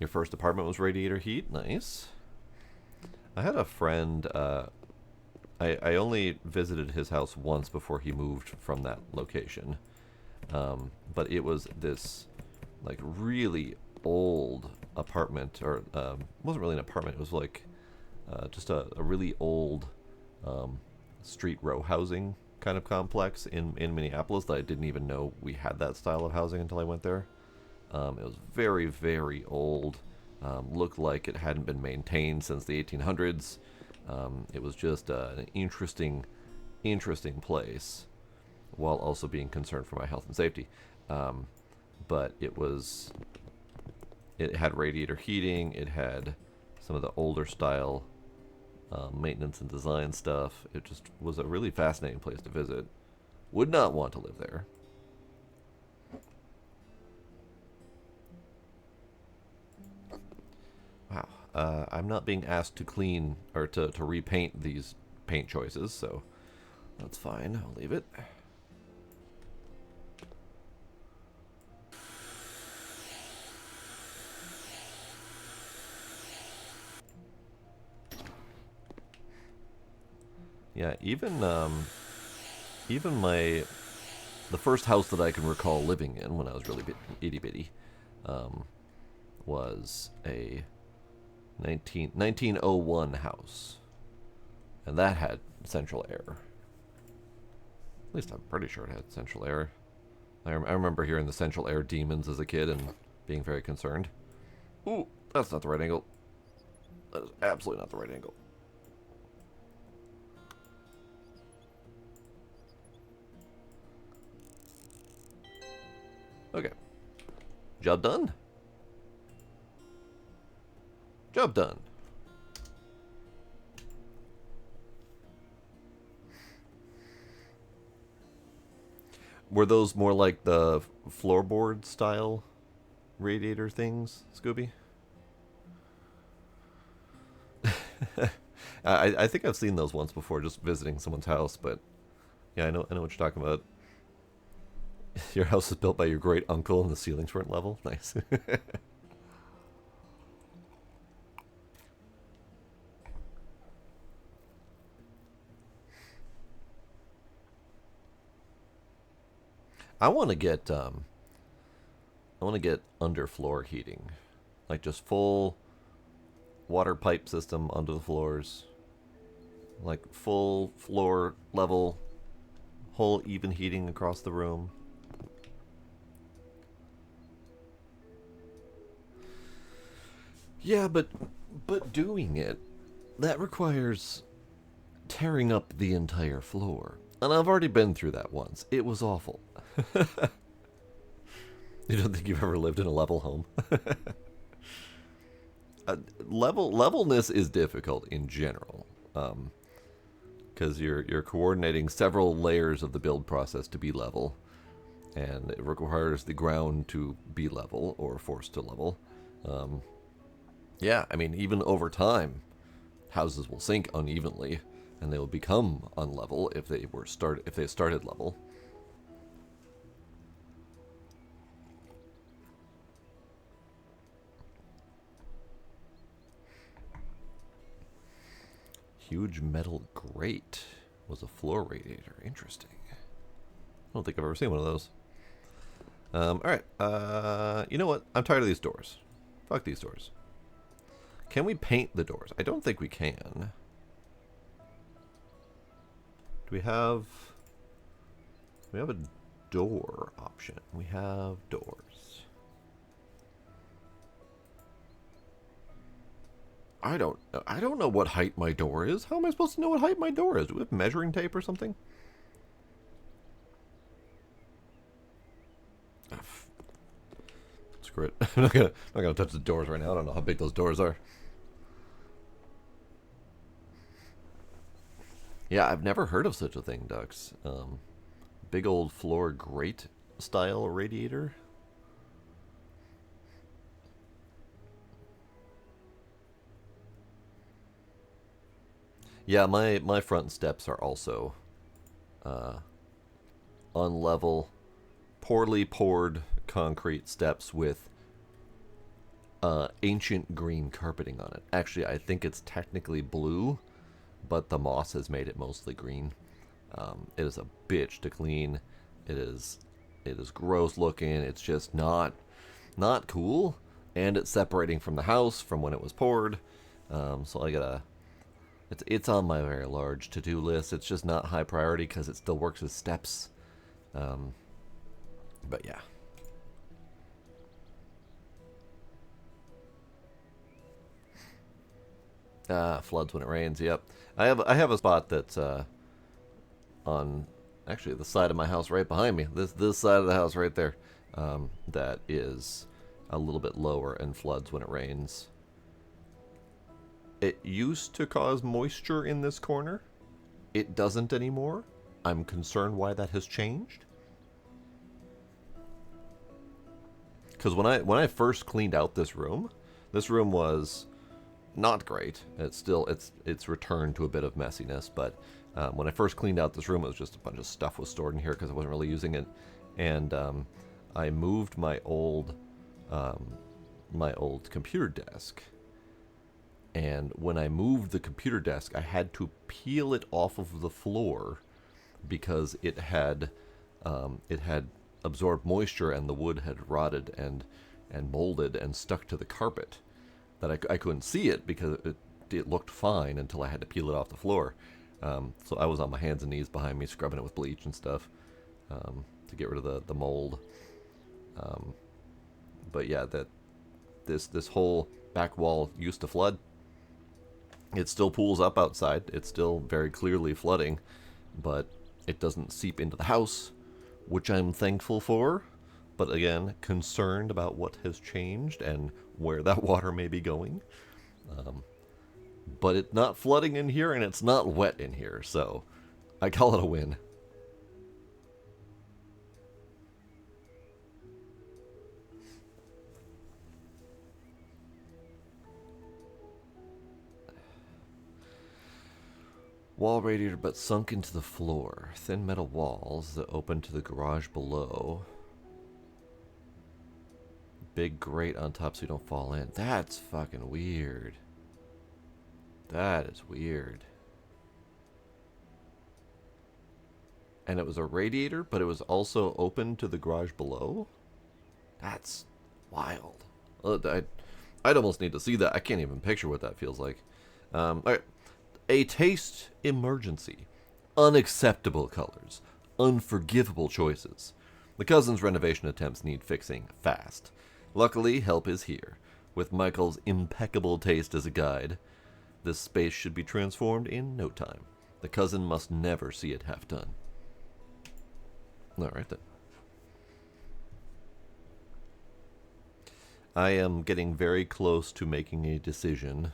Your first apartment was radiator heat? Nice. I had a friend, I only visited his house once before he moved from that location. But it was this like really old apartment, or it wasn't really an apartment, it was like just a really old street row housing kind of complex in Minneapolis that I didn't even know we had that style of housing until I went there. It was very, very old. Looked like it hadn't been maintained since the 1800s. It was just an interesting place, while also being concerned for my health and safety. But it had radiator heating. It had some of the older style maintenance and design stuff. It just was a really fascinating place to visit. Would not want to live there. Wow. I'm not being asked to clean or to repaint these paint choices, so that's fine. I'll leave it. Yeah, even the first house that I can recall living in when I was really itty bitty was a 1901 house, and that had central air. At least I'm pretty sure it had central air. I remember hearing the central air demons as a kid and being very concerned. Ooh, that's not the right angle. That is absolutely not the right angle. Okay. Job done. Job done. Were those more like the floorboard style radiator things, Scooby? I think I've seen those once before, just visiting someone's house, but yeah, I know what you're talking about. Your house is built by your great uncle and the ceilings weren't level? Nice. I want to get underfloor heating. Like just full water pipe system under the floors. Like full floor level, whole even heating across the room. Yeah, but doing it, that requires tearing up the entire floor. And I've already been through that once. It was awful. You don't think you've ever lived in a level home? Levelness is difficult in general. Because you're coordinating several layers of the build process to be level. And it requires the ground to be level or forced to level. Yeah, I mean, even over time, houses will sink unevenly, and they will become unlevel if they started level. Huge metal grate was a floor radiator. Interesting. I don't think I've ever seen one of those. Alright. You know what? I'm tired of these doors. Fuck these doors. Can we paint the doors? I don't think we can. Do we have a door option? We have doors. I don't know what height my door is. How am I supposed to know what height my door is? Do we have measuring tape or something? Screw it. I'm not gonna touch the doors right now. I don't know how big those doors are. Yeah, I've never heard of such a thing, Dux. Big old floor grate style radiator. Yeah, my front steps are also unlevel, poorly poured concrete steps with ancient green carpeting on it. Actually, I think it's technically blue, but the moss has made it mostly green. It is a bitch to clean. It is gross looking. It's just not cool, and it's separating from the house from when it was poured. So I gotta It's on my very large to-do list. It's just not high priority because it still works as steps. But yeah. Floods when it rains. Yep. I have a spot that's on actually the side of my house right behind me. This side of the house right there. That is a little bit lower and floods when it rains. It used to cause moisture in this corner. It doesn't anymore. I'm concerned why that has changed. Because when I first cleaned out this room was not great. It's returned to a bit of messiness. But when I first cleaned out this room, it was just a bunch of stuff was stored in here because I wasn't really using it. And I moved my old computer desk. And when I moved the computer desk, I had to peel it off of the floor because it had absorbed moisture and the wood had rotted and molded and stuck to the carpet. That I couldn't see it because it looked fine until I had to peel it off the floor. So I was on my hands and knees behind me scrubbing it with bleach and stuff to get rid of the mold. But yeah, this whole back wall used to flood. It still pools up outside. It's still very clearly flooding, but it doesn't seep into the house, which I'm thankful for. But again, concerned about what has changed and where that water may be going. But it's not flooding in here and it's not wet in here, so I call it a win. Wall radiator but sunk into the floor. Thin metal walls that open to the garage below. Big grate on top so you don't fall in. That's fucking weird. That is weird. And it was a radiator, but it was also open to the garage below? That's wild. I'd almost need to see that. I can't even picture what that feels like. Alright. A taste emergency. Unacceptable colors. Unforgivable choices. The cousin's renovation attempts need fixing fast. Luckily, help is here. With Michael's impeccable taste as a guide, this space should be transformed in no time. The cousin must never see it half done. Alright then. I am getting very close to making a decision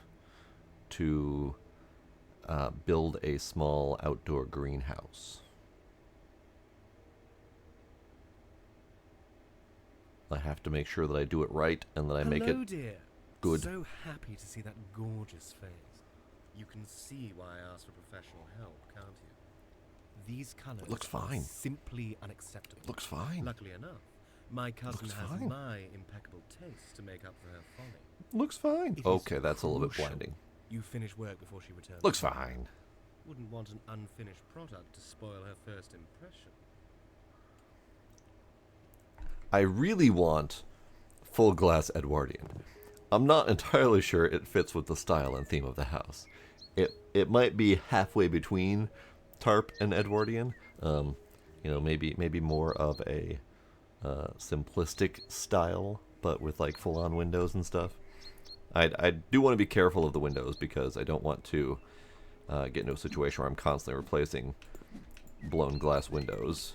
to build a small outdoor greenhouse. I have to make sure that I do it right and that I make it dear. good. So happy to see that gorgeous face. You can see why I asked for professional help, can't you? These colors Looks fine. are simply unacceptable. Looks fine. Luckily enough, my cousin Looks has fine. my impeccable taste to make up for her folly. Looks fine. It is Okay, that's a little bit crucial blinding. You finish work before she returns. Looks fine. Wouldn't want an unfinished product to spoil her first impression. I really want full glass Edwardian. I'm not entirely sure it fits with the style and theme of the house. It might be halfway between tarp and Edwardian. Maybe more of a simplistic style, but with like full-on windows and stuff. I do want to be careful of the windows because I don't want to get into a situation where I'm constantly replacing blown glass windows.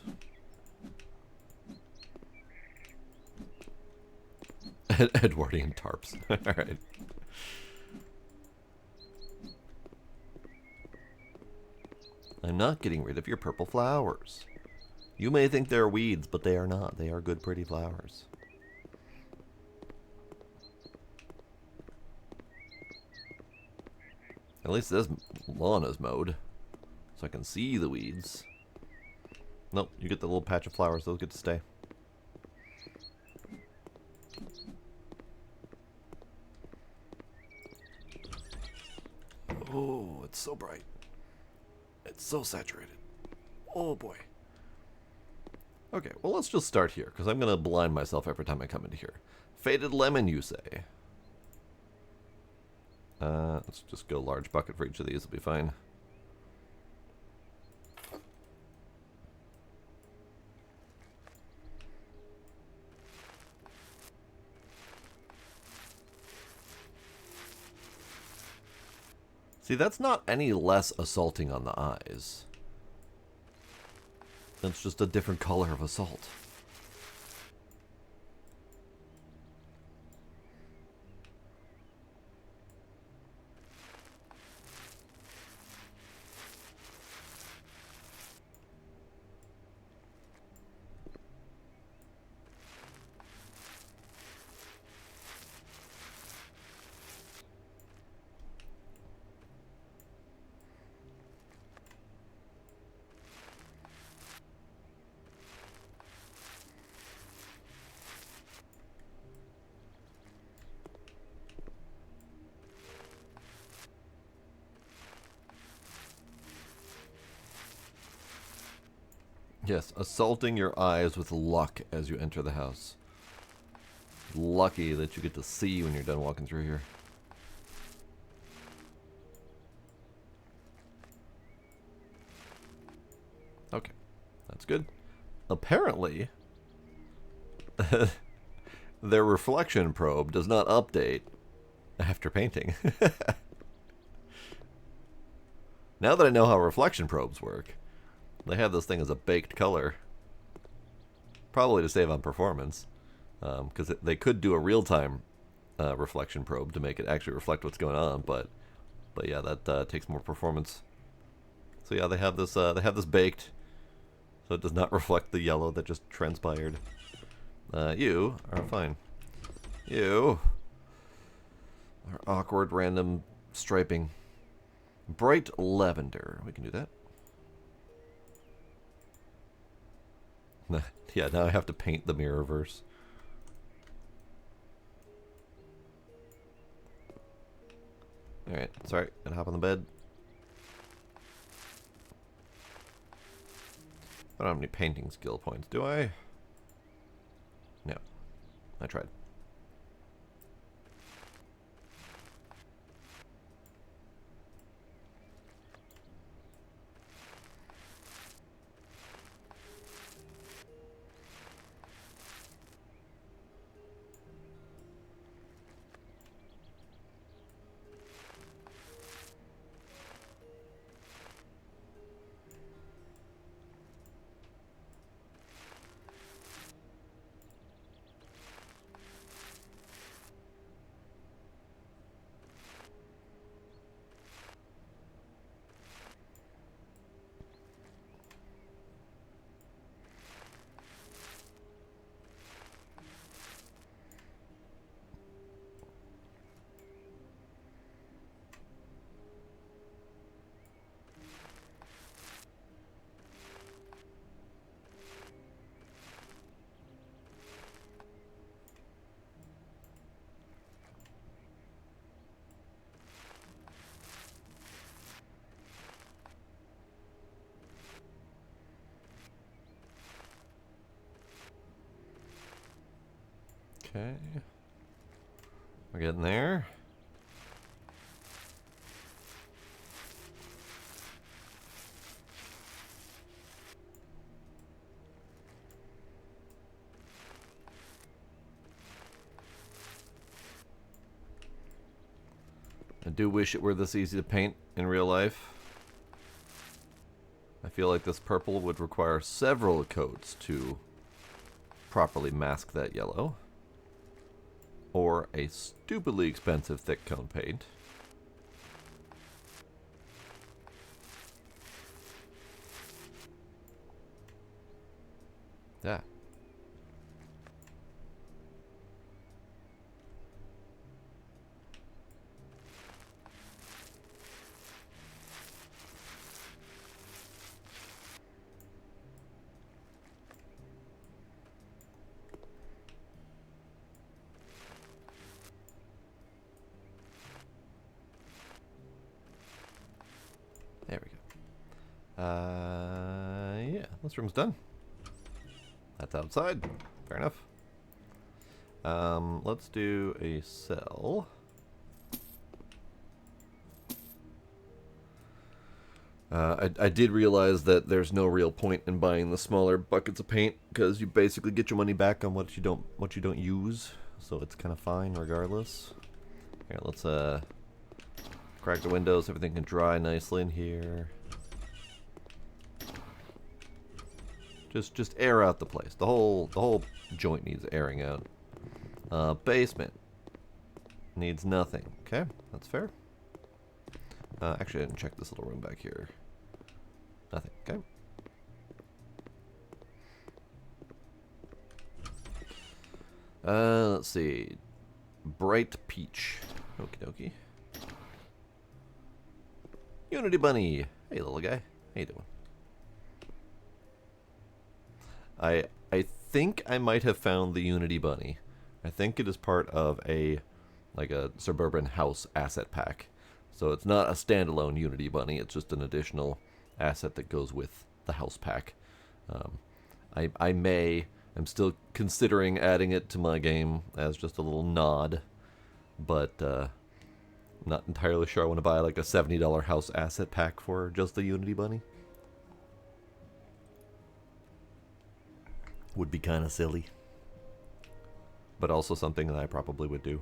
Edwardian tarps. Alright. I'm not getting rid of your purple flowers. You may think they're weeds, but they are not. They are good, pretty flowers. At least this lawn is mowed, so I can see the weeds. Nope, you get the little patch of flowers. Those get to stay. Oh, it's so bright. It's so saturated. Oh boy. Okay, well let's just start here, because I'm going to blind myself every time I come into here. Faded lemon, you say? Let's just go large bucket for each of these. Will be fine. See, that's not any less assaulting on the eyes. It's just a different color of assault. Yes, assaulting your eyes with luck as you enter the house. Lucky that you get to see when you're done walking through here. Okay, that's good. Apparently, their reflection probe does not update after painting. Now that I know how reflection probes work, they have this thing as a baked color. Probably to save on performance. Because they could do a real-time reflection probe to make it actually reflect what's going on, but yeah, that takes more performance. So yeah, they have this baked, so it does not reflect the yellow that just transpired. You are fine. You are awkward random striping. Bright lavender. We can do that. Yeah, now I have to paint the Mirrorverse. Alright, sorry, gotta hop on the bed. I don't have any painting skill points, do I? No. I tried. Okay. We're getting there. I do wish it were this easy to paint in real life. I feel like this purple would require several coats to properly mask that yellow. Or a stupidly expensive thick cone paint. Yeah. There we go. Yeah, this room's done. That's outside. Fair enough. Let's do a cell. I did realize that there's no real point in buying the smaller buckets of paint because you basically get your money back on what you don't use, so it's kind of fine regardless. Here, let's crack the windows. Everything can dry nicely in here. Just air out the place. The whole joint needs airing out. Basement needs nothing. Okay, that's fair. Actually, I didn't check this little room back here. Nothing. Okay. Let's see. Bright peach. Okie dokie. Unity bunny. Hey, little guy. How you doing? I think I might have found the Unity bunny. I think it is part of a suburban house asset pack. So it's not a standalone Unity bunny. It's just an additional asset that goes with the house pack. I'm still considering adding it to my game as just a little nod, but I'm not entirely sure I want to buy like a $70 house asset pack for just the Unity bunny. Would be kind of silly, but also something that I probably would do.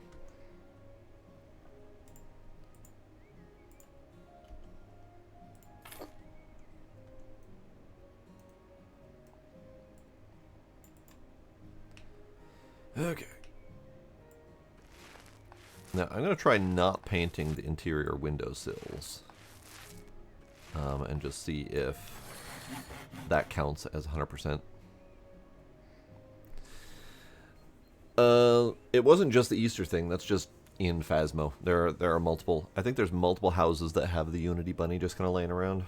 Okay. Now, I'm going to try not painting the interior windowsills. And just see if that counts as 100%. It wasn't just the Easter thing. That's just in Phasmo. There are multiple. I think there's multiple houses that have the Unity bunny just kind of laying around.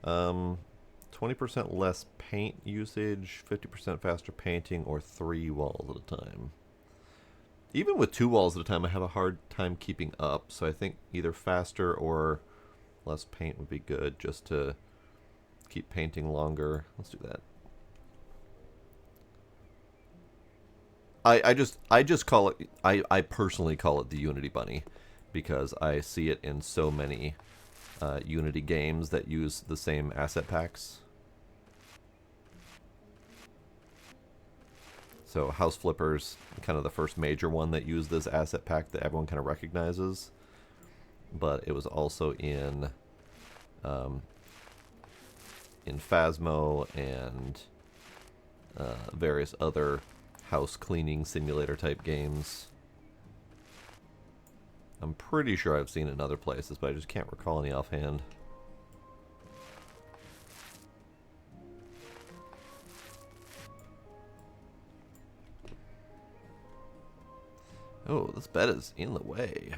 20% less paint usage, 50% faster painting, or 3 walls at a time. Even with 2 walls at a time, I have a hard time keeping up. So I think either faster or less paint would be good, just to keep painting longer. Let's do that. I just call it, I personally call it the Unity bunny because I see it in so many Unity games that use the same asset packs. So House Flippers, kind of the first major one that used this asset pack that everyone kind of recognizes. But it was also in Phasmo and various other house cleaning simulator type games. I'm pretty sure I've seen it in other places, but I just can't recall any offhand. Oh, this bed is in the way.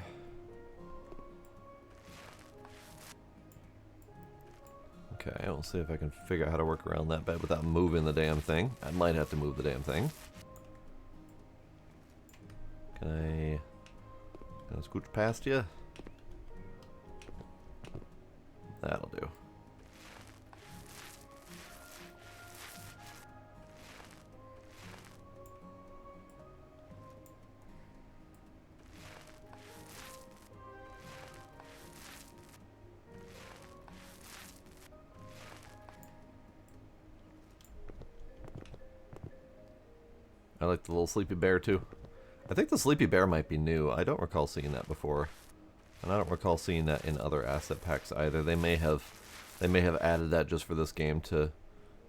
Okay, I'll see if I can figure out how to work around that bed without moving the damn thing. I might have to move the damn thing. Can I scooch past you? That'll do. I like the little sleepy bear too. I think the sleepy bear might be new. I don't recall seeing that before. And I don't recall seeing that in other asset packs either. They may have added that just for this game to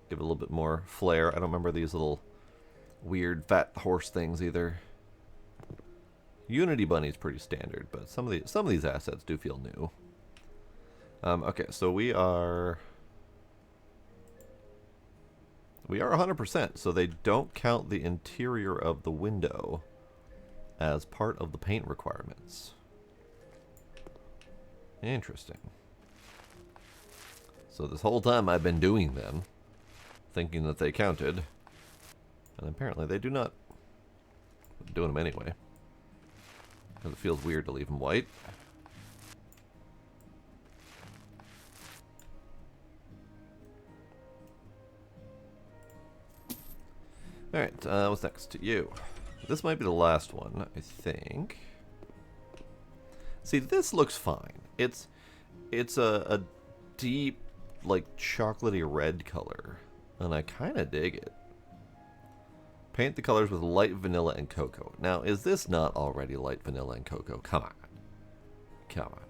give it a little bit more flair. I don't remember these little weird fat horse things either. Unity Bunny's pretty standard, but some of these assets do feel new. Okay, so we are 100%, so they don't count the interior of the window as part of the paint requirements. Interesting. So this whole time I've been doing them, thinking that they counted, and apparently they do not. I'm doing them anyway, because it feels weird to leave them white. Alright, what's next to you? This might be the last one, I think. See, this looks fine. It's a deep, like, chocolatey red color. And I kind of dig it. Paint the colors with light vanilla and cocoa. Now, is this not already light vanilla and cocoa? Come on. Come on.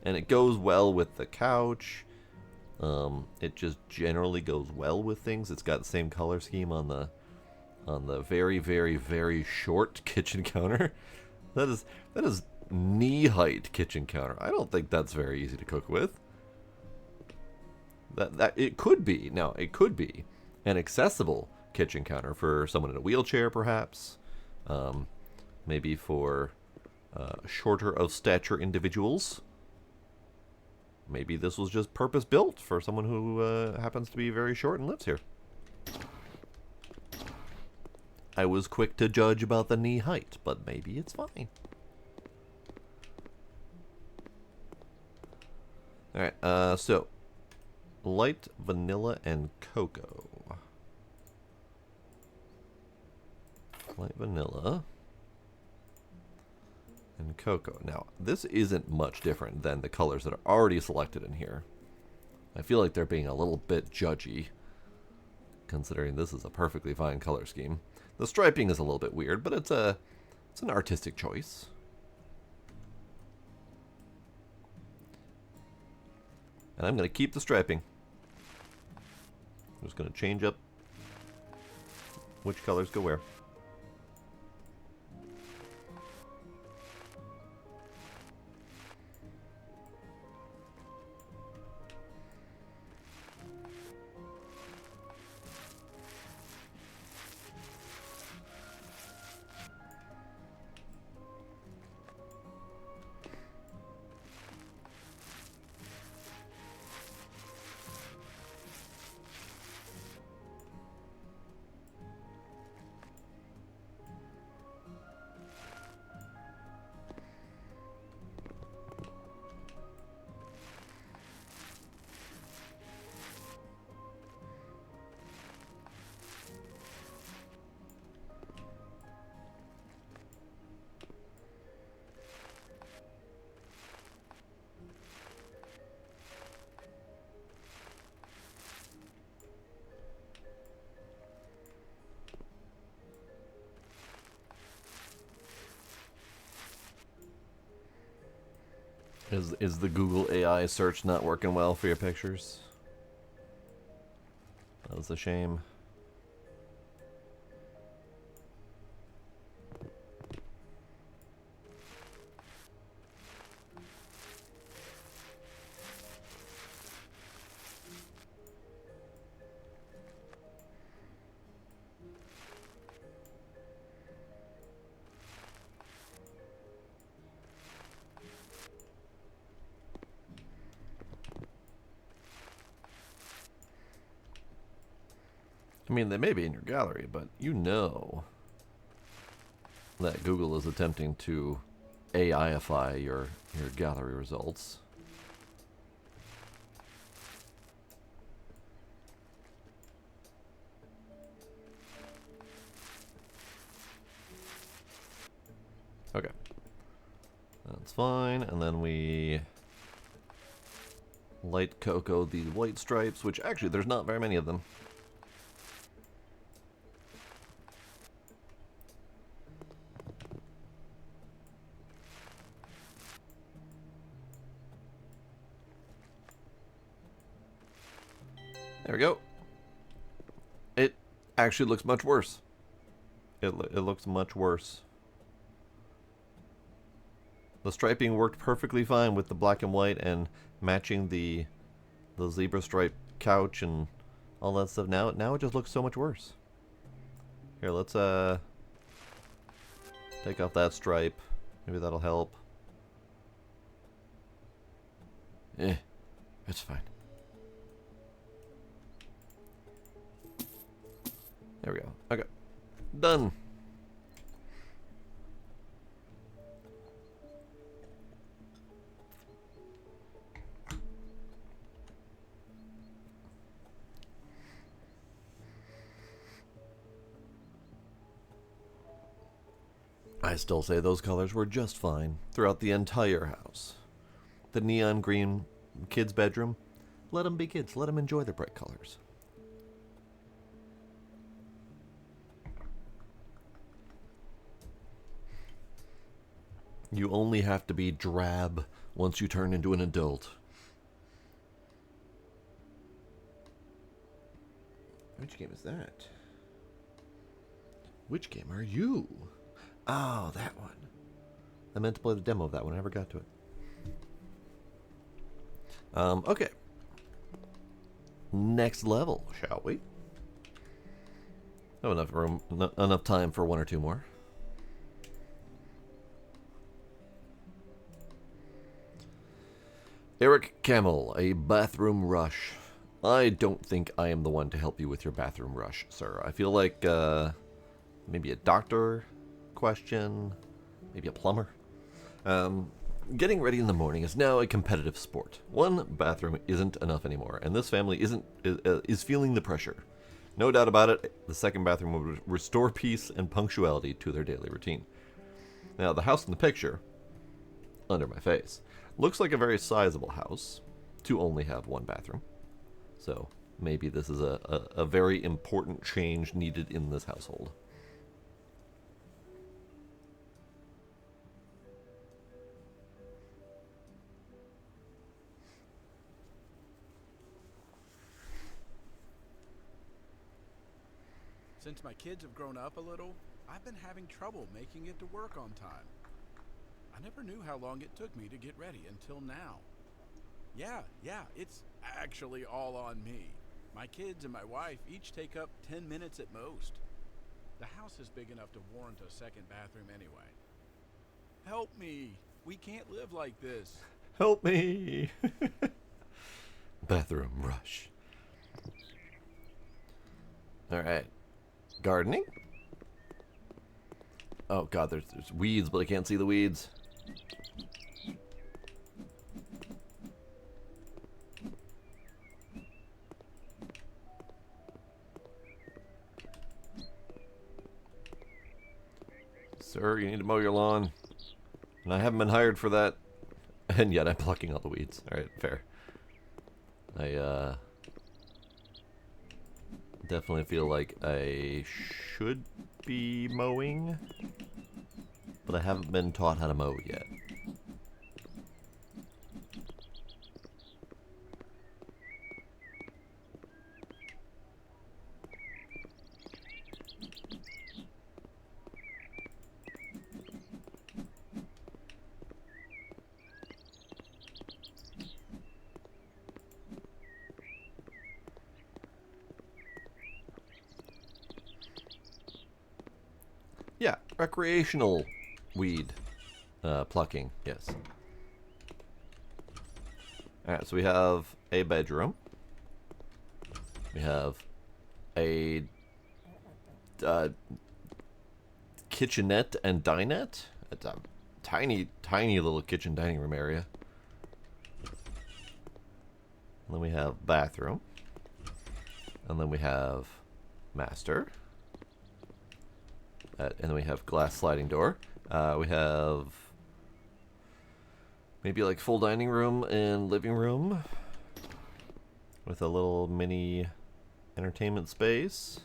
And it goes well with the couch. It just generally goes well with things. It's got the same color scheme on the very, very, very short kitchen counter. That is knee-height kitchen counter. I don't think that's very easy to cook with. That it could be. Now, it could be an accessible kitchen counter for someone in a wheelchair, perhaps. Maybe for shorter of stature individuals. Maybe this was just purpose-built for someone who happens to be very short and lives here. I was quick to judge about the knee height, but maybe it's fine. Alright, so light vanilla and cocoa. Light vanilla and cocoa. Now, this isn't much different than the colors that are already selected in here. I feel like they're being a little bit judgy, considering this is a perfectly fine color scheme. The striping is a little bit weird, but it's an artistic choice. And I'm going to keep the striping. I'm just going to change up which colors go where. Is the Google AI search not working well for your pictures? That was a shame. I mean, they may be in your gallery, but you know that Google is attempting to AIify your gallery results. Okay. That's fine, and then we light cocoa the white stripes, which actually there's not very many of them. There we go. It actually looks much worse. It looks much worse. The striping worked perfectly fine with the black and white and matching the zebra stripe couch and all that stuff. Now it just looks so much worse. Here, let's take off that stripe. Maybe that'll help. It's fine. There we go. Okay. Done. I still say those colors were just fine throughout the entire house. The neon green kid's bedroom, Let them be kids. Let them enjoy the bright colors. You only have to be drab once you turn into an adult. Which game is that? Which game are you? Oh, that one. I meant to play the demo of that one. I never got to it. Okay. Next level, shall we? Have enough room, enough time for one or two more. Eric Camel, a bathroom rush. I don't think I am the one to help you with your bathroom rush, sir. I feel like maybe a doctor question, maybe a plumber. Getting ready in the morning is now a competitive sport. One bathroom isn't enough anymore, and this family is feeling the pressure. No doubt about it, the second bathroom will restore peace and punctuality to their daily routine. Now, the house in the picture, under my face, looks like a very sizable house to only have one bathroom. So maybe this is a very important change needed in this household. Since my kids have grown up a little, I've been having trouble making it to work on time. I never knew how long it took me to get ready until now. Yeah, it's actually all on me. My kids and my wife each take up 10 minutes at most. The house is big enough to warrant a second bathroom anyway. Help me! We can't live like this. Help me! Bathroom rush. Alright. Gardening? Oh god, there's weeds, but I can't see the weeds. Sir, you need to mow your lawn. And I haven't been hired for that. And yet I'm plucking all the weeds. Alright, fair. I definitely feel like I should be mowing, but I haven't been taught how to mow yet. Yeah, recreational weed plucking, yes. Alright, so we have a bedroom. We have a kitchenette and dinette. It's a tiny, tiny little kitchen dining room area. And then we have bathroom. And then we have master. And then we have glass sliding door. We have maybe like full dining room and living room with a little mini entertainment space.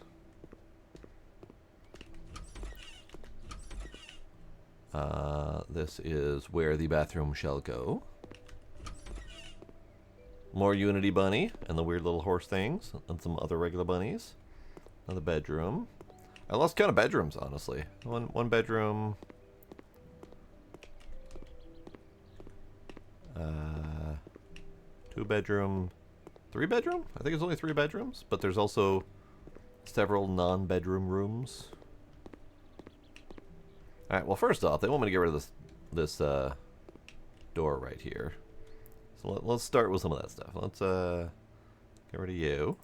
This is where the bathroom shall go. More Unity bunny and the weird little horse things and some other regular bunnies. Another bedroom. I lost count of bedrooms, honestly. One bedroom. Two bedroom. Three bedroom? I think it's only 3 bedrooms, but there's also several non-bedroom rooms. Alright, well first off, they want me to get rid of this door right here. So let's start with some of that stuff. Let's get rid of you.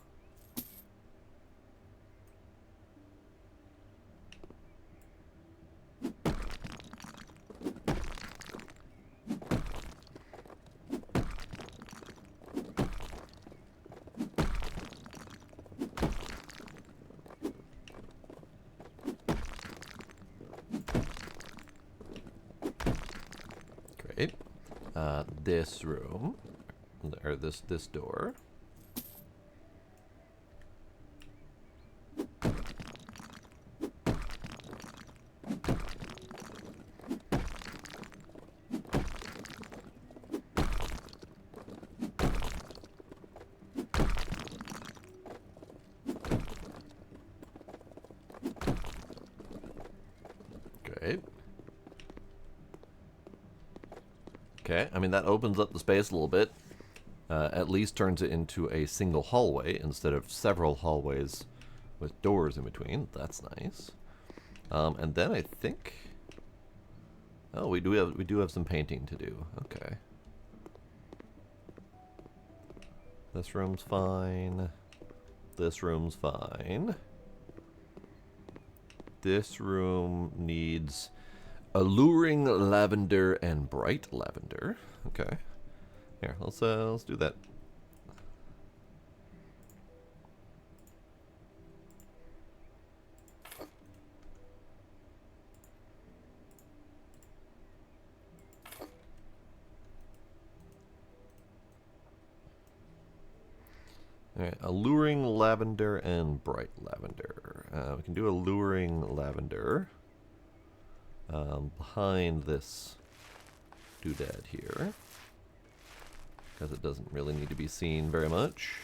Great. This room, or this door, Alright. Okay, I mean, that opens up the space a little bit. At least turns it into a single hallway instead of several hallways with doors in between. That's nice. And then I think... Oh, we do have some painting to do. Okay. This room's fine. This room's fine. This room needs alluring lavender and bright lavender. Okay. Here, let's do that. Alright, alluring lavender and bright lavender. We can do alluring lavender behind this doodad here, because it doesn't really need to be seen very much.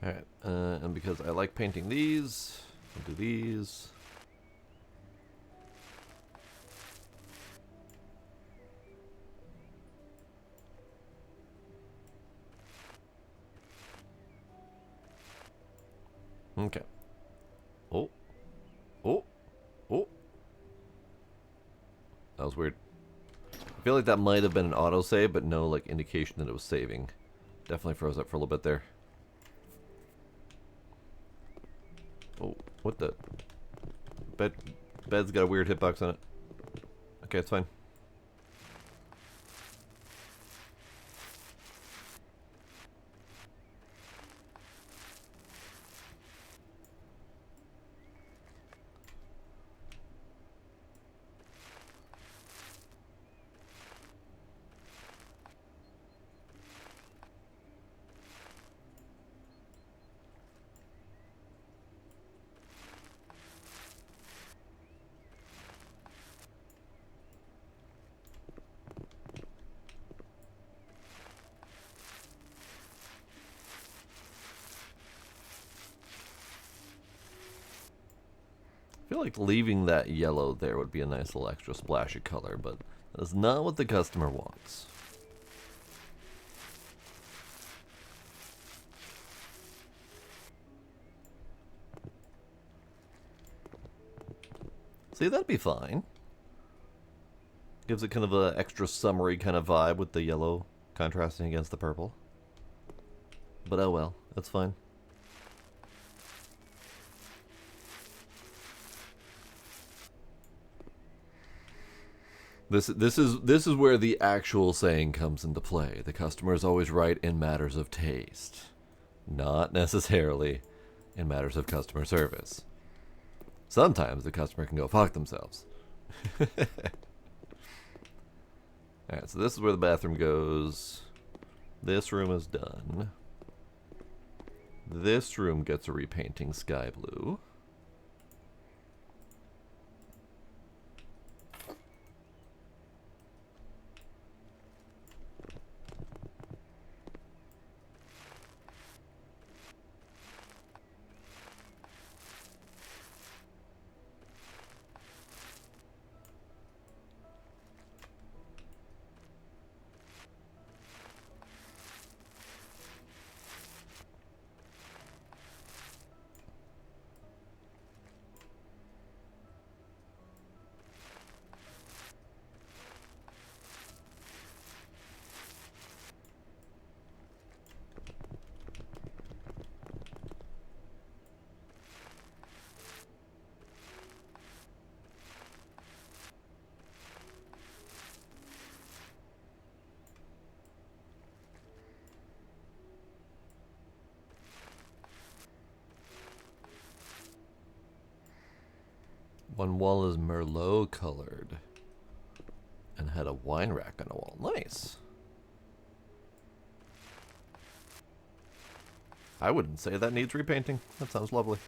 Alright, and because I like painting these, I'll do these. Okay. Oh. Oh. Oh. That was weird. I feel like that might have been an autosave, but no like indication that it was saving. Definitely froze up for a little bit there. Oh, what the? Bed's got a weird hitbox on it. Okay, it's fine. I feel like leaving that yellow there would be a nice little extra splash of color, but that's not what the customer wants. See, that'd be fine. Gives it kind of an extra summery kind of vibe with the yellow contrasting against the purple. But oh well, that's fine. This is where the actual saying comes into play. The customer is always right in matters of taste, not necessarily in matters of customer service. Sometimes the customer can go fuck themselves. Alright, so this is where the bathroom goes. This room is done. This room gets a repainting sky blue. One wall is Merlot colored. And had a wine rack on a wall. Nice. I wouldn't say that needs repainting. That sounds lovely.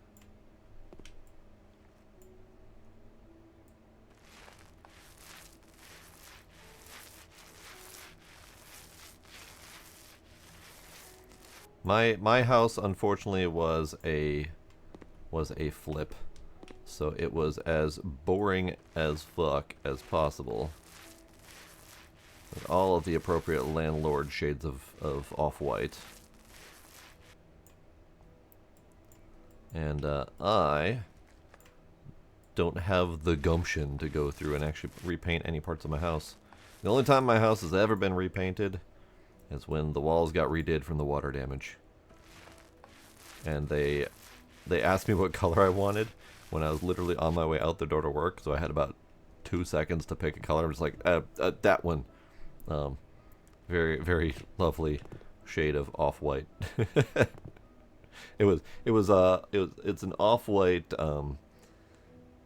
My house unfortunately was a flip. So it was as boring as fuck as possible. With all of the appropriate landlord shades of off-white. And I don't have the gumption to go through and actually repaint any parts of my house. The only time my house has ever been repainted is when the walls got redid from the water damage. And they asked me what color I wanted when I was literally on my way out the door to work, so I had about 2 seconds to pick a color. I was like, that one. Very, very lovely shade of off-white. It's an off-white,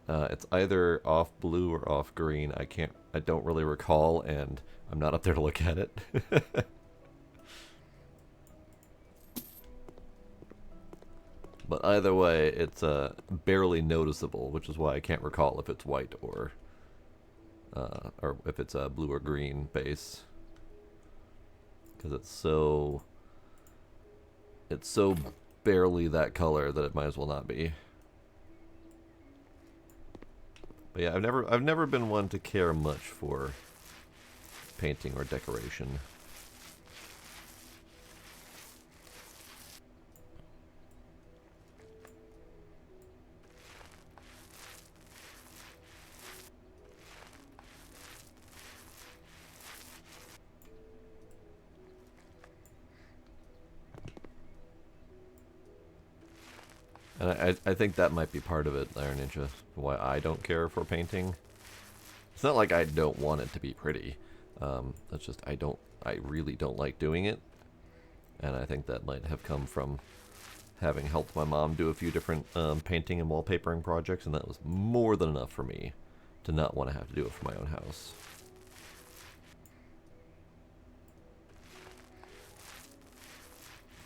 it's either off blue or off green. I don't really recall, and I'm not up there to look at it. But either way, it's barely noticeable, which is why I can't recall if it's white or if it's a blue or green base. Because it's so barely that color that it might as well not be. But yeah, I've never been one to care much for painting or decoration. And I think that might be part of it, Iron Ninja, why I don't care for painting. It's not like I don't want it to be pretty. It's just I really don't like doing it. And I think that might have come from having helped my mom do a few different painting and wallpapering projects, and that was more than enough for me to not want to have to do it for my own house.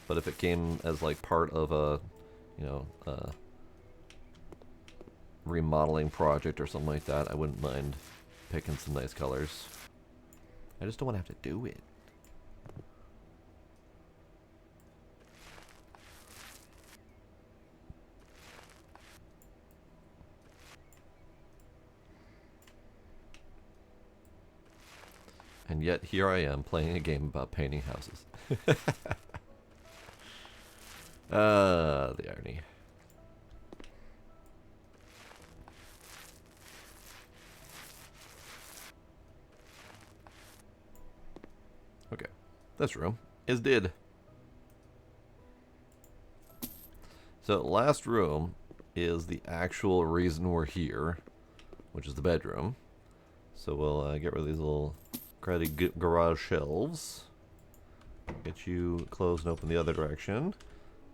But if it came as like part of a remodeling project or something like that, I wouldn't mind picking some nice colors. I just don't want to have to do it. And yet here I am playing a game about painting houses. The irony. Okay, this room is did. So last room is the actual reason we're here, which is the bedroom. So we'll get rid of these little cruddy garage shelves. Get you closed and open the other direction.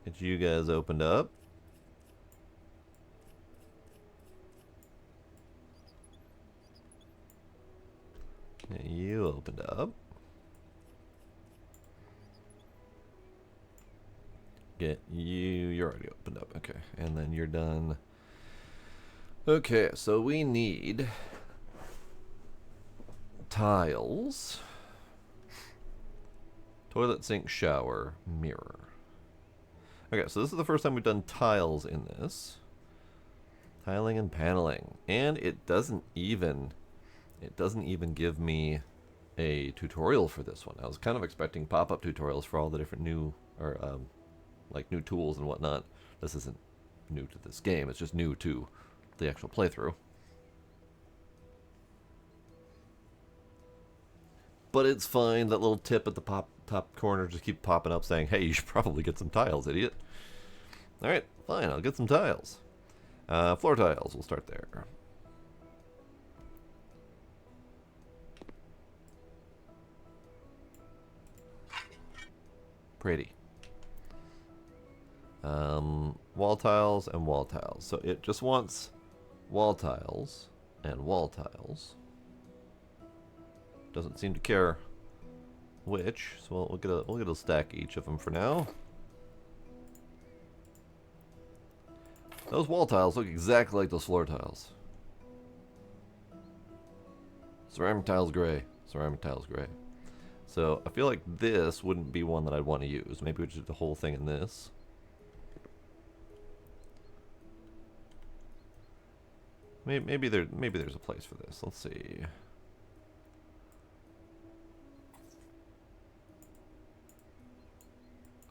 Get you guys opened up. Get you opened up. Get you, you're already opened up, okay. And then you're done. Okay, so we need tiles. Toilet, sink, shower, mirror. Okay, so this is the first time we've done tiles in this. Tiling and paneling. And it doesn't even give me a tutorial for this one. I was kind of expecting pop-up tutorials for all the different new, or like new tools and whatnot. This isn't new to this game, it's just new to the actual playthrough. But it's fine, that little tip at the top corner just keep popping up saying, hey, you should probably get some tiles, idiot. Alright, fine, I'll get some tiles. Floor tiles, we'll start there. Pretty. Wall tiles and wall tiles. So it just wants wall tiles and wall tiles. Doesn't seem to care which, so we'll get a stack each of them for now. Those wall tiles look exactly like those floor tiles. Ceramic tiles gray. Ceramic tiles gray. So I feel like this wouldn't be one that I'd want to use. Maybe we should do the whole thing in this. Maybe there's a place for this. Let's see.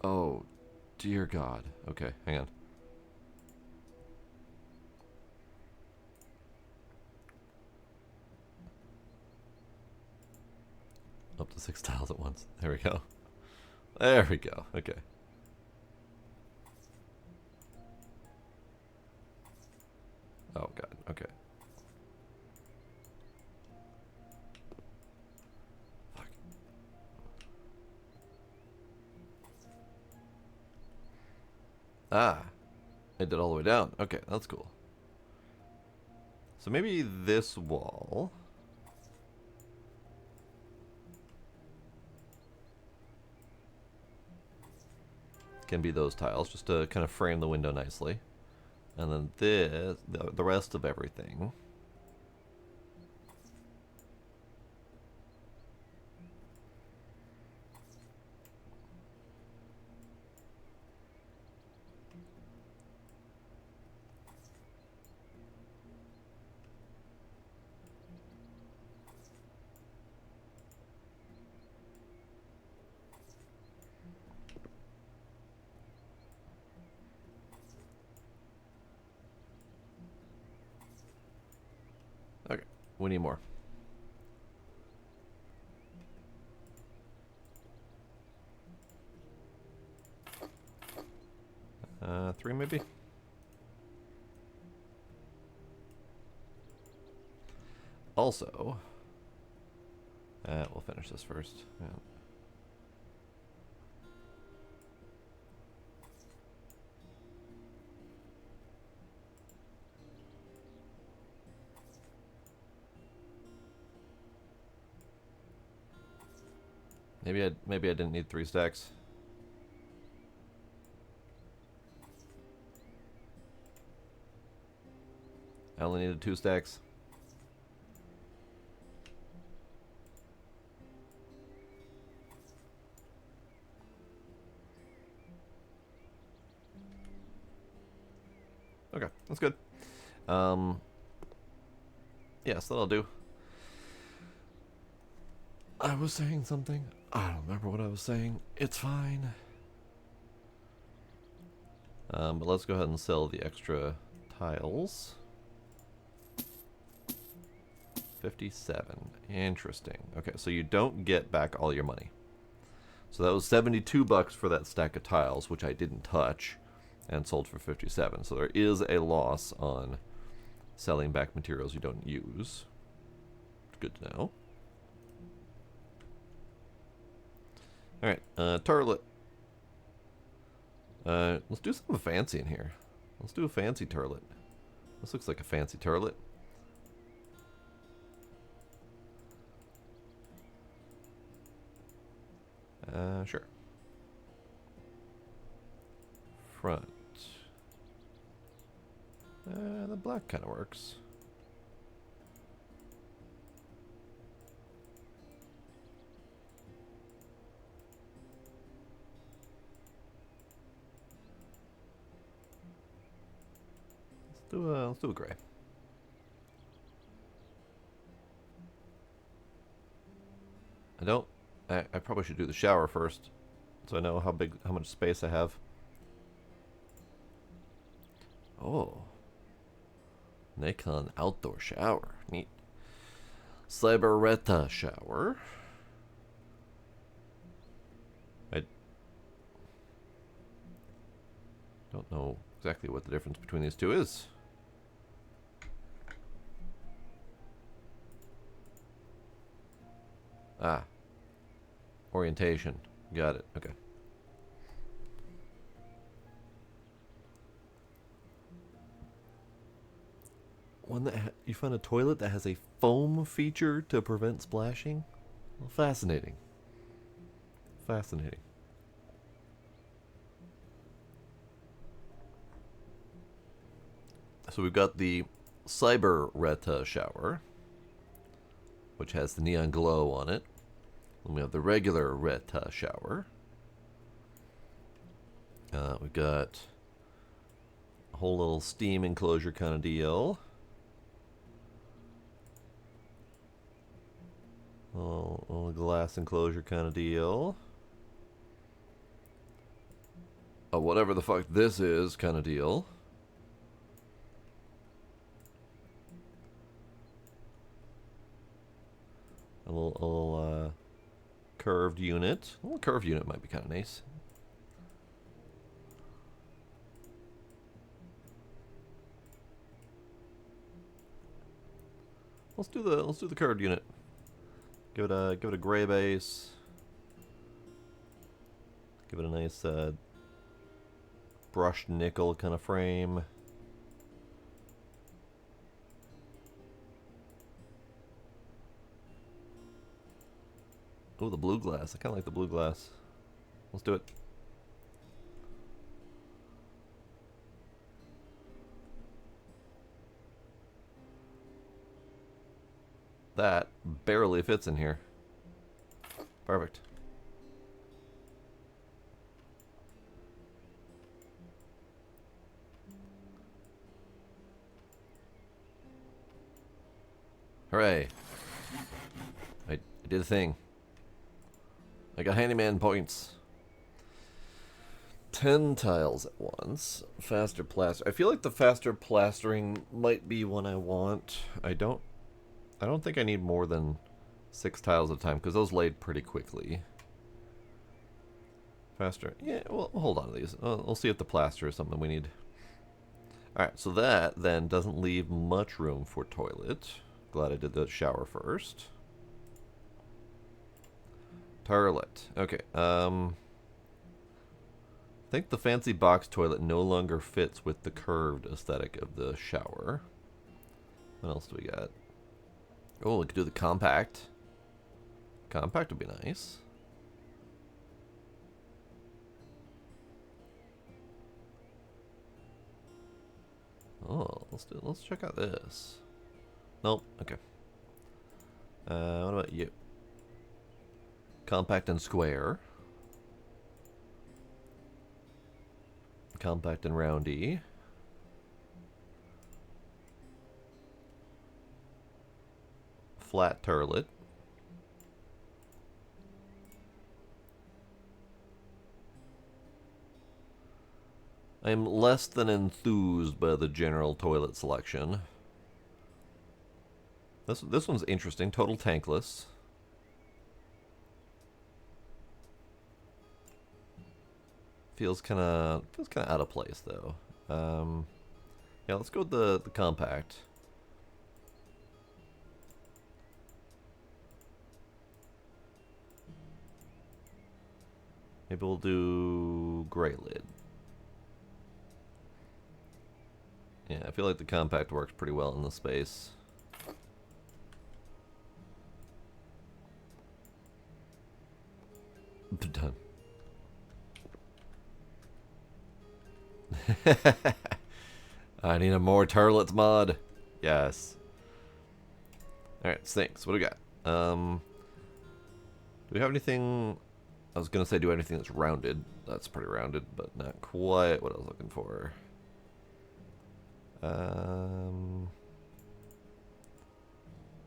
Oh, dear God. Okay, hang on. Up to 6 tiles at once. There we go. There we go. Okay. Oh God. Okay. Fuck. Ah. It did all the way down. Okay, that's cool. So maybe this wall can be those tiles, just to kind of frame the window nicely. And then this, the rest of everything. Okay, we need more. Three maybe? Also, we'll finish this first. Yeah. Maybe I didn't need 3 stacks. I only needed 2 stacks. Okay, that's good. Yes, that'll do. I was saying something. I don't remember what I was saying. It's fine. But let's go ahead and sell the extra tiles. 57. Interesting. Okay, so you don't get back all your money. So that was 72 bucks for that stack of tiles, which I didn't touch, and sold for 57. So there is a loss on selling back materials you don't use. Good to know. Alright, turlet. Let's do something fancy in here. Let's do a fancy turlet. This looks like a fancy turlet. Sure. Front. The black kind of works. Let's do a gray. I probably should do the shower first, so I know how much space I have. Oh. Nikon outdoor shower. Neat. Cyberetta shower. I don't know exactly what the difference between these two is. Ah. Orientation. Got it. Okay. You find a toilet that has a foam feature to prevent splashing? Well, fascinating. Fascinating. So we've got the Cyber Reta shower, which has the neon glow on it. Then we have the regular Reta shower. We've got a whole little steam enclosure kind of deal. A little glass enclosure kind of deal. A whatever the fuck this is kind of deal. A little curved unit. A little curved unit might be kind of nice. Let's do the curved unit. Give it a gray base. Give it a nice brushed nickel kind of frame. Oh, the blue glass. I kind of like the blue glass. Let's do it. That barely fits in here. Perfect. Hooray. I did a thing. I got handyman points. 10 tiles at once. Faster plaster. I feel like the faster plastering might be one I want. I don't think I need more than 6 tiles at a time, because those laid pretty quickly. Faster. Yeah, well, we'll hold on to these. We'll see if the plaster is something we need. Alright, so that then doesn't leave much room for toilet. Glad I did the shower first. Toilet. Okay, I think the fancy box toilet no longer fits with the curved aesthetic of the shower. What else do we got? Oh, we could do the compact. Compact would be nice. Oh, let's check out this. Nope, okay. What about you? Compact and square. Compact and roundy. Flat turlet. I am less than enthused by the general toilet selection. This one's interesting. Total tankless. Feels kind of out of place though. Yeah, let's go with the compact. Maybe we'll do gray lid. Yeah, I feel like the compact works pretty well in the space. Done. I need a more turlets mod. Yes. Alright, sinks. What do we got? Do we have anything... I was gonna say do anything that's rounded. That's pretty rounded, but not quite what I was looking for.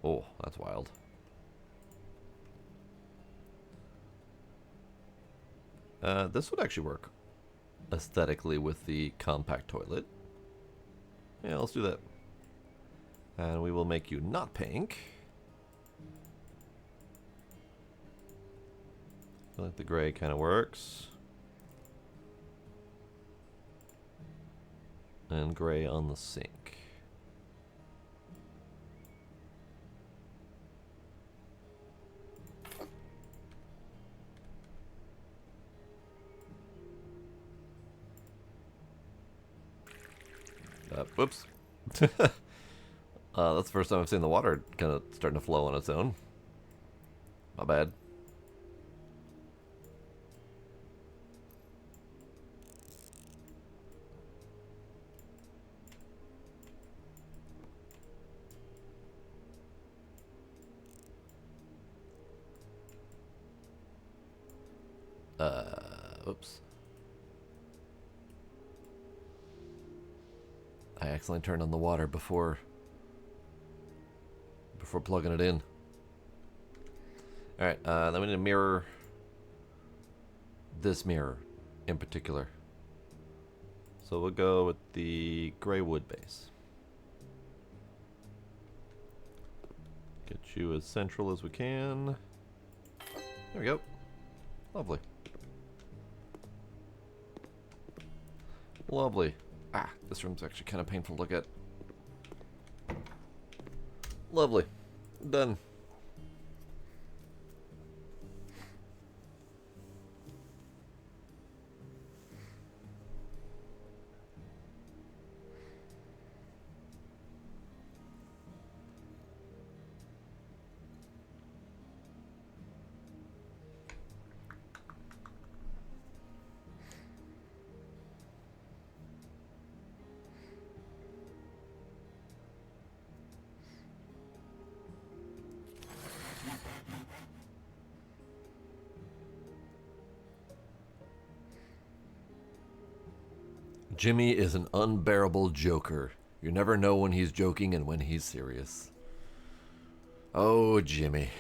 Oh, that's wild. This would actually work aesthetically with the compact toilet. Yeah, let's do that. And we will make you not pink. I feel like the gray kind of works. And gray on the sink. Whoops. That's the first time I've seen the water kind of starting to flow on its own. My bad. Oops. I accidentally turned on the water before plugging it in. Alright, then we need to mirror this mirror in particular. So we'll go with the gray wood base. Get you as central as we can. There we go. Lovely. Lovely. Ah, this room's actually kind of painful to look at. Lovely. Done. Jimmy is an unbearable joker. You never know when he's joking and when he's serious. Oh, Jimmy.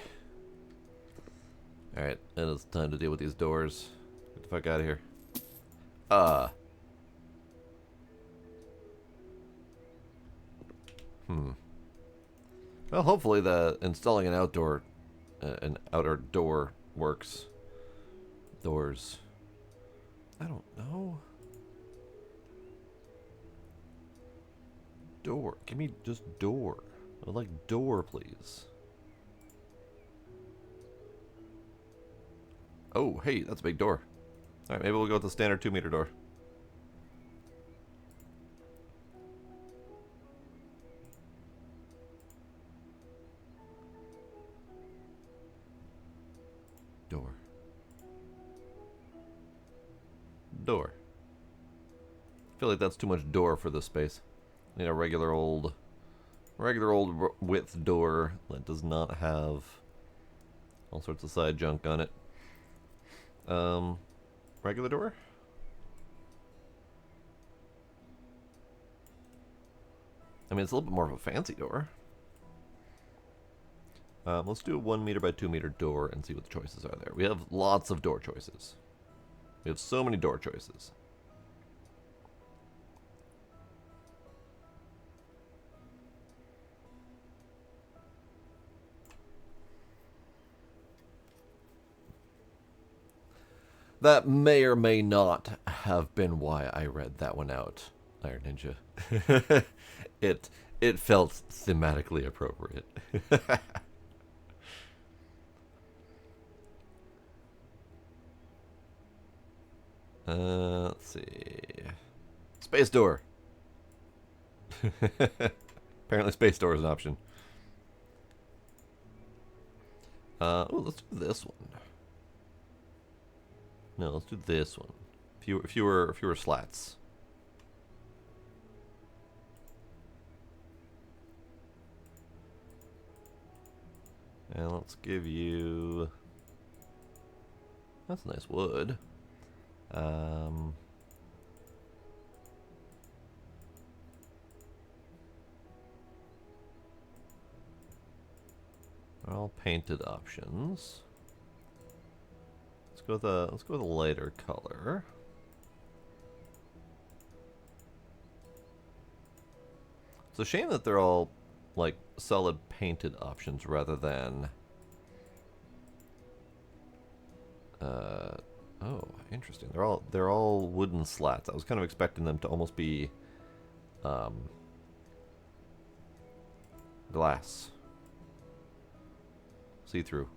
Alright, and it's time to deal with these doors. Get the fuck out of here. Well, hopefully installing an outer door works. Doors. I don't know. Door. Give me just door. I would like door, please. Oh, hey, that's a big door. Alright, maybe we'll go with the standard 2-meter door. Door. Door. I feel like that's too much door for this space. I need a regular old width door that does not have all sorts of side junk on it. Regular door? I mean, it's a little bit more of a fancy door. Let's do a 1 meter by 2 meter door and see what the choices are there. We have lots of door choices. We have so many door choices. That may or may not have been why I read that one out, Iron Ninja. It felt thematically appropriate. Let's see. Space door. Apparently space door is an option. Oh, let's do this one. No, let's do this one. Fewer slats. And let's give you... That's nice wood. All painted options. Let's go with a lighter color. It's a shame that they're all like solid painted options rather than oh, interesting. They're all wooden slats. I was kind of expecting them to almost be glass. See-through.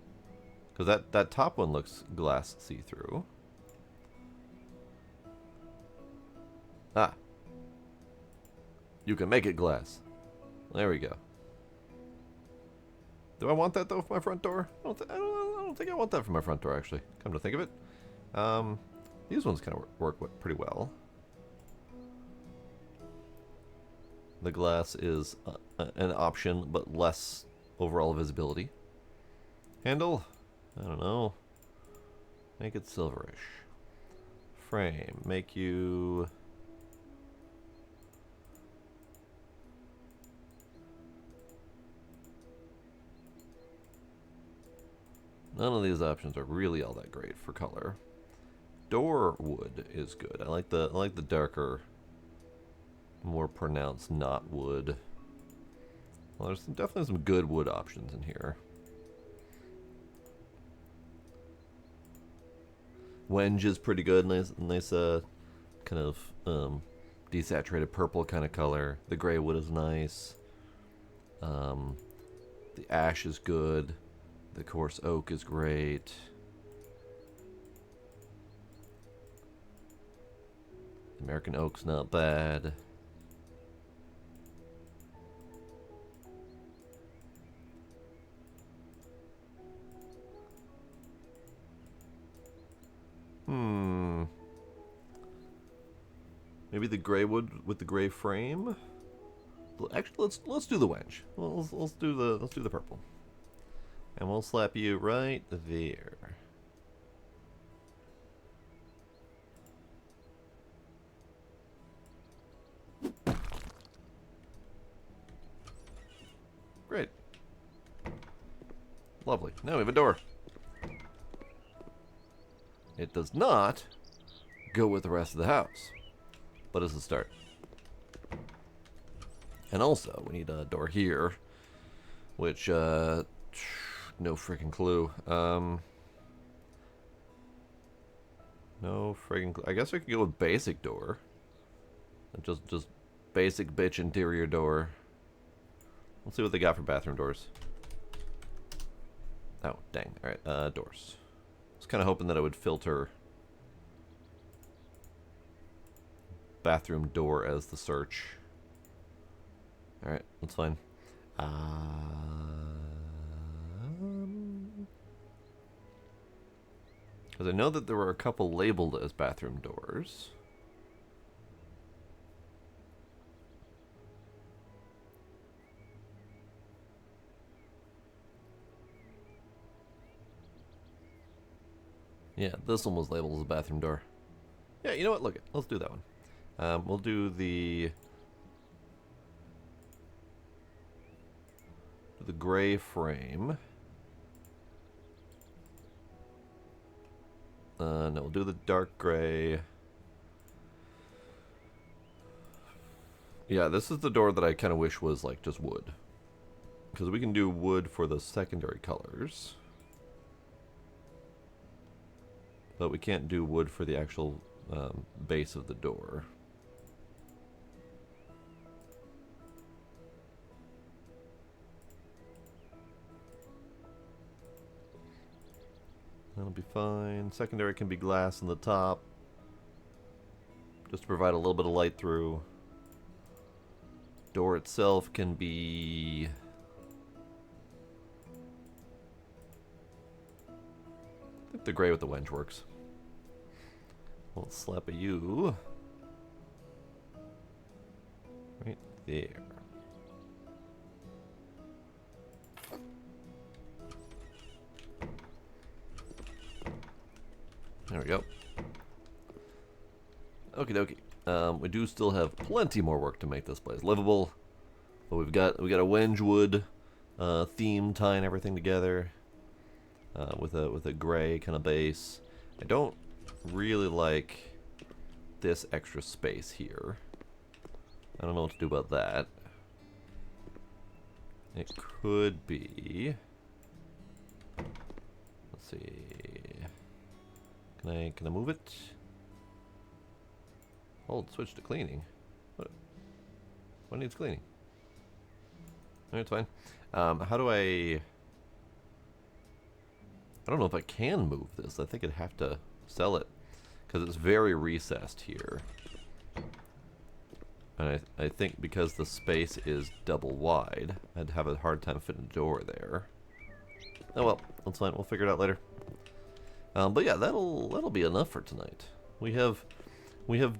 Because that top one looks glass see-through. Ah. You can make it glass. There we go. Do I want that though for my front door? I don't think I want that for my front door actually. Come to think of it, these ones kind of work pretty well. The glass is an option, but less overall visibility. Handle, I don't know. Make it silverish. Frame, make you. None of these options are really all that great for color. Door wood is good. I like the darker, more pronounced knot wood. Well, there's definitely some good wood options in here. Wenge is pretty good. Nice kind of desaturated purple kind of color. The gray wood is nice. The ash is good. The coarse oak is great. American oak's not bad. Maybe the gray wood with the gray frame. Actually, let's do the wench. Let's do the purple. And we'll slap you right there. Great. Lovely. Now we have a door. It does not go with the rest of the house, but it's a start. And also, we need a door here, which, no freaking clue. No freaking clue. I guess I could go with basic door. Just basic bitch interior door. Let's see what they got for bathroom doors. Oh, dang. Alright, doors. I was kind of hoping that it would filter bathroom door as the search. Alright, that's fine. Because I know that there were a couple labeled as bathroom doors. Yeah, this one was labeled as a bathroom door. Yeah, you know what? Look, let's do that one. We'll do the gray frame. No, we'll do the dark gray. Yeah, this is the door that I kind of wish was like just wood, because we can do wood for the secondary colors, but we can't do wood for the actual base of the door. That'll be fine. Secondary can be glass in the top, just to provide a little bit of light through. Door itself can be... I think the gray with the wenge works. We'll slap a U right there. There we go. Okie dokie. We do still have plenty more work to make this place livable, but we got a Wengewood theme tying everything together with a gray kind of base. I don't really like this extra space here. I don't know what to do about that. It could be. Let's see. Can I move it? Hold switch to cleaning. What needs cleaning? Alright, it's fine. How do I don't know if I can move this. I think I'd have to sell it, because it's very recessed here. And I think because the space is double wide, I'd have a hard time fitting a door there. Oh well, that's fine. We'll figure it out later. But yeah, that'll be enough for tonight. We have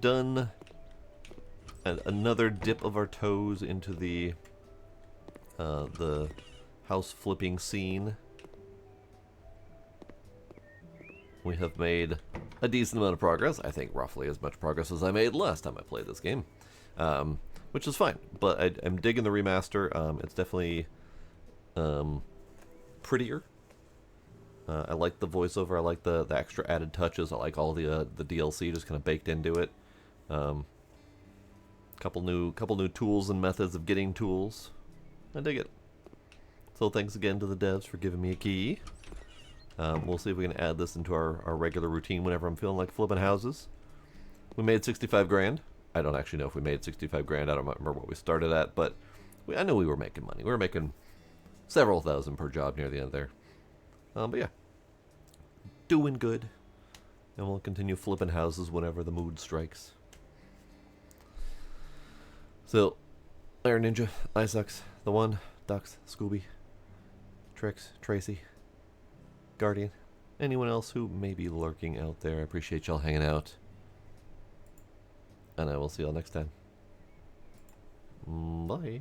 done another dip of our toes into the house flipping scene. We have made a decent amount of progress. I think roughly as much progress as I made last time I played this game, which is fine. But I'm digging the remaster. It's definitely prettier. I like the voiceover. I like the extra added touches. I like all the DLC just kind of baked into it. Couple new tools and methods of getting tools. I dig it. So thanks again to the devs for giving me a key. We'll see if we can add this into our regular routine whenever I'm feeling like flipping houses. We made 65 grand. I don't actually know if we made 65 grand. I don't remember what we started at, but I know we were making money. We were making several thousand per job near the end there. But yeah, doing good. And we'll continue flipping houses whenever the mood strikes. So, Iron Ninja, Isaacs, The One, Dux, Scooby, Trix, Tracy, Guardian, anyone else who may be lurking out there. I appreciate y'all hanging out. And I will see y'all next time. Bye.